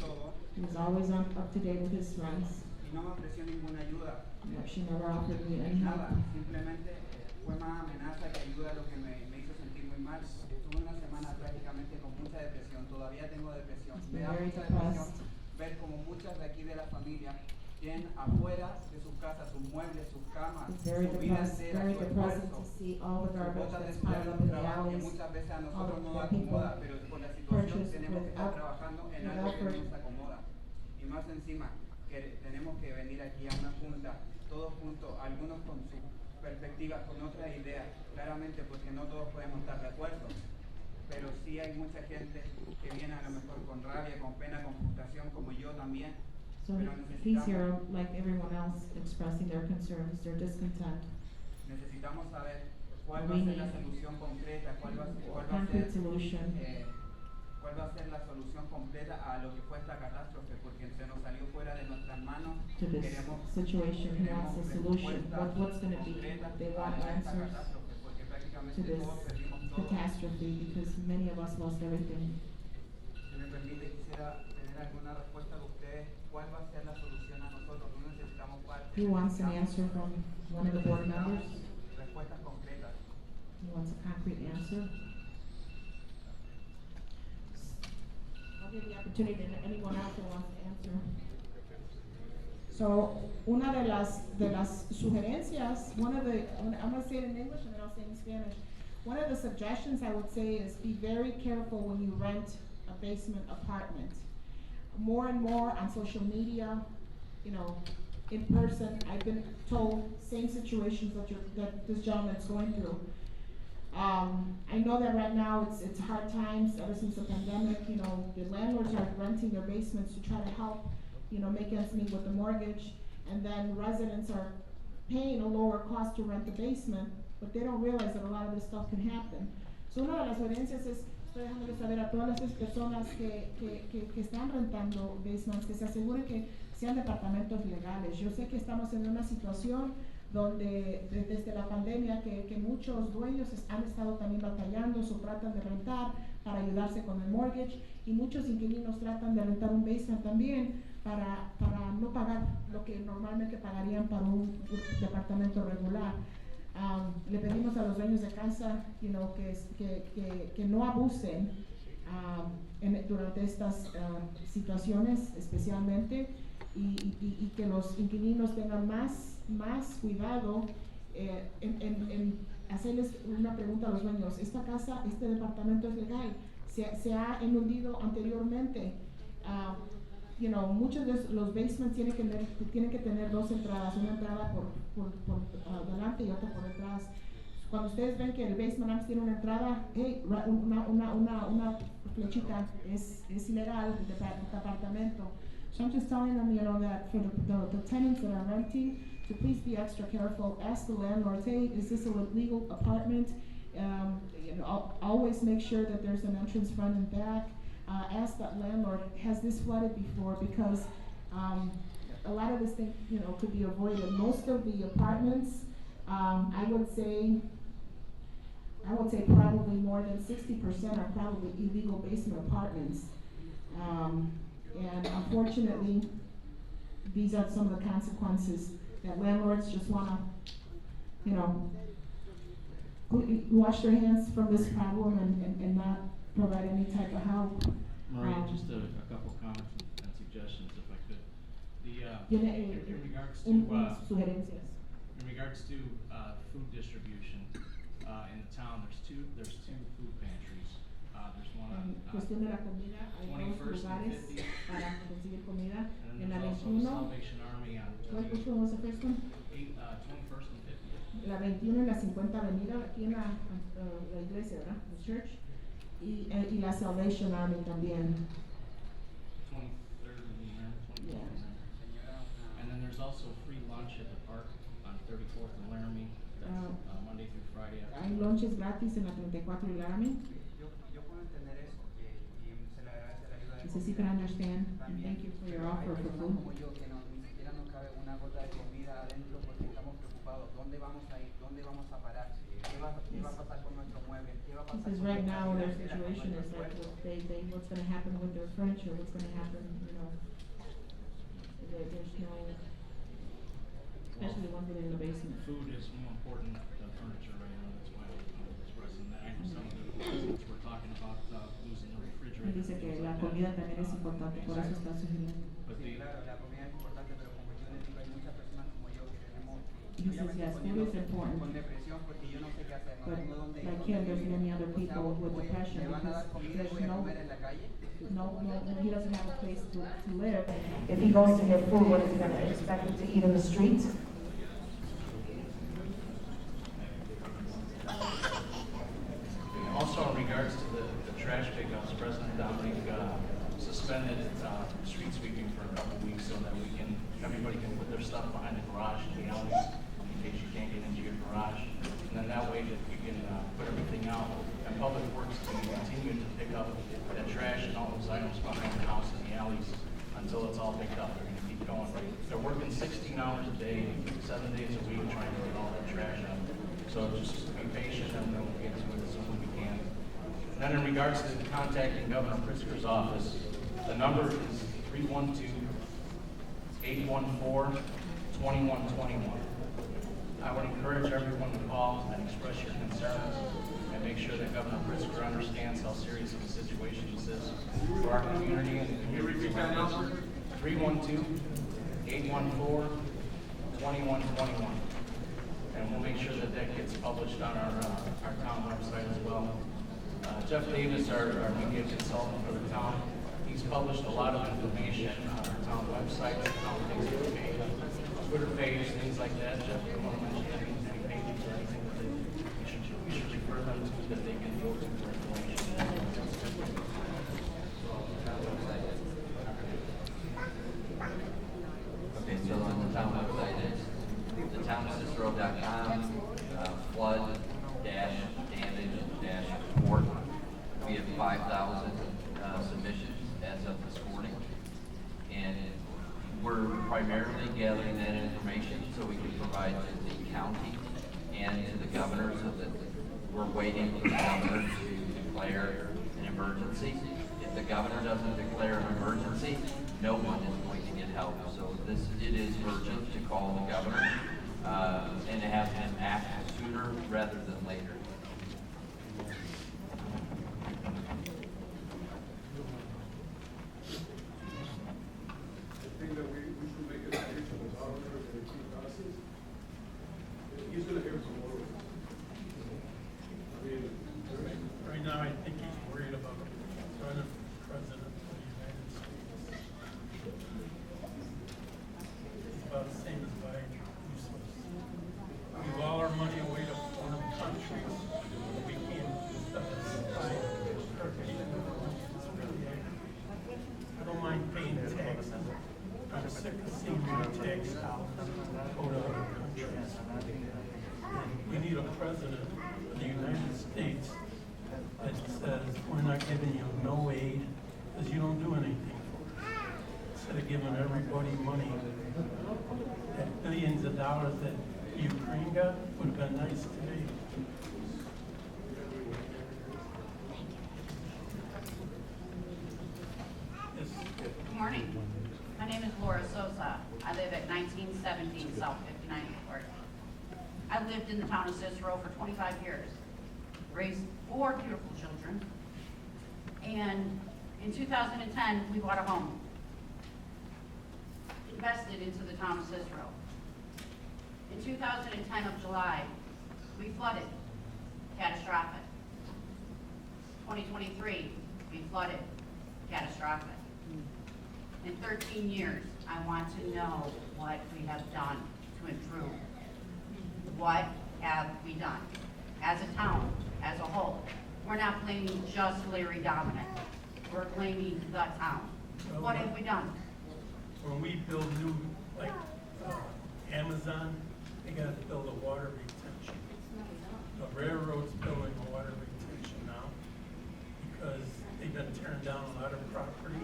He was always up to date with his rents. Y no me ofreció ninguna ayuda. But she never offered me any help. Nada, simplemente fue más amenaza que ayuda lo que me hizo sentir muy mal. Estuve una semana prácticamente con mucha depresión, todavía tengo depresión. Me da Very mucha depresión depressed. ver como muchas de aquí de la familia tienen afuera de sus casas sus muebles, sus camas, It's very su vida depressed, entera, very su depressing esfuerzo, to see all the sus garbage botas de that's piled up in the trabajo que alleys, muchas veces a all nosotros no nos the people acomoda, pero por la situación purchased tenemos que estar without- trabajando en without algo que pur- nos acomoda. Y más encima, que tenemos que venir aquí a una junta, todos juntos, algunos con sus perspectivas, con otras ideas, claramente porque no todos podemos estar de acuerdo, pero sí hay mucha gente que viene a lo mejor con rabia, con pena, con frustración, como yo también, So pero he's here necesitamos, like everyone else expressing their concerns, their discontent. necesitamos saber cuál va a ser la solución concreta, cuál va a Concrete ser, solution. cuál va a ser la solución completa a lo que fue esta catástrofe, porque se nos salió fuera de nuestras manos. To this Queremos situation, he queremos wants a solution. respuestas What's going to be? concretas They want a esta answers catástrofe, porque to prácticamente this todos perdimos todo. catastrophe because many of us lost everything. Si me permite, quisiera tener alguna respuesta de ustedes. ¿Cuál va a ser la solución a nosotros? No necesitamos parte. He wants an answer from one of the board members. Respuestas concretas. He wants a concrete answer. I'll give the opportunity to anyone else who wants to answer. So, una de las sugerencias, I'm going to say it in English and then I'll say it in Spanish. One of the suggestions I would say is be very careful when you rent a basement apartment. More and more on social media, you know, in person, I've been told same situations that this gentleman's going through. I know that right now it's hard times ever since the pandemic. You know, the landlords are renting their basements to try to help, you know, make ends meet with the mortgage, and then residents are paying a lower cost to rent the basement, but they don't realize that a lot of this stuff can happen. So una de las sugerencias es, estoy dejándole saber a todas las personas que están rentando basements, que se aseguren que sean departamentos legales. Yo sé que estamos en una situación donde desde la pandemia que muchos dueños han estado también batallando o tratan de rentar para ayudarse con el mortgage, y muchos inquilinos tratan de rentar un basement también para no pagar lo que normalmente pagarían para un departamento regular. Le pedimos a los dueños de casa, que no abusen durante estas situaciones especialmente y que los inquilinos tengan más cuidado en hacerles una pregunta a los dueños. Esta casa, este departamento es legal, se ha inundido anteriormente. Muchos de los basements tienen que tener dos entradas, una entrada por delante y otra por detrás. Cuando ustedes ven que el basement antes tiene una entrada, una flechita es ilegal del departamento. So I'm just telling them, that for the tenants that are renting, to please be extra careful. Ask the landlord, hey, is this a legal apartment? Always make sure that there's an entrance front and back. Ask that landlord, has this flooded before? Because a lot of this thing, could be avoided. Most of the apartments, I would say probably more than 60% are probably illegal basement apartments. And unfortunately, these are some of the consequences that landlords just want to, wash their hands from this problem and not provide any type of help. Maria, just a couple comments and suggestions, if I could. In regards to food distribution in the town, there's two food pantries. There's one on Cuestión de la comida, hay dos 21st and lugares 50th. para conseguir comida. And En then la there's also the 21, Salvation Army on which one was the first one? 21st and 50th. La 21 y la 50 avenida, aquí en la iglesia, ¿verdad? The church. Y la Salvation Army también. 23rd and Laramie, 24th. Yeah. And then there's also free lunch at the park on 34th and Laramie. That's Monday through Friday. Hay lunches gratis en la 34 y Laramie. Yo puedo entender eso y se le agradece la ayuda de He says he can understand, and thank you for your offer Hay for personas food. como yo que ni siquiera nos cabe una gota de comida adentro porque estamos preocupados. ¿Dónde vamos a ir? ¿Dónde vamos a parar? ¿Qué va a pasar con nuestro mueble? ¿Qué va a He pasar says con right nuestra now their financiera, con situation is nuestros like sueldos? what's going to happen with their furniture, what's going to happen, there's no, especially the ones that are in the basement. Food is more important than furniture right now, that's why I'm expressing that. I know some of the residents were talking about losing the refrigerator. Dice que la comida también es importante, por eso está sugiriendo. But Sí, claro, la comida es importante, pero como yo les digo, hay muchas personas como yo que tenemos, He says, yes, food is important. con depresión porque yo no sé qué hacer, no But tengo dónde like him, there's many other people with depression me van a dar because comida y there's voy a no, comer en la calle. he doesn't have a place to live. If he goes to get food, what is he going to expect him to eat in the streets? also in regards to the trash pickups, President Dominic suspended street sweeping for a couple weeks so that everybody can put their stuff behind the garage in the alleys in case you can't get into your garage. And then that way that we can put everything out. And Public Works can continue to pick up that trash and all those items behind the house in the alleys until it's all picked up. They're going to keep going. They're working 16 hours a day, 7 days a week trying to get all that trash out. So just be patient and we'll get to it as soon as we can. And then in regards to contacting Governor Pritzker's office, the number is 312-814-2121. I would encourage everyone to call and express your concerns and make sure that Governor Pritzker understands how serious of a situation this is for our community and the community. 312-814-2121. And we'll make sure that that gets published on our town website as well. Jeff Davis, our media consultant for the town, he's published a lot of information on our town website, town Facebook page, Twitter page, things like that. Jeff, you want to mention any pages or anything that we should refer them to that they can go to for information? Okay, so on the town website is thetownofcicero.com, flood-damage-report. We have 5,000 submissions as of this morning. And we're primarily gathering that information so we can provide to the county and to the governor so that we're waiting for the governor to declare an emergency. If the governor doesn't declare an emergency, no one is going to get help. So it is urgent to call the governor. and to have him act sooner rather than later. I think that we should make a decision with our owners and the chief passes. He's gonna hear from all of us. I mean, Right now, I think he's worried about running for president of the United States. It's about the same as buying useless. We give all our money away to foreign countries, but we can't buy Turkish. I don't mind paying taxes. I'm sick of seeing my tax dollars go to other countries. And we need a president of the United States that says, we're not giving you no aid because you don't do anything for us. Instead of giving everybody money, that billions of dollars that Ukraine got would have been nice today. Yes. Good morning. My name is Laura Sosa. I live at 1917 South 59th Court. I lived in the town of Cicero for 25 years, raised 4 beautiful children, and in 2010, we bought a home, invested into the town of Cicero. In 2010 of July, we flooded, catastrophic. 2023, we flooded, catastrophic. In 13 years, I want to know what we have done to improve. What have we done? As a town, as a whole, we're not blaming just Larry Dominic. We're blaming the town. What have we done? When we build new, like Amazon, they got to build a water retention. The railroad's building a water retention now because they've been tearing down a lot of property.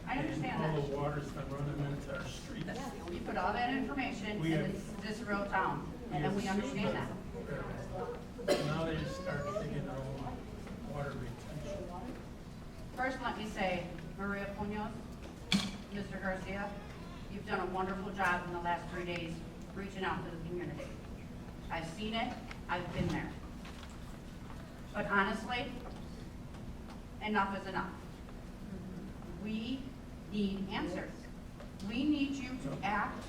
I understand and all that. the water's been running into our streets. You put all that information We in have- the Cicero town, and we understand that. Now they start digging their own water retention. First, let me say, Maria Muñoz, Mr. Garcia, you've done a wonderful job in the last 3 days reaching out to the community. I've seen it, I've been there. But honestly, enough is enough. We need answers. We need you to act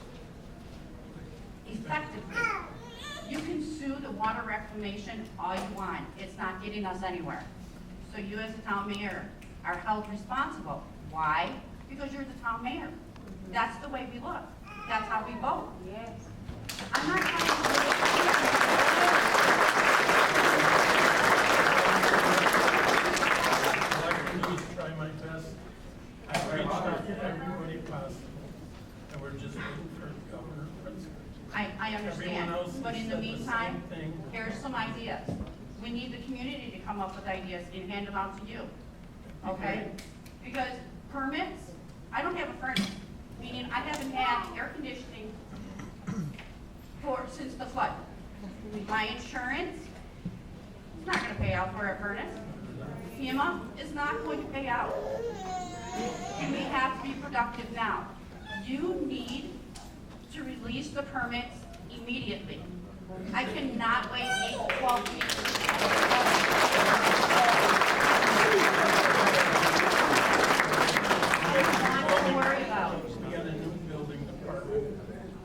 effectively. You can sue the water reclamation all you want. It's not getting us anywhere. So you as the town mayor are held responsible. Why? Because you're the town mayor. That's the way we look. That's how we vote. Yes. I'm not trying All I can do is try my best. I've reached out to everybody possible, and we're just waiting for the governor president. I understand, Everyone else but has in the said meantime, same thing. here's some ideas. We need the community to come up with ideas and hand them out to you, okay? Because permits, I don't have a furnace, meaning I haven't had air conditioning since the flood. My insurance is not gonna pay out for a furnace. FEMA is not going to pay out. And we have to be productive now. You need to release the permits immediately. I cannot wait 8 to 12 weeks. I don't want to worry about. We got a new building department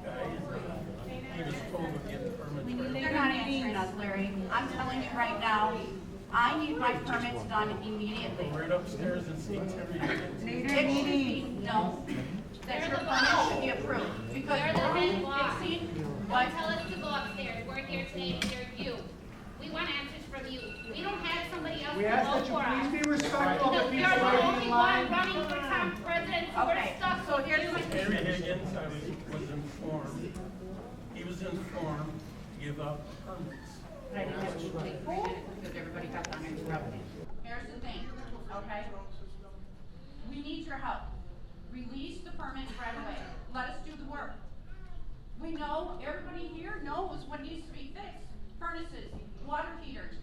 guy, and he was told to get permits. They're not answering us, Larry. I'm telling you right now, I need my permits done immediately. Right upstairs and see Terry. It should be, no, that your permit should be approved, because We're the we're head boss. fixing Don't what. tell us to go upstairs. We're here today to hear you. We want answers from you. We don't have somebody else We to ask vote that you for us. please be respectful of the You're people the waiting only in one line. running for town president, so we're Okay, stuck so with here's you. my. Terry Higgins, I was informed, he was informed to give up permits. I didn't have to wait 3 minutes because everybody kept on interrupting. Here's the thing, okay? We need your help. Release the permits right away. Let us do the work. We know, everybody here knows what needs to be fixed. Furnaces, water heaters.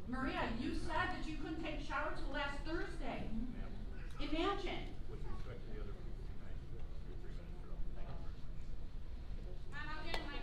Maria, you said that you couldn't take a shower till last Thursday. Imagine. I'm out here in my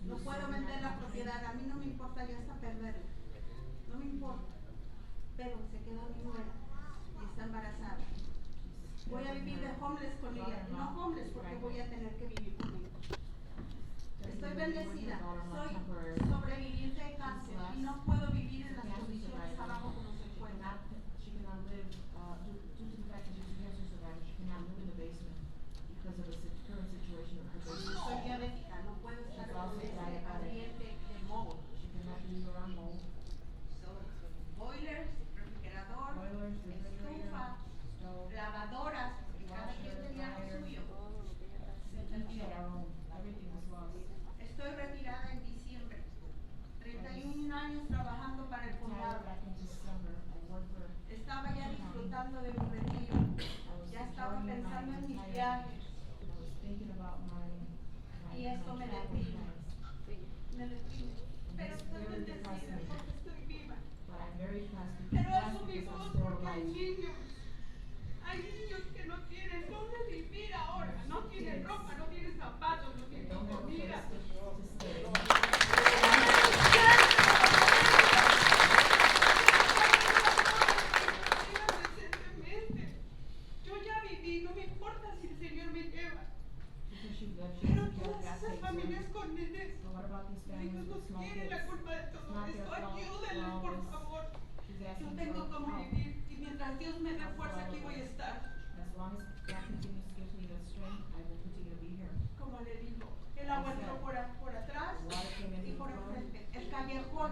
No puedo vender la propiedad, a mí no me importa ya hasta perderla. No me importa. Pero se quedó mi nuera y está embarazada. Voy a vivir de homeless con ella. No homeless porque voy a tener que vivir con ella. Estoy bendecida. Soy sobreviviente de cáncer y no puedo vivir en las condiciones abajo como se encuentra. Soy diabética, no puedo estar con ese ambiente de moho. Boilers, refrigerador, estufa, lavadoras, porque cada quien tenía lo suyo. Estoy retirada en diciembre. 31 años trabajando para el condado. Estaba ya disfrutando de mi retiro. Ya estaba pensando en mis viajes. Y esto me deprime. Me deprime. Pero estoy bendecida porque estoy viva. Pero eso mismo es porque hay niños. Hay niños que no tienen dónde vivir ahora. No tienen ropa, no tienen zapatos, no tienen comida. Yo ya viví, no me importa si el Señor me lleva. Pero todas esas familias con nenes, ellos no tienen la culpa de todo esto. Ayúdenles, por favor. Yo tengo cómo vivir y mientras Dios me dé fuerza aquí voy a estar. Como le digo, el agua entró por atrás y por el frente. El callejón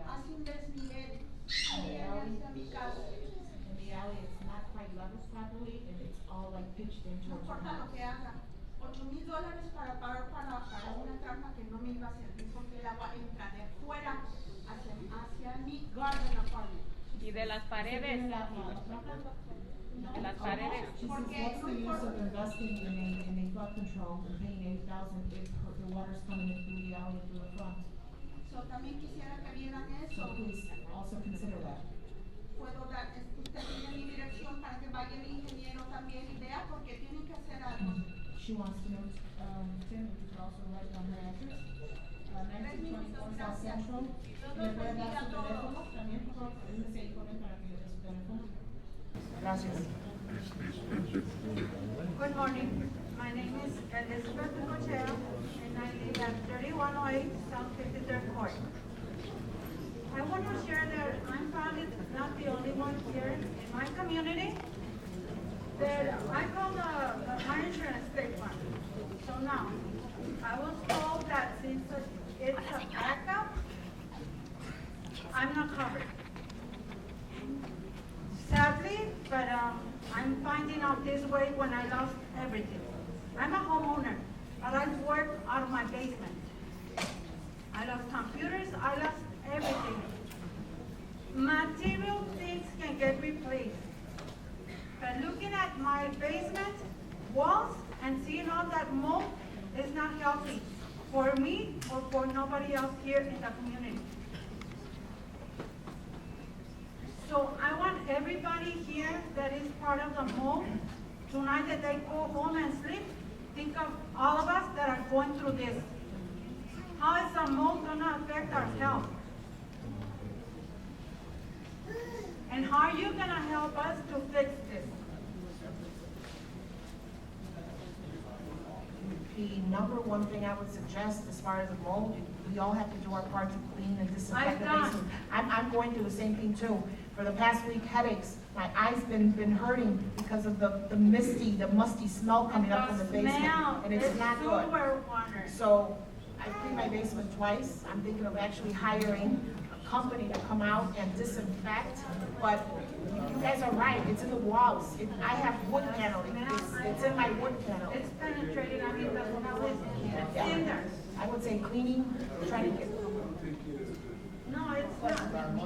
hace un desnivel y viene hacia mi casa. No importa lo que haga. $8,000 para pagar para una trampa que no me iba a servir porque el agua entra de fuera hacia mi garden apartment. Y de las paredes. De las paredes. Porque no importa. So, también quisiera que vieran eso. Puedo dar, usted tiene mi dirección para que vaya el ingeniero también y vea porque tienen que hacer algo. She wants to know, Tim, you can also write down her address. 1924 South Central. ¿Le puede dar su teléfono también, por favor? Déjese ahí con él para que le dé su teléfono. Gracias. Good morning. My name is Elizabeth Cocheo, and I live at 3108 South 53rd Court. I want to share that I'm probably not the only one here in my community that I called my insurance statement. So now, I was told that since it's a backup, I'm not covered. Sadly, but I'm finding out this way when I lost everything. I'm a homeowner, but I work out of my basement. I lost computers, I lost everything. Material things can get replaced. But looking at my basement walls and seeing all that mold is not healthy for me or for nobody else here in the community. So I want everybody here that is part of the mold, tonight that they go home and sleep, think of all of us that are going through this. How is the mold going to affect our health? And how are you going to help us to fix this? The number one thing I would suggest as far as the mold, we all have to do our part to clean and disinfect the basement. I'm going through the same thing too. For the past week, headaches. My eyes been hurting because of the musty smell coming up from the basement. And it's not good. So I cleaned my basement twice. I'm thinking of actually hiring a company to come out and disinfect. But you guys are right, it's in the walls. I have wood paneling. It's in my wood panel. It's penetrated, I mean, the smell is in there. I would say cleaning, try to get. No, it's not.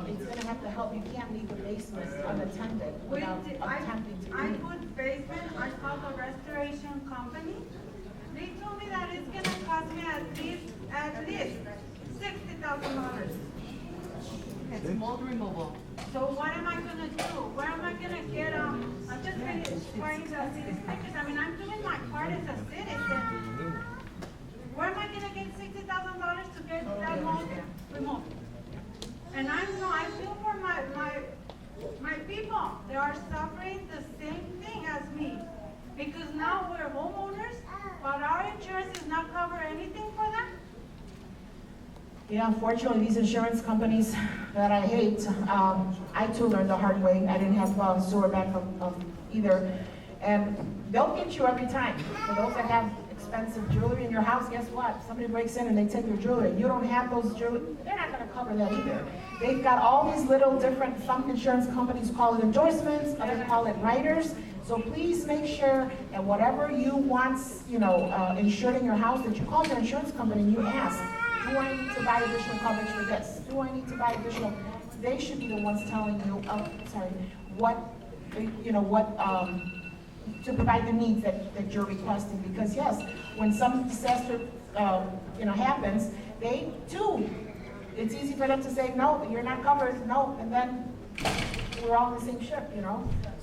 It's gonna have to help. You can't leave the basement unattended without attempting to I clean. put basement, I called the restoration company. They told me that it's gonna cost me at least $60,000. It's mold removal. So what am I gonna do? Where am I gonna get, I'm just trying to see these pictures. I mean, I'm doing my part as a citizen. Where am I gonna get $60,000 to Yeah, unfortunately, these insurance companies that I hate, I too learned the hard way. I didn't have sewer backup either. And they'll get you every time. For those that have expensive jewelry in your house, guess what? Somebody breaks in and they take your jewelry. You don't have those jewelry, they're not gonna cover that either. They've got all these little different, some insurance companies call it endorsements, others call it riders. So please make sure that whatever you want, insured in your house, that you call your insurance company and you ask, do I need to buy additional coverage for this? Do I need to buy additional? They should be the ones telling you, to provide the needs that you're requesting. Because yes, when some disaster, happens, they too, it's easy for them to say, no, you're not covered, no, and then we're all in the same ship,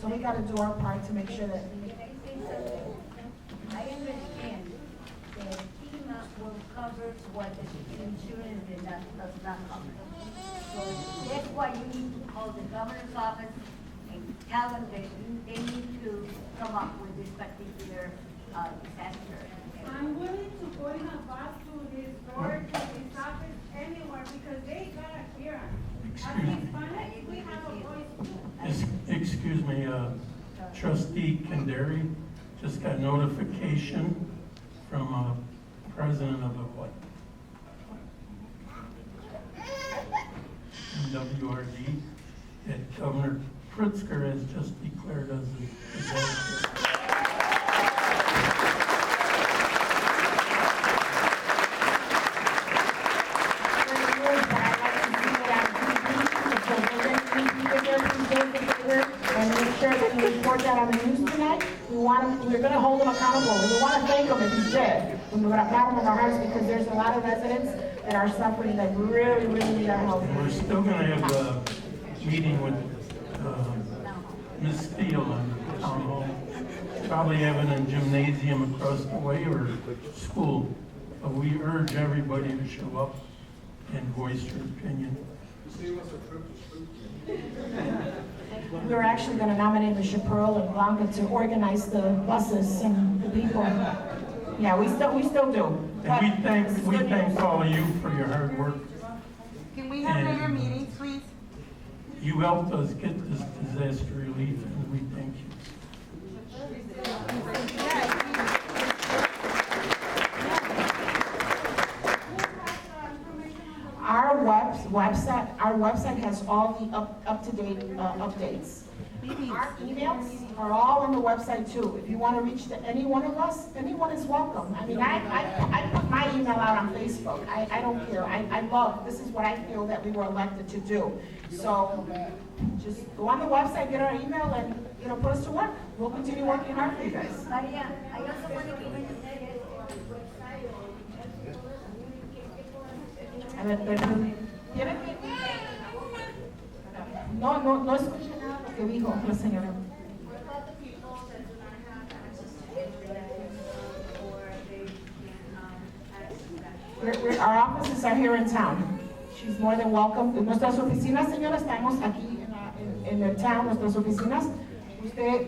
So we gotta do our part to make sure that. I understand that FEMA will cover what the insurance does not cover. So that's why you need to call the governor's office and tell them that they need to come up with this particular disaster. I'm willing to go in a bus to his board, to his office, anywhere, because they gotta hear us. As Hispanics, we have a voice too. Excuse me, Trustee Kendary just got notification from president of WRD that Governor Pritzker has just declared as a disaster. And make sure that you report that on the news tonight. We're going to hold him accountable. We want to thank him if he's dead. We're going to pat him on the hearts because there's a lot of residents that are suffering that really, really need our help. We're still going to have a meeting with Ms. Steele in Town Hall. Probably have it in gymnasium across the way or school. But we urge everybody to show up and voice your opinion. We're actually going to nominate Mr. Pearl and Blanca to organize the buses and the people. Yeah, we still do. And we thank all of you for your hard work. Can we have bigger meetings, please? You helped us get this disaster relief, and we thank you. Our website has all the up-to-date updates. Our emails are all on the website too. If you want to reach any one of us, anyone is welcome. I mean, I put my email out on Facebook. I don't care. I love, this is what I feel that we were elected to do. So just go on the website, get our email, and put us to work. We'll continue working hard for you guys. Maria, I also want to give you No escuché nada lo que dijo la señora. What about the people that do not have access to internet or they can't access that? Our offices are here in town. She's more than welcome. Nuestras oficinas, señora, estamos aquí en el town, nuestras oficinas. Usted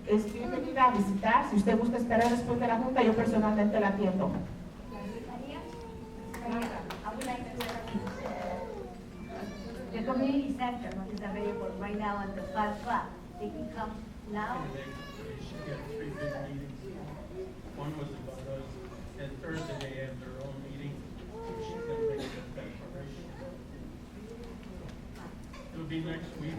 es bienvenida a visitar. Si usted gusta esperar después de la junta, yo personalmente la atiendo. I would like to the community center is available right now on the 5 o'clock. They can come now. She got 3 big meetings. One was about us, and Thursday they have their own meeting. She's going to make that declaration. It'll be next week.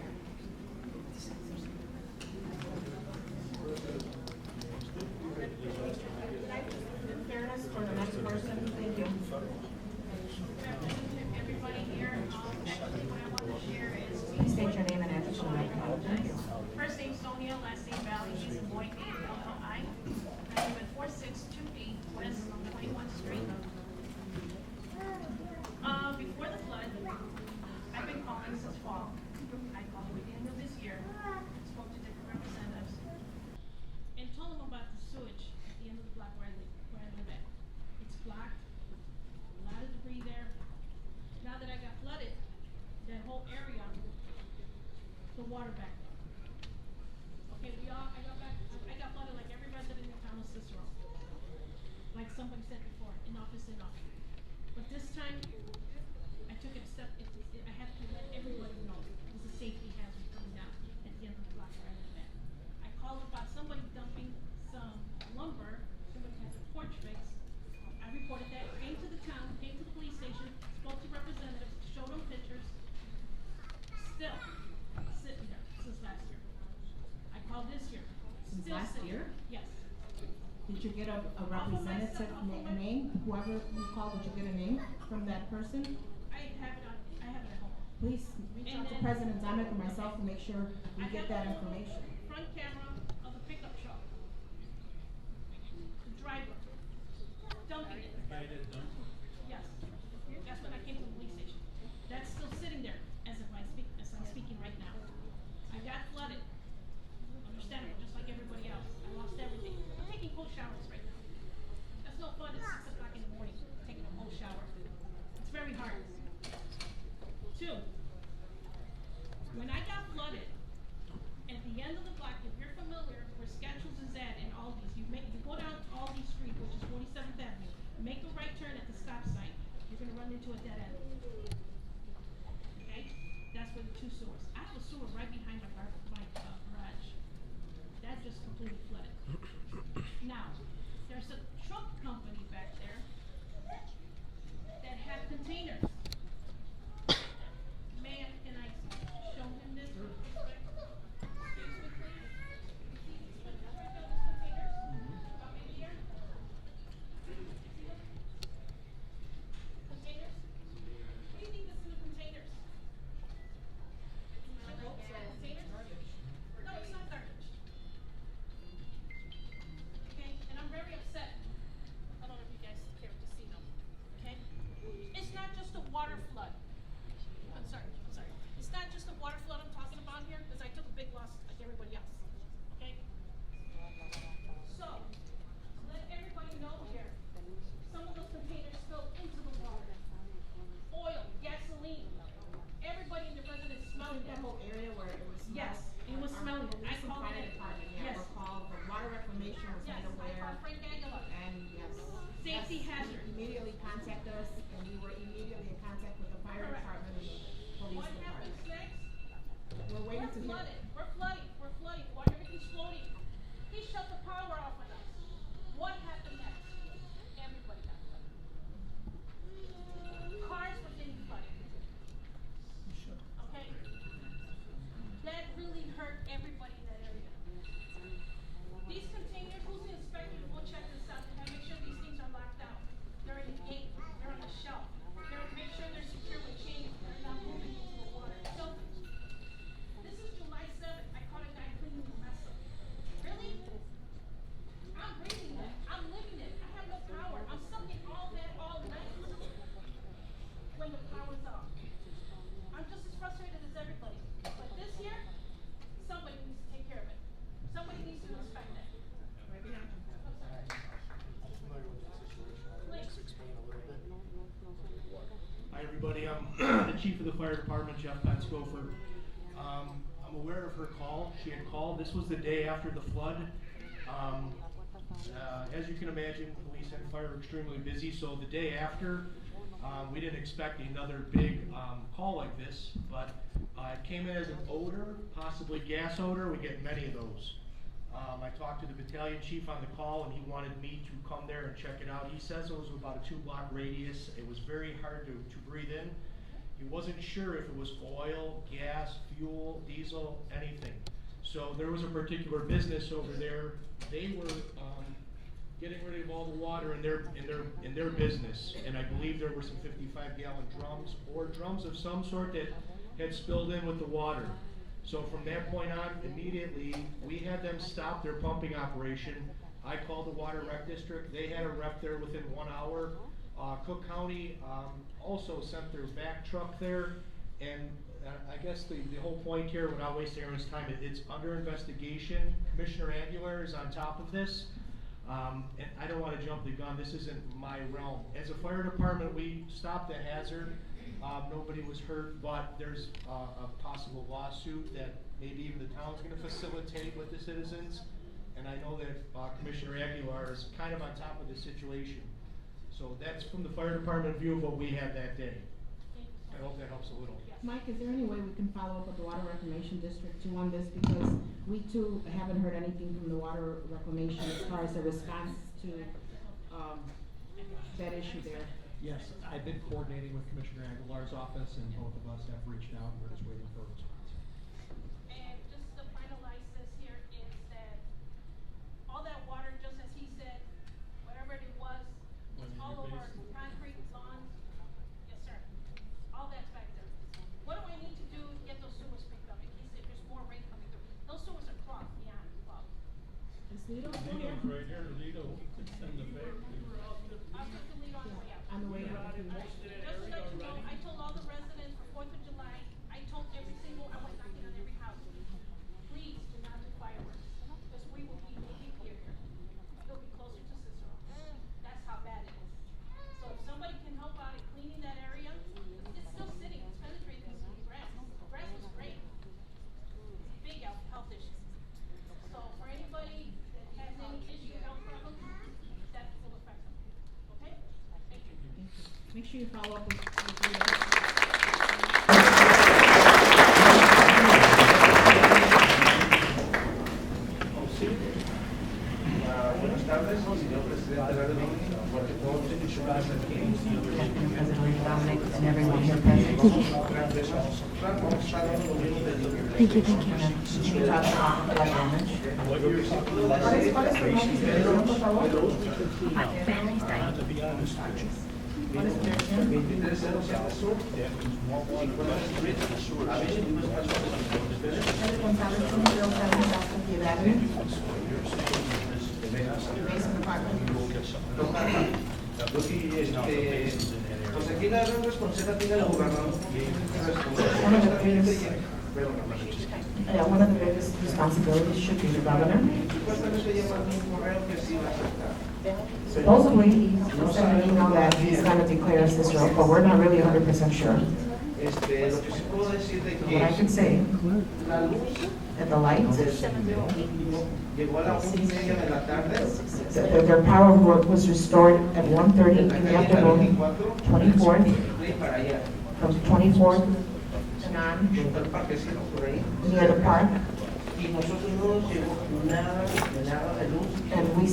In fairness for the next person, thank you. Everybody here, what I want to share is. Please state your name and address for the record. Thank you. First name Sonia, last name Valley, she's in Boyd, L-L-I. I live at 462B West 21st Street. Before the flood, I've been calling since fall. I called at the beginning of this year, spoke to different representatives, and told them about the sewage at the end of the block where I live at. It's blocked, a lot of debris there. Now that I got flooded, that whole area, the water back up. Okay, I got flooded like every resident in Town of Cicero. Like somebody said before, in office. But this time, I took it a step, I have to let everybody know there's a safety hazard coming down at the end of the block where I live at. I called about somebody dumping some lumber, somebody has a porch fix. I reported that, came to the town, came to the police station, spoke to representatives, showed them pictures. Still sitting there since last year. I called this year. Since Still last sitting year? there. Yes. Did you get a representative name, whoever you called, did you get a name from that person? I have it at home. Please reach out to President Dominic and myself to make sure we get that information. Front camera of the pickup truck. The driver dumping it. Yes. That's when I came to the police station. That's still sitting there as I'm speaking right now. I got flooded. Understandable, just like everybody else. I lost everything. I'm taking cold showers right now. That's no fun at 6 o'clock in the morning, taking a cold shower. It's very hard. 2, when I got flooded, at the end of the block, if you're familiar where Sketchers is at and Aldi's, you go down Aldi Street, which is 47th Avenue, make a right turn at the stop sign, you're gonna run into a dead end. Okay? That's where the 2 sewers. I have a sewer right behind my garage. That just completely flooded. Now, there's a truck company back there that have containers. Ma'am, can I show him this real quick? Excuse me, please. You see these containers? Come in here. See them? Containers? What do you think is in the containers? Containers? No, it's not garbage. Okay, and I'm very upset. I don't know if you guys care to see them. Okay? It's not just a water flood. I'm sorry. It's not just a water flood I'm talking about here, because I took a big loss like everybody else. Okay? So, to let everybody know here, some of those containers fell into the water. Oil, gasoline. Everybody in the residence smelled That whole area where it was smelling. Yes, it was smelling. I Police and called fire it. department, Yes. were called, the water reclamation was Yes, made I aware. called Frank Aguilar. And yes. Safety yes, hazard. Immediately contact us, and we were immediately in contact with the fire Correct. department and the police What happens department. next? We're waiting to hear. We're flooding. Water, everything's floating. He shut the power off on us. What happened next? Everybody got flooded. Cars were getting flooded. Okay? That really hurt everybody in that area. These containers, who's the inspector to go check this out and make sure these things are locked down? They're in the gate, they're on the shelf. Make sure they're secure with chains, they're not moving into the water. So, this is July 7th, I caught a guy cleaning the mess up. Really? I'm breathing that, I'm living it, I have no power, I'm sucking all that all night when the power's off. I'm just as frustrated as everybody. But this year, somebody needs to take care of it. Somebody needs to inspect that. Hi, everybody. I'm the chief of the fire department, Jeff Penscofer. I'm aware of her call. She had called. This was the day after the flood. As you can imagine, police and fire are extremely busy. So the day after, we didn't expect another big call like this, but it came in as an odor, possibly gas odor. We get many of those. I talked to the battalion chief on the call, and he wanted me to come there and check it out. He says it was about a 2-block radius. It was very hard to breathe in. He wasn't sure if it was oil, gas, fuel, diesel, anything. So there was a particular business over there. They were getting rid of all the water in their business, and I believe there were some 55-gallon drums or drums of some sort that had spilled in with the water. So from that point on, immediately, we had them stop their pumping operation. I called the Water Rec District. They had a rep there within 1 hour. Cook County also sent their vac truck there. And I guess the whole point here, without wasting everyone's time, it's under investigation. Commissioner Aguilar is on top of this. And I don't want to jump the gun. This isn't my realm. As a fire department, we stopped the hazard. Nobody was hurt, but there's a possible lawsuit that maybe even the town's going to facilitate with the citizens. And I know that Commissioner Aguilar is kind of on top of the situation. So that's from the fire department view of what we had that day. Thank you, I hope that helps a little. Mike, is there any way we can follow up with the Water Reclamation District too on this? Because we too haven't heard anything from the Water Reclamation as far as the response to, that issue there. Yes, I've been coordinating with Commissioner Aguilar's office, and both of us have reached out, and we're just waiting for a response. And just to finalize this here is that all that water, just as he said, whatever it was, it's all over concrete, lawns. Yes, sir. All that's back there. What do I need to do to get those sewers picked up in case if there's more rain coming through? Those sewers are clogged, beyond clogged. Is Lido? Lido's right here, Lido, in the back. I'll put the lead on the way out. On the way out. Just to let you know, I told all the residents for 4th of July, I told every single, I went knocking on every house. Please do not do fireworks, because we will be moving here. It'll be closer to Cicero. That's how bad it is. So if somebody can help out in cleaning that area, it's still sitting, it's penetrating the grass. The grass was great. It's a big health issue. So for anybody that has any issue, health problems, that will affect them. Okay? Thank you. Make sure you follow up with Lido. Buenas tardes, señor presidente de la Reunión, and everyone here present. Thank you, thank you. Pues aquí la gran responsabilidad tiene el gobernador. One of the biggest responsibilities should be the governor. Supposedly, he said an email that he's going to declare Cicero, but we're not really 100% sure. What I can say, that the lights, their power was restored at 1:30 in the afternoon, 24th, from 24th to 9, near the park. And we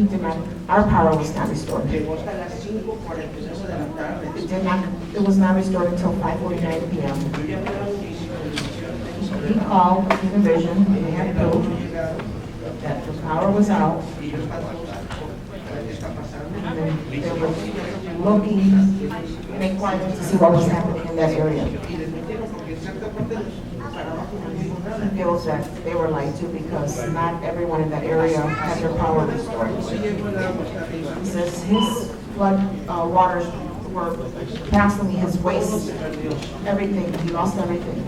did not, our power was not restored. It was not restored until 5:49 p.m. He called Univision, they had proof that the power was out. And they were looking and inquiring to see what was happening in that area. He feels that they were lied to because not everyone in that area had their power restored. He says his flood waters were constantly his waste, everything, he lost everything.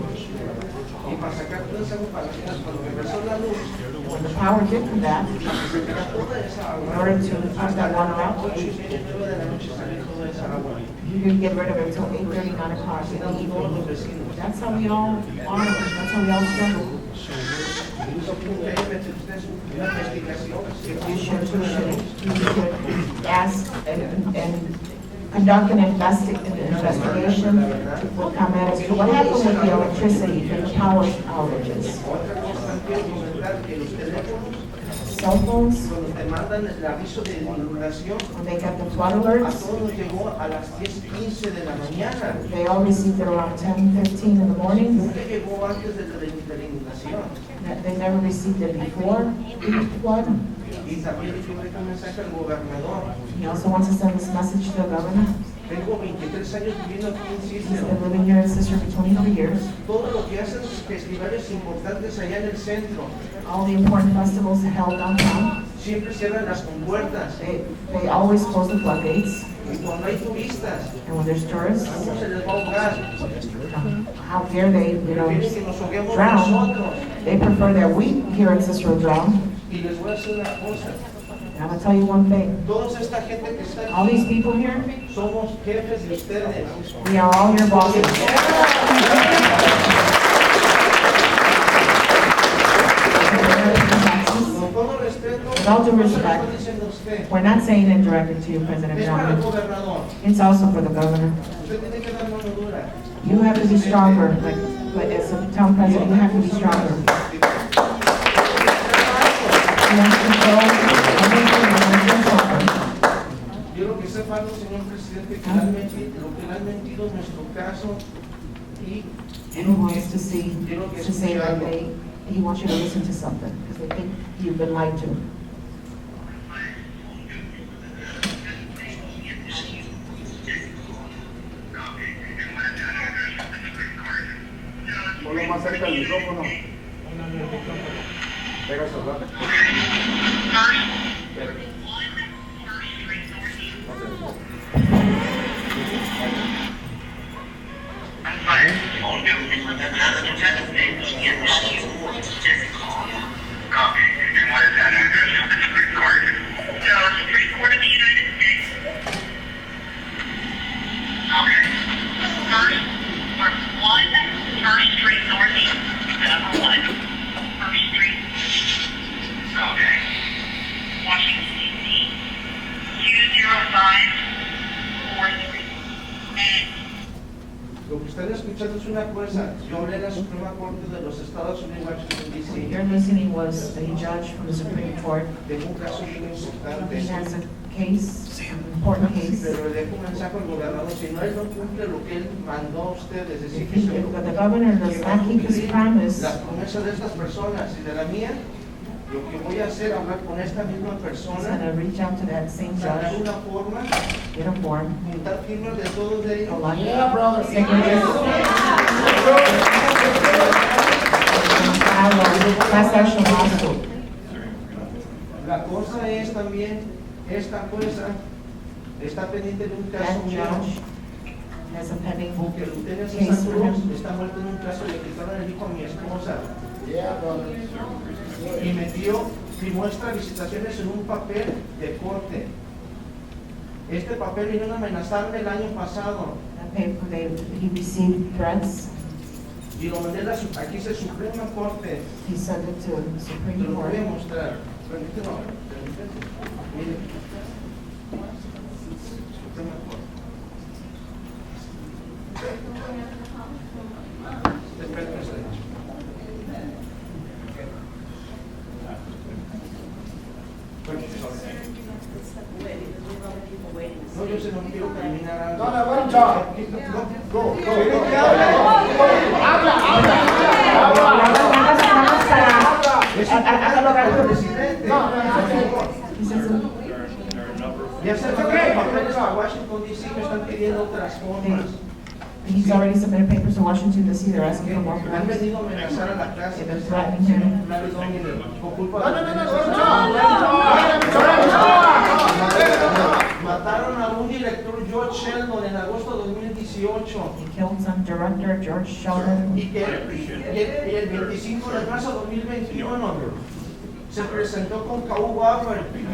When the power did come back, in order to pump that water out, you could get rid of it until 8:30, 9 o'clock in the evening. That's how we all are, that's how we all struggle. You should ask and conduct an investigation to come at as to what happened with the electricity and the power outages. Cell phones, when they got the flood alerts, they all received it around 10:15 in the morning. They never received it before the flood. He also wants to send this message to the governor. He's been living here in Cicero for 23 years. All the important festivals held downtown. They always close the floodgates. And when there's tourists, how dare they, drown? They prefer that we here in Cicero drown. And I'm going to tell you one thing. All these people here, we are all your bosses. With all due respect, we're not saying it directly to you, President Johnson. It's also for the governor. You have to be stronger, but as a town president, you have to be stronger. Quiero que sepa algo, señor presidente, que le han mentido, lo que le han mentido en nuestro caso, y And he wants to say that he wants you to listen to something, because they think you've been lied to. ponlo más cerca del micrófono. Pega el celular. Lo que están escuchando es una cosa. Yo hablé en la Suprema Corte de los Estados Unidos, Washington, D.C. You're listening was a judge from the Supreme Court. Tengo un caso muy importante. He has a case, an important case. Pero le dejo un mensaje al gobernador. Si no, él no cumple lo que él mandó a ustedes. Decir que se But the governor does not keep his promise. las promesas de estas personas y de la mía. Lo que voy a hacer, hablar con esta misma He's persona, going to reach out to that same sacar judge, una forma, get a form. juntar firmas de todos de ellos. Class action lawsuit. La cosa es también, esta jueza está pendiente de un caso That mío, judge has a pending porque el lieutenant case Santa for Cruz him. está muerto en un caso, le quitaron el hijo a mi esposa. Y firmó extravisitaciones en un papel de corte. Este papel vino a amenazarme el año pasado. That paper, he received threats. Y lo mandé aquí dice Suprema Corte. He sent it to the Te Supreme lo Court. voy a mostrar. Permíteme. Mire. Suprema Corte. Espérate. No, yo se no quiero terminar algo. No, go. Habla. Presidente. Ya se los papeles a Washington, D.C. me están pidiendo otras formas. He's already submitted papers to Washington D.C. They're asking for more Han forms. venido a amenazar a la casa. They're threatening him. Por culpa de mataron a un director, George Sheldon, en agosto de 2018. He killed some director, George Sheldon. Y el 25 de marzo de 2021 se presentó con Kau Bauer en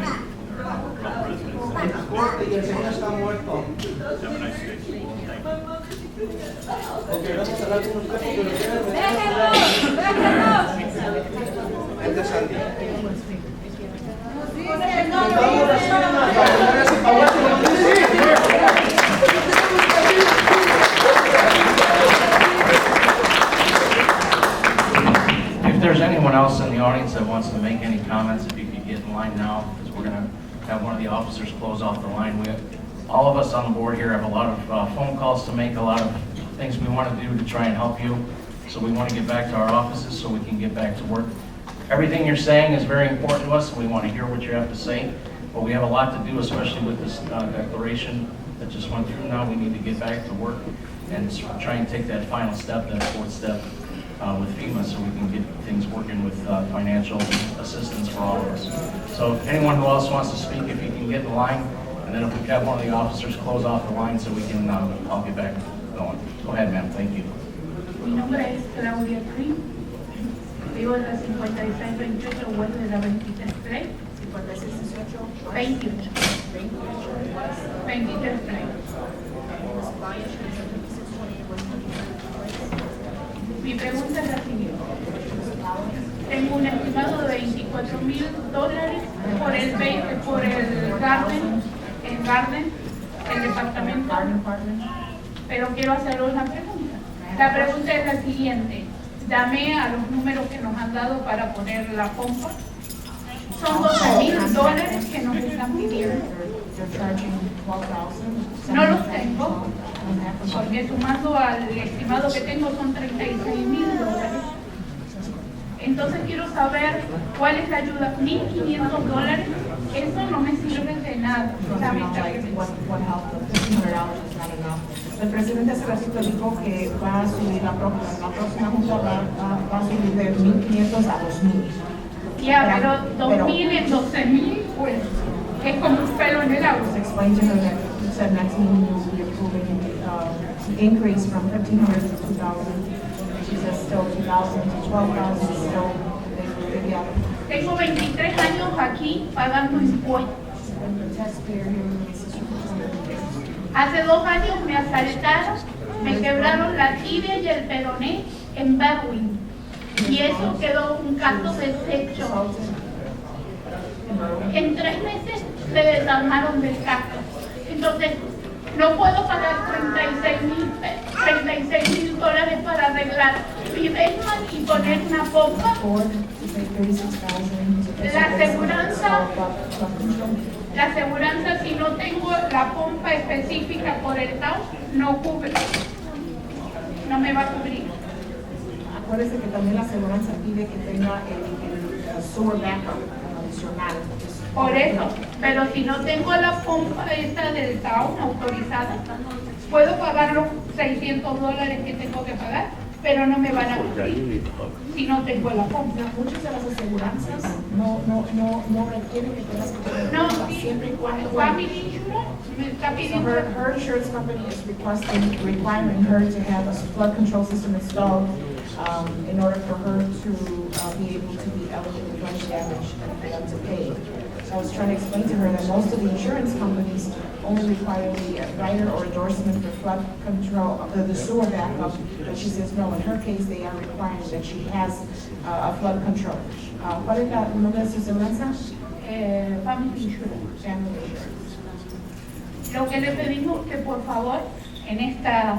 la corte y el señor está muerto. Ok, vamos a hablar con usted porque lo quieren Vente, Sandy. If there's anyone else in the audience that wants to make any comments, if you could get in line now, because we're going to have one of the officers close off the line. All of us on the board here have a lot of phone calls to make, a lot of things we want to do to try and help you. So we want to get back to our offices so we can get back to work. Everything you're saying is very important to us, and we want to hear what you have to say. But we have a lot to do, especially with this declaration that just went through now. We need to get back to work and try and take that final step, that fourth step with FEMA, so we can get things working with financial assistance for all of us. So if anyone who else wants to speak, if you can get in line, and then if we have one of the officers close off the line so we can, I'll get back going. Go ahead, ma'am. Thank you. Mi nombre es Claudia Free. Vivo en la 5628 West de la 23 Play. 28. 23 Play. Mi pregunta es la siguiente. Tengo un estimado de $24,000 por el Garden, el departamento. Pero quiero hacer una pregunta. La pregunta es la siguiente. Llamé a los números que nos han dado para poner la pompa. Son $12,000 que nos están pidiendo. No los tengo, porque sumando al estimado que tengo son $36,000. Entonces quiero saber cuál es la ayuda. $1,500, eso no me sirve de nada. El presidente hace ratito dijo que va a subir la próxima junta va a subir de 1,500 a 2,000. Ya, pero 2,000 en 12,000, pues, es como un pelo en el agua. Explain to her that you said next meeting you will be approving increase from 1,500 to 2,000. She says still 2,000 to 12,000, still Tengo 23 años aquí pagando impuestos. Hace 2 años me asaltaron, me quebraron la tibia y el peroné en Berwin. Y eso quedó un caso deshecho. En 3 meses se desarmaron del caso. Entonces, no puedo pagar $36,000 para arreglar mi basement y poner una pompa. La aseguranza, si no tengo la pompa específica por el Town, no cubre. No me va a cubrir. Acuérdese que también la aseguranza pide que tenga el sewer backup adicional. Por eso, pero si no tengo la pompa esta del Town autorizada, puedo pagar los $600 que tengo que pagar, pero no me van a cubrir si no tengo la pompa. Muchas de las aseguranzas no requieren que tengas que tener la pompa, siempre y cuando... Family Insurance me está pidiendo... Her insurance company is requiring her to have a flood control system installed in order for her to be able to be eligible for any damage and for them to pay. So I was trying to explain to her that most of the insurance companies only require the rider or endorsement for flood control, the sewer backup, but she says no, in her case they are requiring that she has a flood control. ¿Cuál es el nombre de su aseguranza? Family Insurance. Family Insurance. Lo que le pedimos que por favor, en esta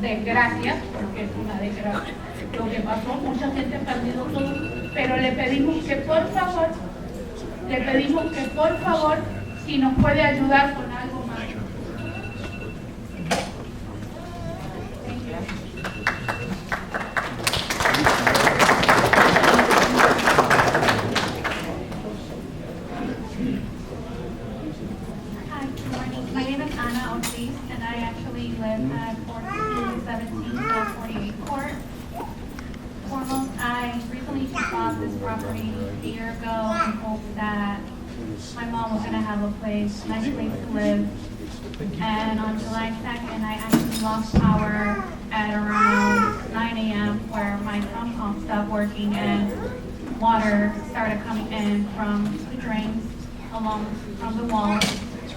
desgracia, porque es una desgracia, lo que pasó, mucha gente ha perdido todo, pero le pedimos que por favor, si nos puede ayudar con algo más. Hi, good morning. My name is Anna Ortiz, and I actually live at 1417-48 Court. Foremost, I recently bought this property a year ago in hopes that my mom was going to have a nice place to live. And on July 2nd, I actually lost power at around 9 a.m. where my sump pump stopped working and water started coming in from the drains along from the walls.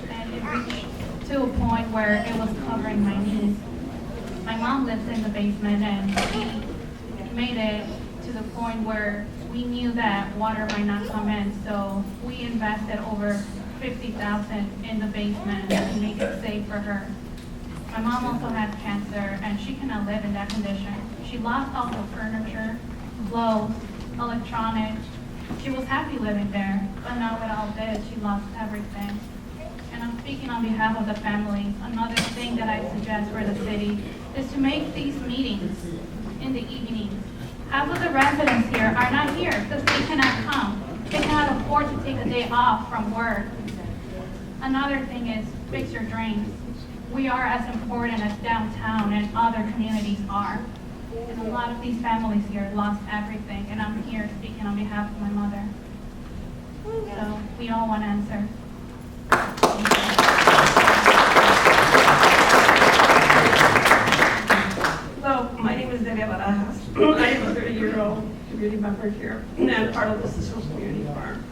And it reached to a point where it was covering my knees. My mom lives in the basement, and we made it to the point where we knew that water might not come in, so we invested over $50,000 in the basement to make it safe for her. My mom also has cancer, and she cannot live in that condition. She lost all her furniture, clothes, electronics. She was happy living there, but now with all this, she lost everything. And I'm speaking on behalf of the families. Another thing that I suggest for the city is to make these meetings in the evenings. Half of the residents here are not here because they cannot come. They cannot afford to take a day off from work. Another thing is fix your drains. We are as important as downtown and other communities are. And a lot of these families here lost everything, and I'm here speaking on behalf of my mother. So we all want to answer. Hello, my name is Delia Barajas. I am a 30-year-old community member here and part of the Cicero Community Farm.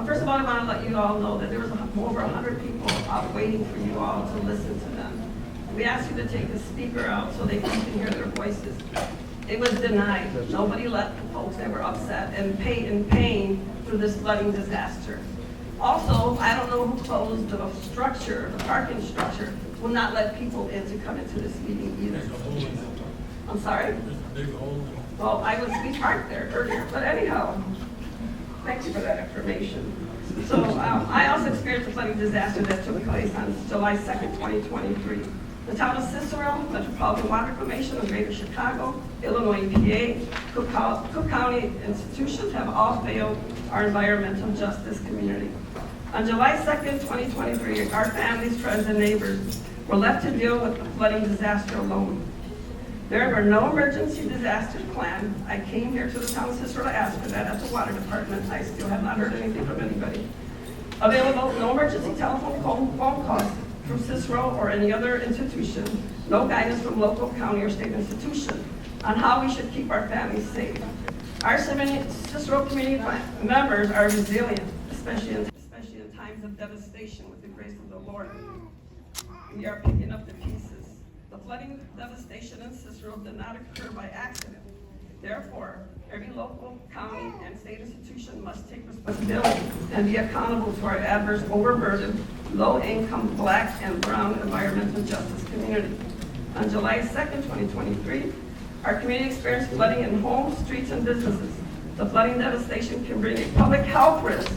First of all, I want to let you all know that there was over 100 people out waiting for you all to listen to them. We asked you to take the speaker out so they can hear their voices. It was denied. Nobody let the folks that were upset and in pain through this flooding disaster. Also, I don't know who closed the structure, the parking structure, will not let people in to come into this meeting either. I'm sorry? Well, we parked there earlier, but anyhow, thank you for that information. So I also experienced a flooding disaster that took place on July 2nd, 2023. The Town of Cicero, Metropolitan Water Commission of Greater Chicago, Illinois EPA, Cook County institutions have all failed our environmental justice community. On July 2nd, 2023, our families, friends, and neighbors were left to deal with the flooding disaster alone. There were no emergency disasters planned. I came here to the Town of Cicero to ask for that at the water department. I still have not heard anything from anybody. Available, no emergency telephone phone calls from Cicero or any other institution. No guidance from local, county, or state institution on how we should keep our families safe. Our Cicero community members are resilient, especially in times of devastation with the grace of the Lord. We are picking up the pieces. The flooding devastation in Cicero did not occur by accident. Therefore, every local, county, and state institution must take responsibility and be accountable to our adverse, overburdened, low-income, Black and brown environmental justice community. On July 2nd, 2023, our community experienced flooding in homes, streets, and businesses. The flooding devastation can bring a public health risk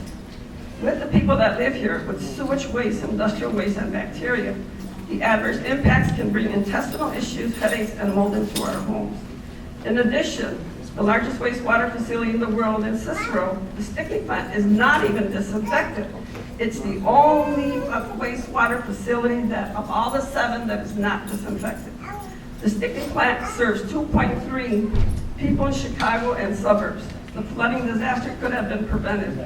with the people that live here with sewage waste, industrial waste, and bacteria. The adverse impacts can bring intestinal issues, headaches, and mold into our homes. In addition, the largest wastewater facility in the world in Cicero, the Stickney plant, is not even disinfected. It's the only wastewater facility that, of all the 7, that is not disinfected. The Stickney plant serves 2.3 people in Chicago and suburbs. The flooding disaster could have been prevented.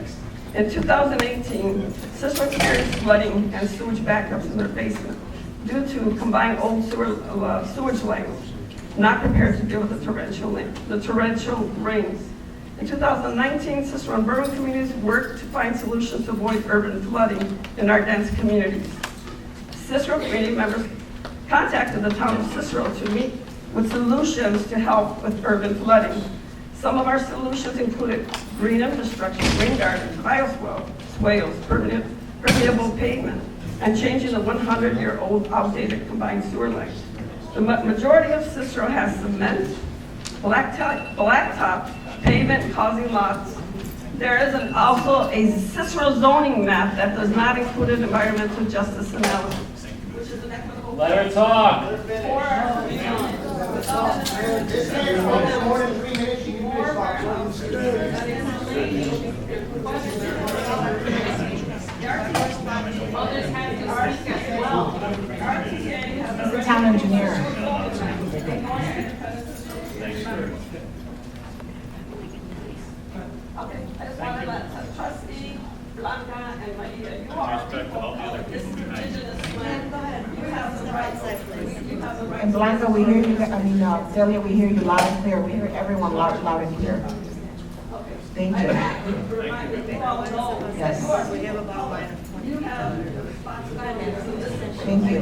In 2018, Cicero experienced flooding and sewage backups in their basement due to combined old sewage lines, not prepared to deal with the torrential rains. In 2019, Cicero and Bourbon communities worked to find solutions to avoid urban flooding in our dense communities. Cicero community members contacted the Town of Cicero to meet with solutions to help with urban flooding. Some of our solutions included green infrastructure, rain gardens, swales, permeable pavement, and changing the 100-year-old outdated combined sewer lines. The majority of Cicero has cement, blacktop, pavement causing lots. There is also a Cicero zoning map that does not include an environmental justice analysis, which is an equitable. Let her talk. He's the town engineer. Okay, I just want to let Trustee Blanca and Maria, you are people of this indigenous land. You have the rights. You have the rights. And Blanca, we hear you, Celia, we hear you loud and clear. We hear everyone loud and clear. Thank you. Yes. You have the responsibility to listen. Thank you.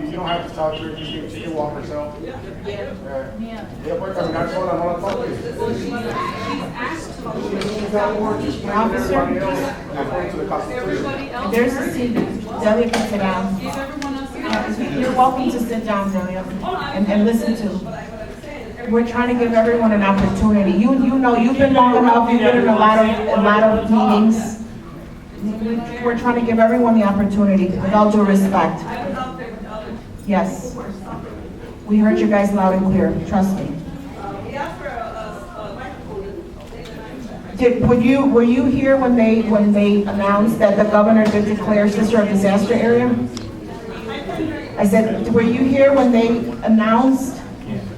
You don't have to talk to her, she can walk herself. Yeah, pues caminar sola, no la toques. There's a seat. Delia can sit down. You're welcome to sit down, Delia, and listen to. We're trying to give everyone an opportunity. You know, you've been long enough. You've been in a lot of meetings. We're trying to give everyone the opportunity, with all due respect. Yes. We heard you guys loud and clear. Trust me. Were you here when they announced that the governor did declare Cicero a disaster area? I said, were you here when they announced,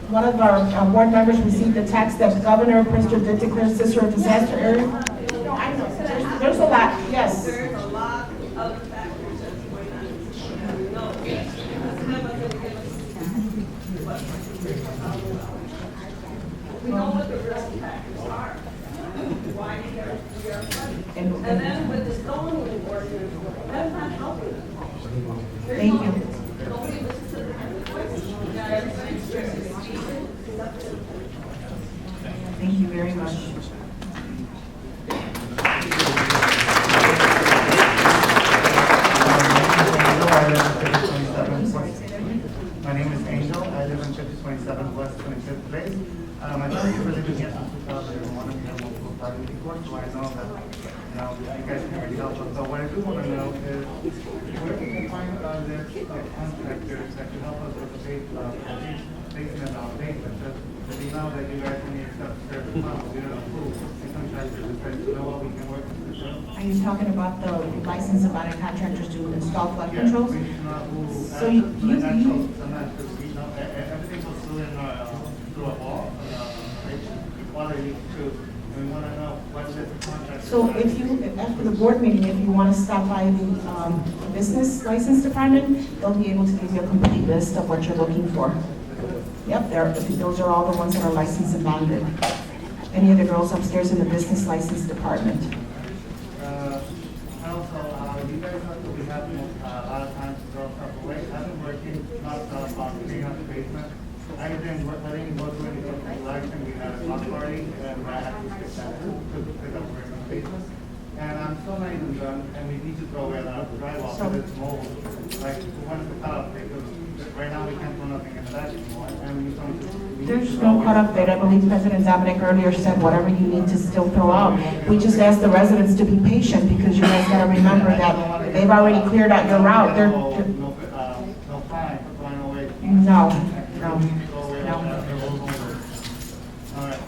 one of our board members received a text that the governor of Princeton did declare Cicero a disaster area? No, I know. There's a lot, yes. There's a lot of other factors that's going on in Cicero. You know, we know what the risk factors are. Why we are flooding. And then with the Thank you. Thank you very much. My name is Angel. I live in 5027 West 25th Place. My family for living here since 2001, and we have multiple property before, so I know that you guys can already help us. So what I do want to know is where we can find this contractors that can help us with the basement basement. Because we know that you guys only accept certain amounts, we don't approve. And contractors is ready to know what we can work with. Are you talking about the license of bonded contractors to install flood controls? So everything goes through through a wall, water leaks too. And we want to know what is the contract. So if you, after the board meeting, if you want to stop by the business license department, they'll be able to give you a complete list of what you're looking for. Yep, those are all the ones that are licensed and bonded. Any of the girls upstairs in the business license department. Also, you guys know that we have a lot of times to throw stuff away. I've been working on cleaning up the basement. I didn't go through any sort of election. We had a block party, and I had to skip that to pick up work in the basement. And I'm still not even done, and we need to throw away a lot of drywall because it's mold. Like, we wanted to cut off because right now we can't throw nothing in the back anymore. And we don't. There's no cutoff date. I believe President Dominic earlier said whatever you need to still throw out. We just ask the residents to be patient because you guys gotta remember that they've already cleared out your route. No fine for throwing away. No. All right,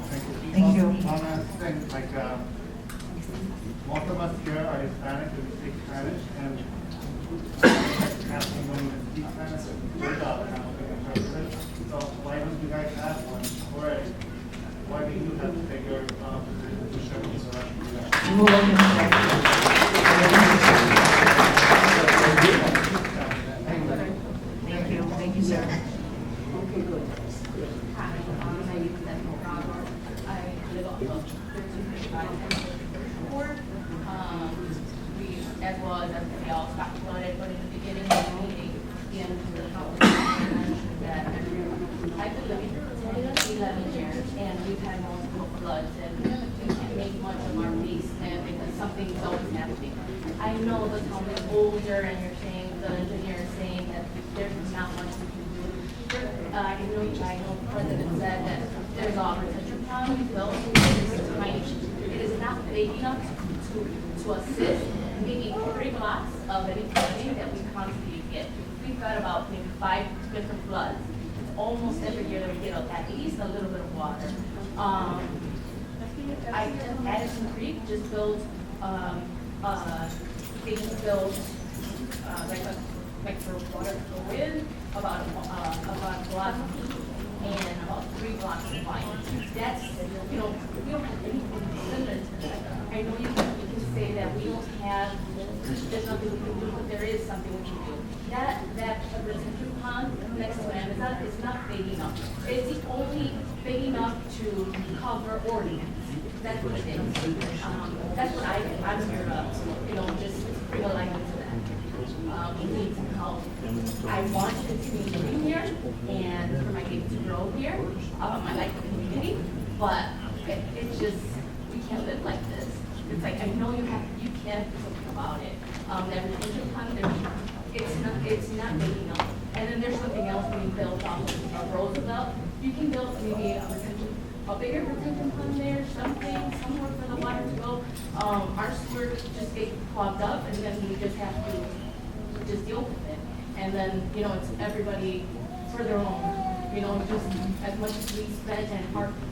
Thank you. One last thing, like, most of us here are Hispanic and we speak Spanish, and asking when we speak Spanish, it's $3 interpreter. So why don't you guys have one already? Why do you have to take your position to show us the rest of you guys? We will look into that. Thank you. Thank you, sir. Okay, good. Hi, my name is Efrain. I live off of 1355 we, as well as everybody else, got flooded, but in the beginning of the meeting, the end of the conversation, mentioned that I've been living for 11 years, and we've had multiple floods, and we can't make much of our basement because something's always happening. I know the town is older, and you're saying, the engineer is saying that there's not much we can do. I know the president said that there's a retention pond built, it is tiny. It is not big enough to assist maybe 3 blocks of any flooding that we constantly get. We've got about maybe 5 different floods. Almost every year that we get at least a little bit of water. Addison Creek just built, they just built like for water to go in, about a block and about 3 blocks of line. That's, we don't have anything similar to that. I know you can say that we don't have, there's nothing we can do, but there is something we can do. That retention pond next to Amazon is not big enough. It's only big enough to cover ordinance. That's what it is. That's what I'm here to, just bring a light into that. We need some help. I want to continue living here and for my kids to grow here. I like the community, but it's just, we can't live like this. It's like, I know you can't do something about it. That retention pond, it's not big enough. And then there's something else being built off of Roosevelt. You can build maybe a bigger retention pond there, somewhere for the water to go. Our sewer just gets clogged up, and then we just have to just deal with it. And then, it's everybody for their own. Just as much as we spend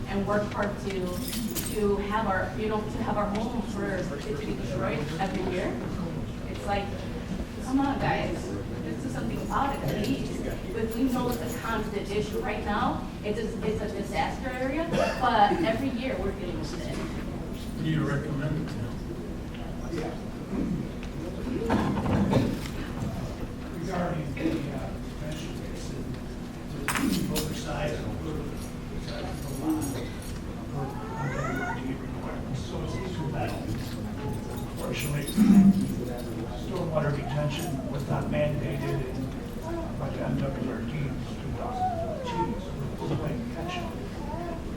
and work hard to have our, to have our homes for it to be destroyed every year. It's like, come on, guys, let's do something about it, please. But we know it's a constant issue. Right now, it's a disaster area, but every year we're dealing with it. What do you recommend? Regarding the prevention basin, the oversight and oversight of the lot, so it's equal that. Unfortunately, stormwater retention was not mandated by the NWRD in 2013, so it was playing catch up.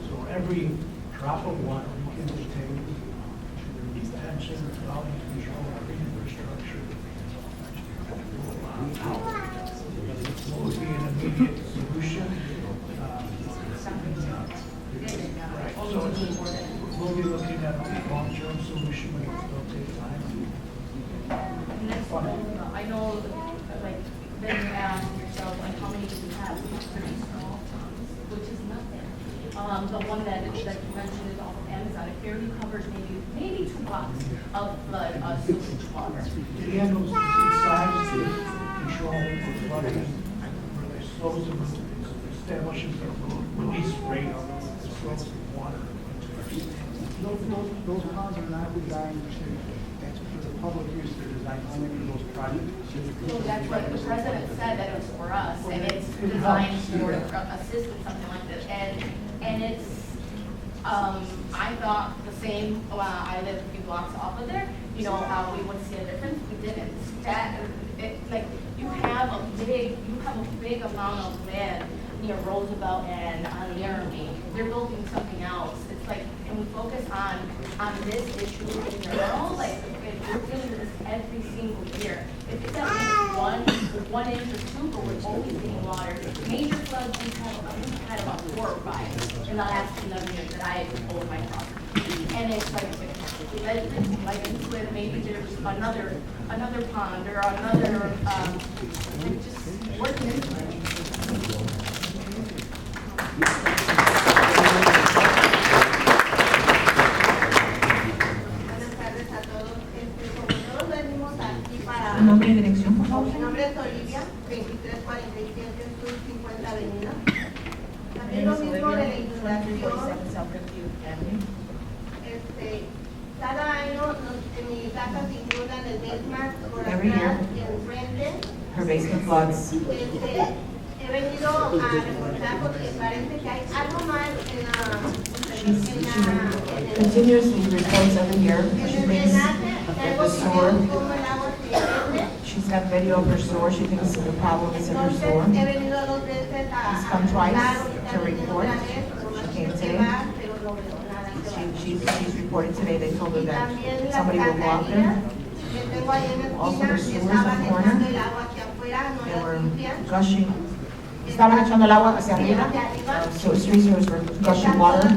So every drop of water we can take detention, quality control, infrastructure. What would be an immediate solution? Right, so we'll be looking at a long-term solution, but it's going to take time. And that's, I know, like, then you ask yourself, like, how many do we have? We have 30 small towns, which is nothing. The one that you mentioned is off of Amazon. It barely covers maybe 2 blocks of flood sewage water. It handles the size, control, flooding, slows the establishes the release rate of the flows of water. Those ponds are not designed for the public use, they're designed only for those projects. So that's what the president said, that it was for us, and it's designed for assist in something like this. And it's, I thought the same, I live a few blocks off of there, you know, we would see a difference, we didn't. Like, you have a big amount of land near Roosevelt and Laramie. They're building something else. It's like, can we focus on this issue in general? Like, we're dealing with this every single year. If it's at least 1 inch or 2, but we're always getting water. Major floods, we've had about 4 or 5 in the last 11 years that I owned my property. And it's like it's with maybe there's another pond or another, just working into it. Nombre y dirección, por favor. Mi nombre es Olivia, 2347 Sur 50 Avenida. También lo mismo de la inundación. Cada año en mi casa se inundan el basement por Every atrás year. y enfrente. Her basement floods. He venido a reportar porque parece que hay algo mal She continuously reports every year. She thinks that the sewer, she's got video of her sewer. She thinks the problem is in her sewer. He venido 2 veces She's come twice to report. She came today. She's reported today. They told her that somebody will go out there. Also, the sewers in the corner, they were gushing. Estaban echando el agua hacia arriba. So street sewers were gushing water.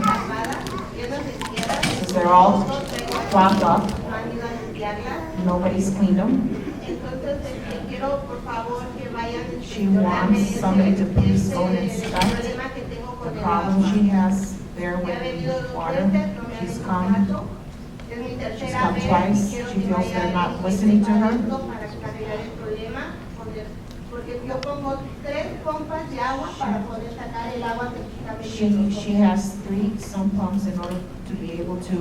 Because they're all clogged up. Nobody's cleaned them. She wants somebody to please go and inspect the problem she has there with water. She's come twice. She feels they're not listening to her. She has 3 sump pumps in order to be able to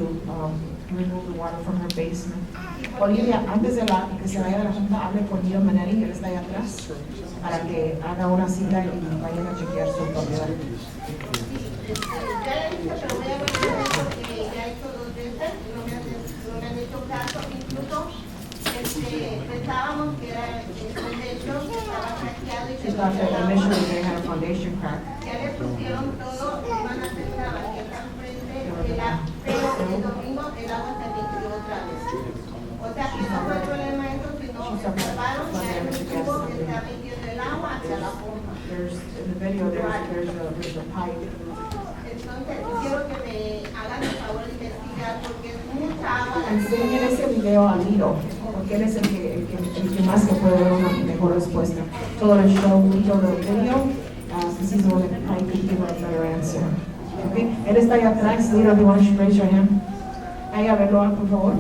remove the water from her basement. Olivia, antes de que se vaya de la junta, hable con Guido Maneri, él está ahí atrás, para que haga una cita y vayan a chequear su propiedad. Pensábamos que era el techo que estaba craqueado y She thought that initially they had a foundation crack. ya le pusieron todo, iban a hacer una banqueta enfrente, pero el domingo el agua se metió otra vez. O sea que no fue el problema eso, sino que taparon que hay un tubo que está metiendo el agua hacia la pompa. In the video, there's a pipe. Entonces, quiero que me hagan el favor de investigar porque es mucha agua. Enseñen ese video a Guido, porque él es el que más que puede dar una mejor respuesta. Todo el show, todo el video, this is one that I could give a better answer. Okay? Él está ahí atrás, Guido, if you want to raise your hand. Ahí a verlo, por favor.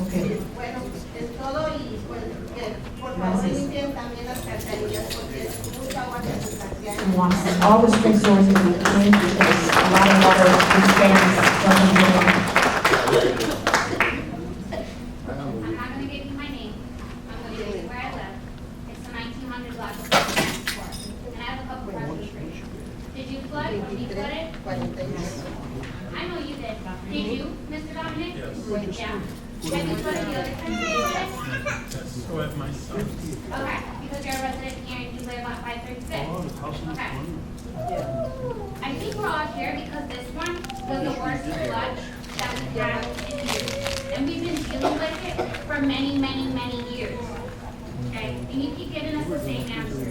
Okay. Bueno, es todo y pues que por favor limpien también las alcantarillas porque es mucha agua que se escasea. He wants all the spring sewers to be cleaned because a lot of water expands from the building. I'm not gonna give you my name. I'm gonna give you where I live. It's the 1900 block of Court. And I have a couple questions for you. Did you flood? Did you flood it? I know you did. Did you, Mr. Dominic? Yes. Yeah. Have you put in the other consideration? So have my son. Okay, because you're a resident here and you live on 536. Okay. I think we're all here because this one was the worst flood that we had in years. And we've been dealing with it for many, many, many years. Okay? And you keep giving us the same answers.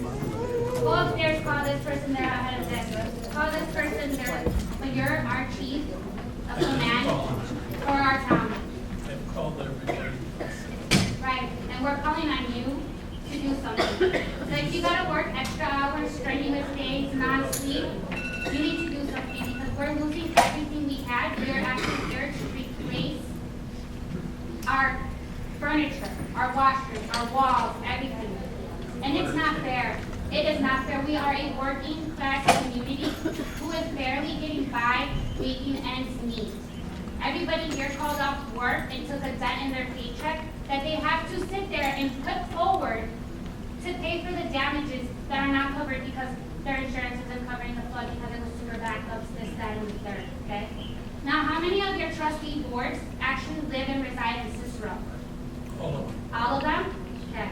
Go upstairs, call this person, they're ahead of this. Call this person, they're, but you're our chief of command for our town. I've called every day. Right, and we're calling on you to do something. So if you gotta work extra hours, strenuous days, non-sleep, you need to do something because we're losing everything we had. We are actually here to replace our furniture, our washrooms, our walls, everything. And it's not fair. It is not fair. We are a working class community who is barely getting by, making ends meet. Everybody here called off work and took a dent in their paycheck that they have to sit there and put forward to pay for the damages that are not covered because their insurance isn't covering the flood because it was sewer backups, this, that, and the third, okay? Now, how many of your trustee boards actually live and reside in Cicero? All of them. All of them? Okay.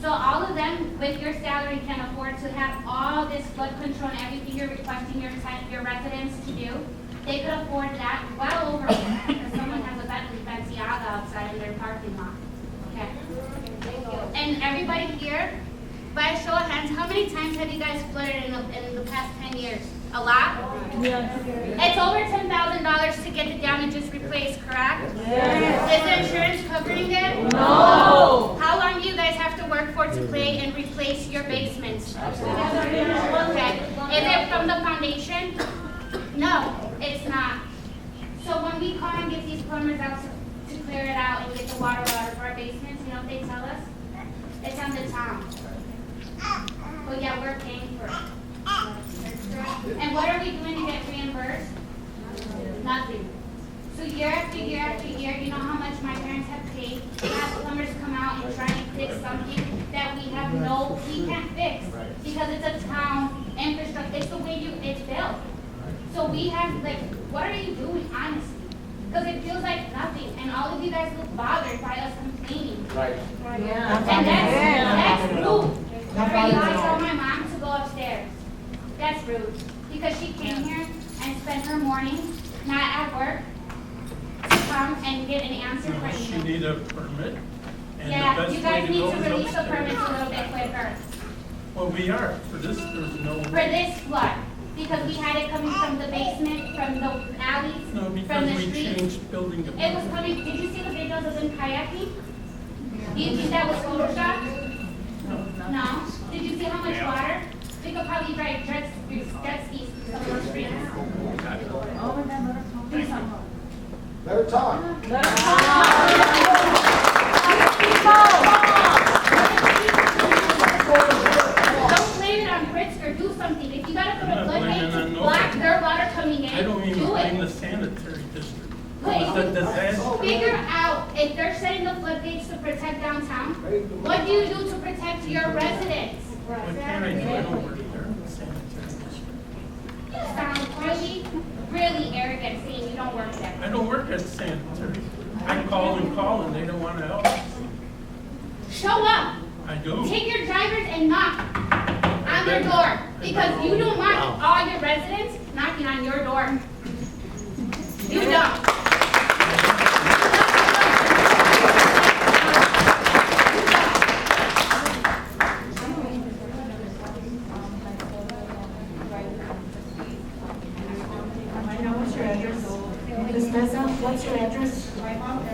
So all of them, with your salary, can afford to have all this flood control and everything you're requesting your residents to do. They could afford that well over because someone has a Bentley Balenciaga outside in their parking lot. Okay. And everybody here, by a show of hands, how many times have you guys flooded in the past 10 years? A lot? Yes. It's over $10,000 to get the damages replaced, correct? Yes. Is the insurance covering it? No. How long do you guys have to work for to pay and replace your basements? Okay. Is it from the foundation? No, it's not. So when we call and get these plumbers out to clear it out and get the water out of our basements, you know what they tell us? It's on the town. Well, yeah, we're paying for it. And what are we doing to get reimbursed? Nothing. So year after year after year, you know how much my parents have paid to have plumbers come out and try and fix something that we can't fix because it's a town infrastructure. It's the way it's built. So we have, what are you doing, honestly? Because it feels like nothing, and all of you guys look bothered by us complaining. Right. Yeah. And that's rude. For you to tell my mom to go upstairs. That's rude. Because she came here and spent her morning, not at work, to come and get an answer from She you. need a permit. And Yeah, the best you guys way need go to is release the upstairs. permits a little bit quicker. Well, we are. For this, there's no. For this flood. Because we had it coming from the basement, from the alleys, No, from because the we streets. changed building It was department. coming, did you see the videos of them kayaking? Do you think that was photoshopped? No. Did you see how much water? We could probably drive jet skis through some of those streets. Do something. Let her talk. Don't blame it on Pritzker, do something. If you gotta put a I'm not blaming floodgate on to nobody. block their water coming in, I don't even do blame it. the sanitary district. But It was a disaster. figure out, if they're setting the floodgates to protect downtown, what do you do to protect your residents? What can I do? I don't work there in the sanitary district. You sound really, really arrogant saying you don't work there. I don't work at sanitary. I call and they don't want to help. Show up. I do. Take your drivers and knock on their door. Because you don't want all your residents knocking on your door. You don't. What's your address? Ms. Meza, what's your address? My mom's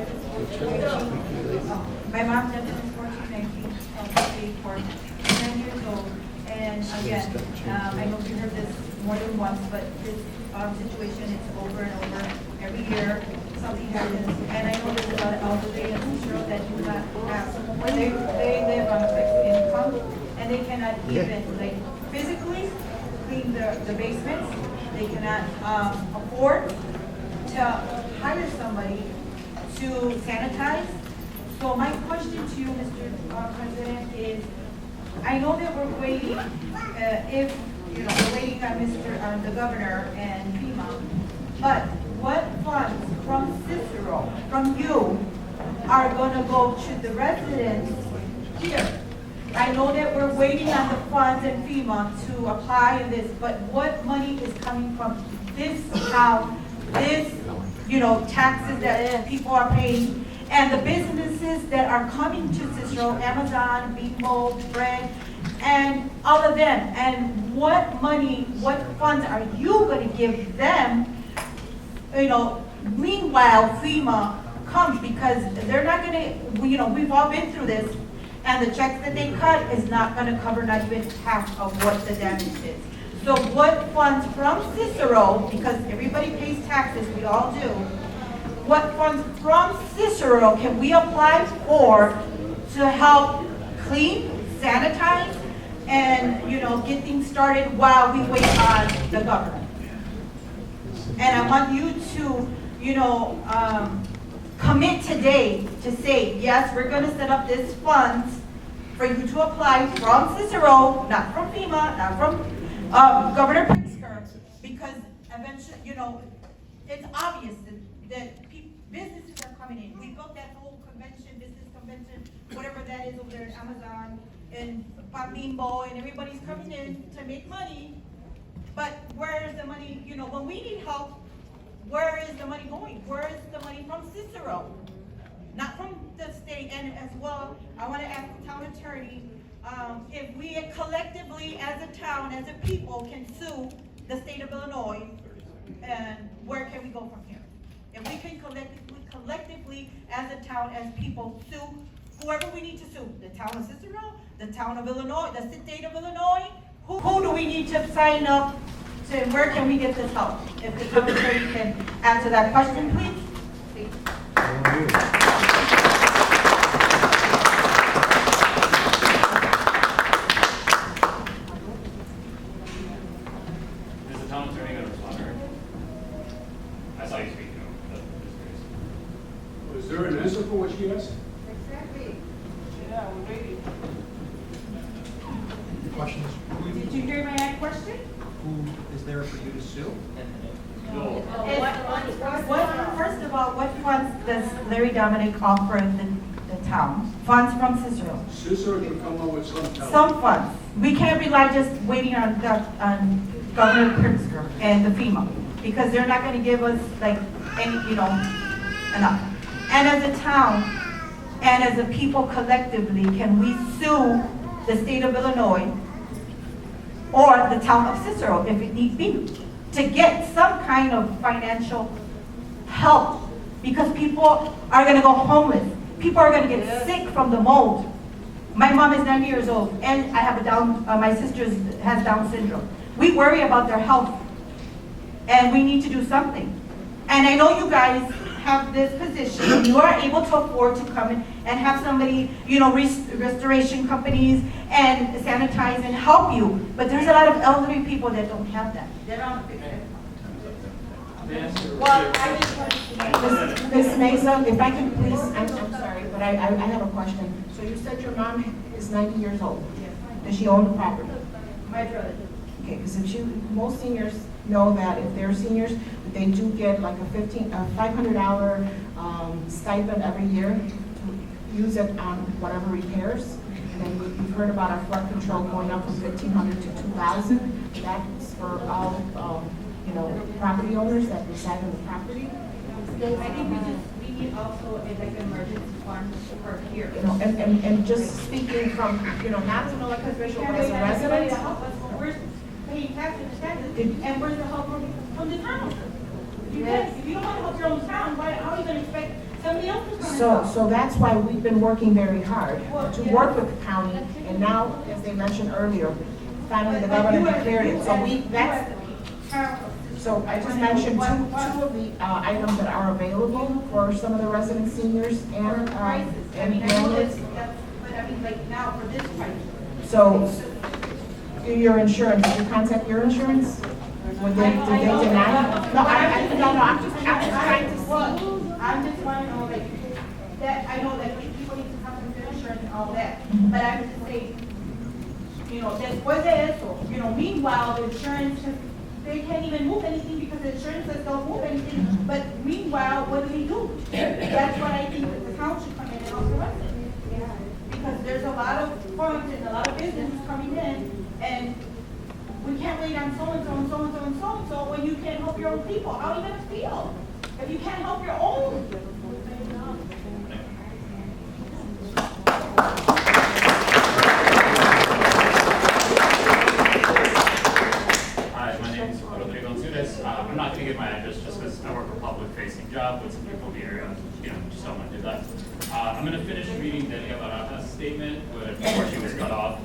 address is 1419 Street, 9 years old. And again, I know you heard this more than once, but this situation is over and over. Every year, something happens. And I know there's a lot of elderly in Cicero that do not have, they live on a fixed income, and they cannot even, physically clean the basements. They cannot afford to hire somebody to sanitize. So my question to you, Mr. President, is, I know that we're waiting, we're waiting on the governor and FEMA, but what funds from Cicero, from you, are gonna go to the residents here. I know that we're waiting on the funds and FEMA to apply this, but what money is coming from this town, this, taxes that people are paying, and the businesses that are coming to Cicero, Amazon, Bimbo, Bread, and all of them, and what money, what funds are you gonna give them, meanwhile FEMA comes, because they're not gonna, we've all been through this, and the checks that they cut is not gonna cover not even half of what the damage is. So what funds from Cicero, because everybody pays taxes, we all do, what funds from Cicero can we apply for to help clean, sanitize, and, get things started while we wait on the government? And I want you to, commit today to say, yes, we're gonna set up this funds for you to apply from Cicero, not from FEMA, not from Governor Pritzker, because eventually, it's obvious that businesses are coming in. We built that whole business convention, whatever that is over there at Amazon and Bimbo, and everybody's coming in to make money. But where is the money, when we need help, where is the money going? Where is the money from Cicero? Not from the state. And as well, I want to ask the town attorney, if we collectively as a town, as a people, can sue the state of Illinois, and where can we go from here? If we can collectively as a town, as people, sue whoever we need to sue, the town of Cicero, the town of Illinois, the state of Illinois, who do we need to sign up to, where can we get this help? If the town attorney can answer that question, please. Is the town attorney going to respond? I saw you speaking. Is there an answer for what she asked? Exactly. Yeah, we're waiting. Questions? Did you hear my question? Who is there for you to sue? First of all, what funds does Larry Dominic offer the town? Funds from Cicero. Cicero can come up with some help. Some funds. We can't rely just waiting on Governor Pritzker and the FEMA, because they're not going to give us any, enough. And as a town, and as a people collectively, can we sue the state of Illinois or the town of Cicero, if it need be, to get some kind of financial help? Because people are going to go homeless. People are going to get sick from the mold. My mom is 90 years old, and I have my sister has Down syndrome. We worry about their health, and we need to do something. And I know you guys have this position, you are able to afford to come in and have somebody, restoration companies and sanitize and help you. But there's a lot of elderly people that don't have that. They're on fixed income. Well, Ms. Mesa, if I can please, I'm sorry, but I have a question. So you said your mom is 90 years old. Does she own the property? My brother. Okay, because most seniors know that if they're seniors, they do get like a $500 stipend every year to use it on whatever repairs. And then you've heard about our flood control going up from $1,500 to $2,000. That's for all, property owners that reside on the property. I think we need also a emergency fund for here. And just speaking from, not as an elected official, but as a resident. We're paying taxes, and where's the help from the town? If you don't want to help your own town, how are you going to expect somebody else to come and help? So that's why we've been working very hard to work with the county, and now, as they mentioned earlier, finally the governor declared it. So I just mentioned two of the items that are available for some of the resident seniors and families. But I mean, now for this price. So your insurance, did you contact your insurance? Did they deny? No, I'm just trying to see. I'm just want to know that I know that people need to come to the insurance and all that, but I'm just saying, después de eso, meanwhile, the insurance they can't even move anything because the insurance says don't move anything, but meanwhile, what do? That's what I think that the town should come in and authorize it. Because there's a lot of funds and a lot of businesses coming in, and we can't wait on so-and-so and so-and-so and so-and-so when you can't help your own people. How are you gonna feel if you can't help your own? Hi, my name is Rodrigo Antunes. I'm not going to give my address just because I work a public-facing job with some people in the area. Just don't want to do that. I'm going to finish reading Delia Baraja's statement before she was cut off.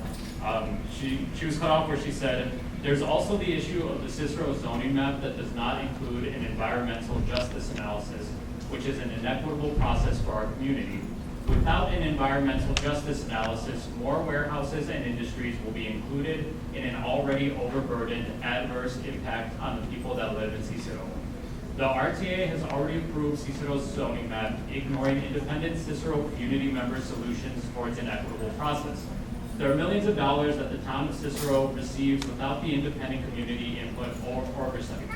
She was cut off where she said, "There's also the issue of the Cicero zoning map that does not include an environmental justice analysis, which is an inequitable process for our community. Without an environmental justice analysis, more warehouses and industries will be included in an already overburdened adverse impact on the people that live in Cicero. The RTA has already approved Cicero's zoning map, ignoring independent Cicero community member solutions towards an equitable process. There are millions of dollars that the town of Cicero receives without the independent community input or oversight.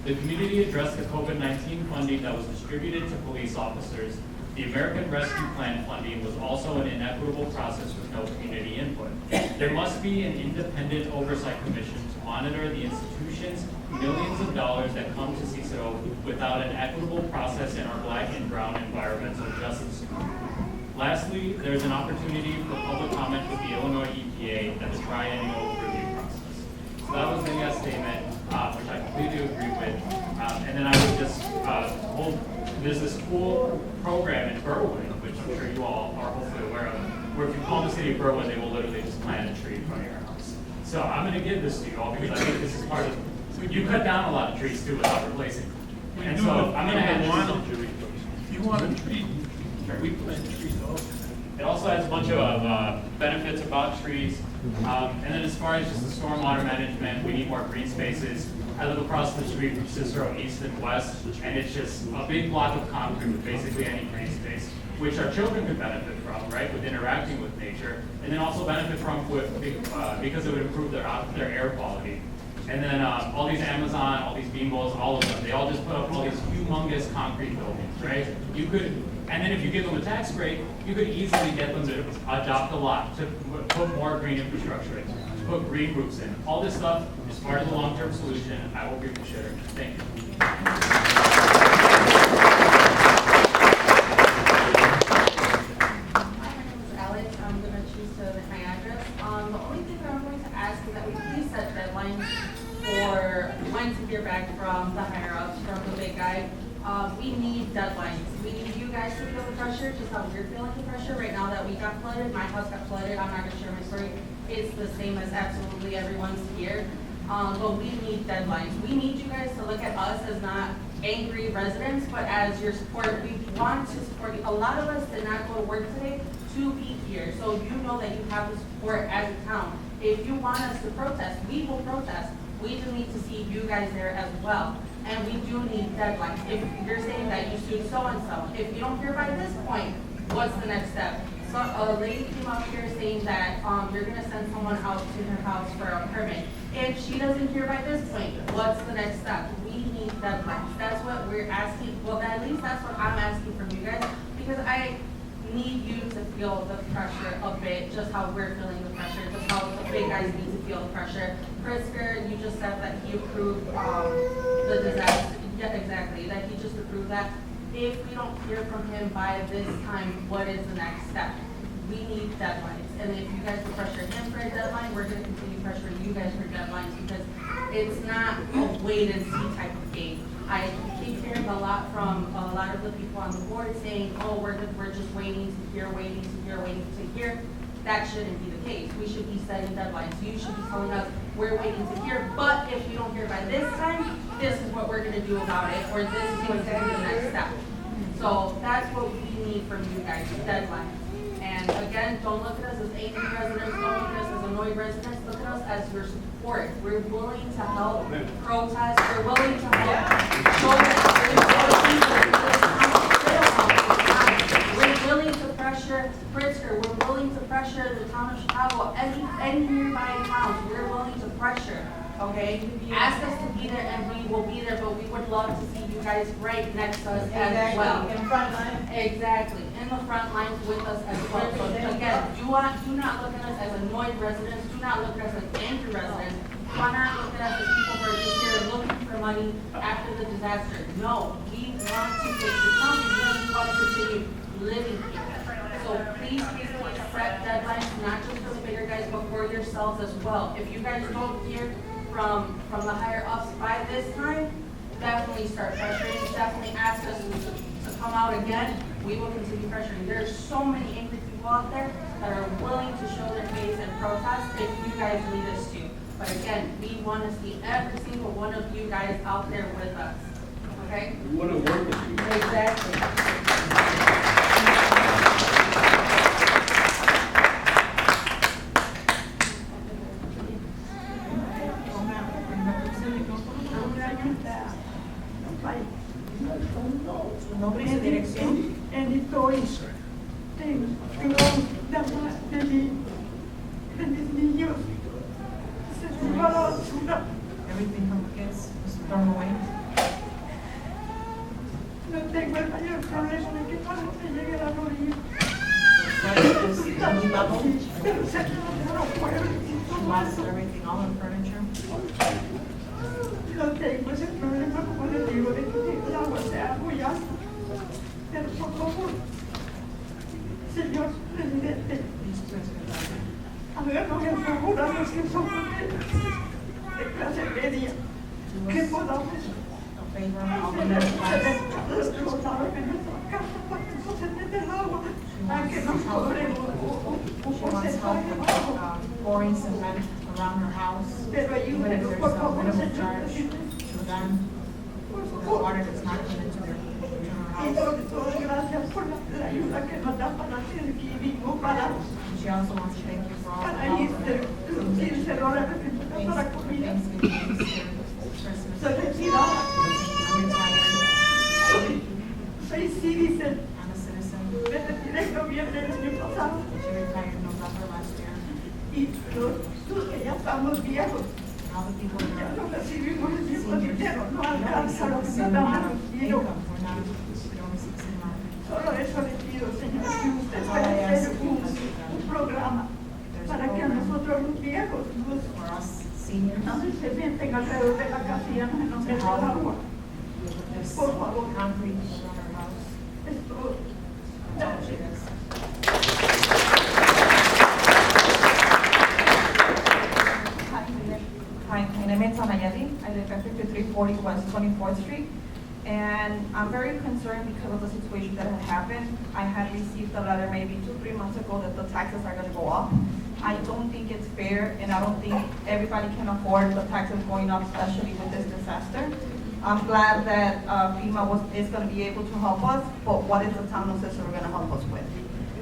The community addressed the COVID-19 funding that was distributed to police officers. The American Rescue Plan funding was also an inequitable process with no community input. There must be an independent oversight commission to monitor the institution's millions of dollars that come to Cicero without an equitable process in our black and brown environmental justice. Lastly, there's an opportunity for public comment with the Illinois EPA at the triennial review process." So that was Danielle's statement, which I completely agree with. And then I would just there's this cool program in Berwyn, which I'm sure you all are hopefully aware of, where if you call the city of Berwyn, they will literally just plant a tree in front of your house. So I'm going to give this to you all because I think this is part of, you cut down a lot of trees too without replacing. And so I'm going to add If you want a tree, we plant trees also. It also has a bunch of benefits about trees. And then as far as just the stormwater management, we need more green spaces. I live across the street from Cicero East and West, and it's just a big block of concrete with basically any green space, which our children could benefit from, right, with interacting with nature, and then also benefit from because it would improve their air quality. And then all these Amazon, all these Beambos, all of them, they all just put up all these humongous concrete buildings, right? And then if you give them a tax break, you could easily get them to adopt a lot, to put more green infrastructure in, to put green roofs in. All this stuff is part of the long-term solution. I hope you consider it. Thank you. Alex, I'm going to choose to omit my address. The only thing that I'm going to ask is that we please set deadlines for when to hear back from the higher-ups, from the big guy. We need deadlines. We need you guys to feel the pressure, just how we're feeling the pressure. Right now that we got flooded, my house got flooded, I'm not going to share my story. It's the same as absolutely everyone's here. But we need deadlines. We need you guys to look at us as not angry residents, but as your support. We want to support you. A lot of us did not go to work today to be here. So you know that you have the support as a town. If you want us to protest, we will protest. We just need to see you guys there as well. And we do need deadlines. If you're saying that you sued so-and-so, if you don't hear by this point, what's the next step? So a lady came up here saying that you're going to send someone out to her house for a permit. If she doesn't hear by this point, what's the next step? We need deadlines. That's what we're asking. Well, at least that's what I'm asking from you guys, because I need you to feel the pressure a bit, just how we're feeling the pressure, just how the big guys need to feel the pressure. Pritzker, you just said that he approved the disaster. Yeah, exactly, that he just approved that. If we don't hear from him by this time, what is the next step? We need deadlines. And if you guys will pressure him for a deadline, we're going to continue pressuring you guys for deadlines, because it's not a wait and see type of game. I keep hearing a lot from a lot of the people on the board saying, oh, we're just waiting to hear, waiting to hear, waiting to hear. That shouldn't be the case. We should be setting deadlines. You should be telling us we're waiting to hear, but if you don't hear by this time, this is what we're going to do about it, or this is going to be the next step. So that's what we need from you guys, deadlines. And again, don't look at us as angry residents, don't look at us as annoyed residents, look at us as your support. We're willing to help protest, we're willing to help show we're willing to pressure Pritzker, we're willing to pressure the town of Chicago, any nearby towns, we're willing to pressure. okay? Ask us to be there and we will be there, but we would love to see you guys right next to us as well. In front line. Exactly, in the front lines with us as well. So again, do not look at us as annoyed residents, do not look at us as angry residents. Do not look at us as people who are just here looking for money after the disaster. No, we want to fix the town because we want to continue living here. So please set deadlines, not just for the bigger guys, but for yourselves as well. If you guys don't hear from the higher ups by this time, definitely start pressuring, definitely ask us to come out again. We will continue pressuring. There's so many angry people out there that are willing to show their face and protest if you guys lead us to. But again, we want to see every single one of you guys out there with us. Okay? We want to work with you. Exactly. Nombre y su dirección. Everything from the kids was thrown away. No tengo el mayor problema de que cuando se llegue a la orilla. Pero se quedaron fuera. Lost everything, all the furniture. No tengo ese problema, como les digo, de que el agua sea muy alta. Pero por favor, señor presidente, háganos el favor a los que somos de clase media, que podamos explotar en nuestra casa para que no se meta el agua, para que nos cobremos un porcentaje. Pouring cement around her house. Pero ayúdenos, por favor, señor presidente. To them, so the water does not come into her Y house. sobre todo, gracias por la ayuda que nos da para hacer equipo, para She also wants to thank you for all the para help. Cicero representa para comida. Thanksgiving, Christmas. Soy retirada. I'm retired. Soy citizen. I'm a citizen. Me retiré en noviembre del año pasado. She retired in November last year. Y los que ya estamos viejos, All the people in ya our no recibimos el mismo seniors, dinero, no we don't alcanza lo receive the que same nos amount dan of los income. niños. We don't receive the same amount. Solo eso le pido, señor, que usted That's all I pueda ask hacer you. un programa para que a nosotros los viejos For us seniors, no se sienten alrededor de la casilla, no se nos meta el agua. there's Por favor, concrete around our house. es todo. That's all she does. Hi, my name is Anayeli. I live at 5340 West 24th Street. And I'm very concerned because of the situation that had happened. I had received a letter maybe 2-3 months ago that the taxes are going to go up. I don't think it's fair, and I don't think everybody can afford the taxes going up, especially with this disaster. I'm glad that FEMA is going to be able to help us, but what is the town of Cicero going to help us with?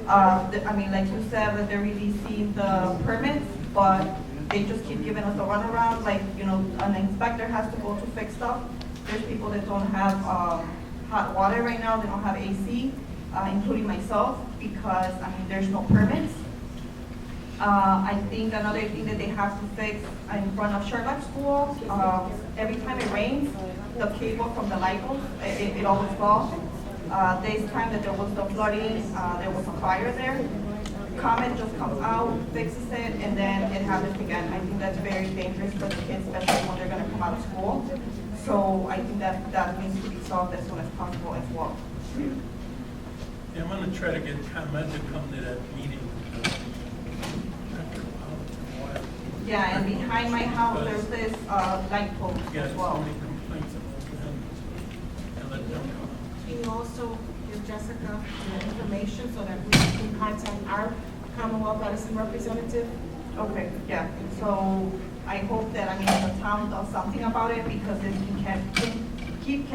I mean, like you said, that they're releasing the permits, but they just keep giving us the runaround. Like, you know, an inspector has to go to fix stuff. There's people that don't have hot water right now, they don't have AC, including myself, because, I mean, there's no permits. I think another thing that they have to fix in front of Sherlock School, every time it rains, the cable from the light bulb, it always falls. This time that there was the flooding, there was a fire there. Comet just comes out, fixes it, and then it happens again. I think that's very dangerous for the kids, especially when they're gonna come out of school. So I think that needs to be solved as soon as possible as well. Yeah, I'm gonna try to get ComEd to come to that meeting. Yeah, and behind my house, there's this light post Yeah, as so well. many complaints about them. And let them come. Can you also give Jessica the information so that we can contact our Commonwealth Edison representative? Okay, yeah, so I hope that, I mean, the town does something about it, because this can keep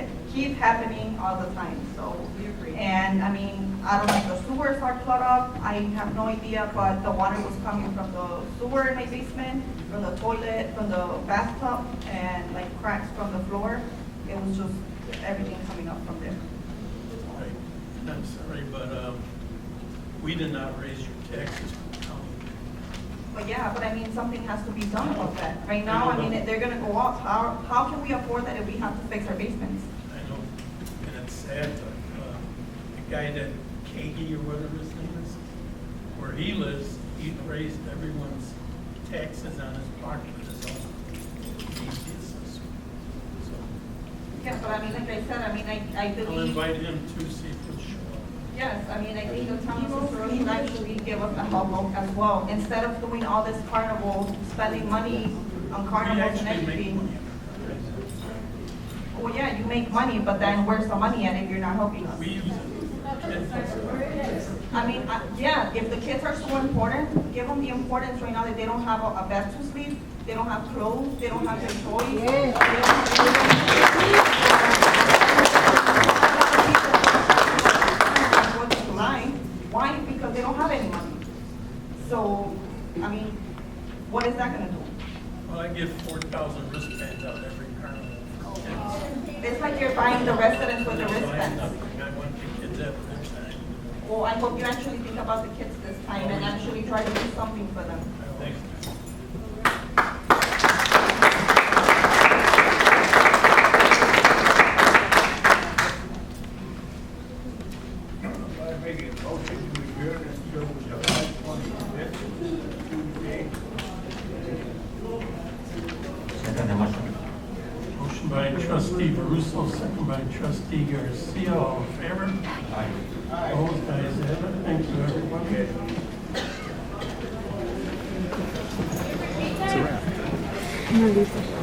happening all the time, so. We agree. And, I mean, I don't know if the sewers are clogged up, I have no idea, but the water was coming from the sewer in my basement, from the toilet, from the bathtub, and like cracks from the floor. It was just everything coming up from there. Right. I'm sorry, but we did not raise your taxes for the county. But yeah, but I mean, something has to be done about that. Right now, I mean, they're gonna go up. How can we afford that if we have to fix our basements? I know, and it's sad, but the guy that Kagi or whatever his name is, where he lives, he raised everyone's taxes on his part with his own. Yeah, but I mean, like I said, I mean, I I'll believe, invite him to see if he'll show up. yes, I mean, I think the town of Cicero should actually give us a help as well. Instead of doing all this carnival, spending money on carnivals and everything. Well, yeah, you make money, but then where's the money at if you're not helping us? We use it. I mean, yeah, if the kids are so important, give them the importance right now that they don't have a bed to sleep, they don't have clothes, they don't have their toys. They don't have Why? Because they don't have any money. So, I mean, what is that gonna do? Well, I give 4,000 wristbands out every carnival for kids. It's like you're buying the residents with the So I wristbands. I want the kids at their time. Well, I hope you actually think about the kids this time and actually try to do something for them. Thanks. I make a motion to adjourn until July 25th, Tuesday. Motion by trustee Baruso, second by trustee Garcia. All in favor? Aye. Opposed? Ayes have it. Thank you, everyone. It's a wrap.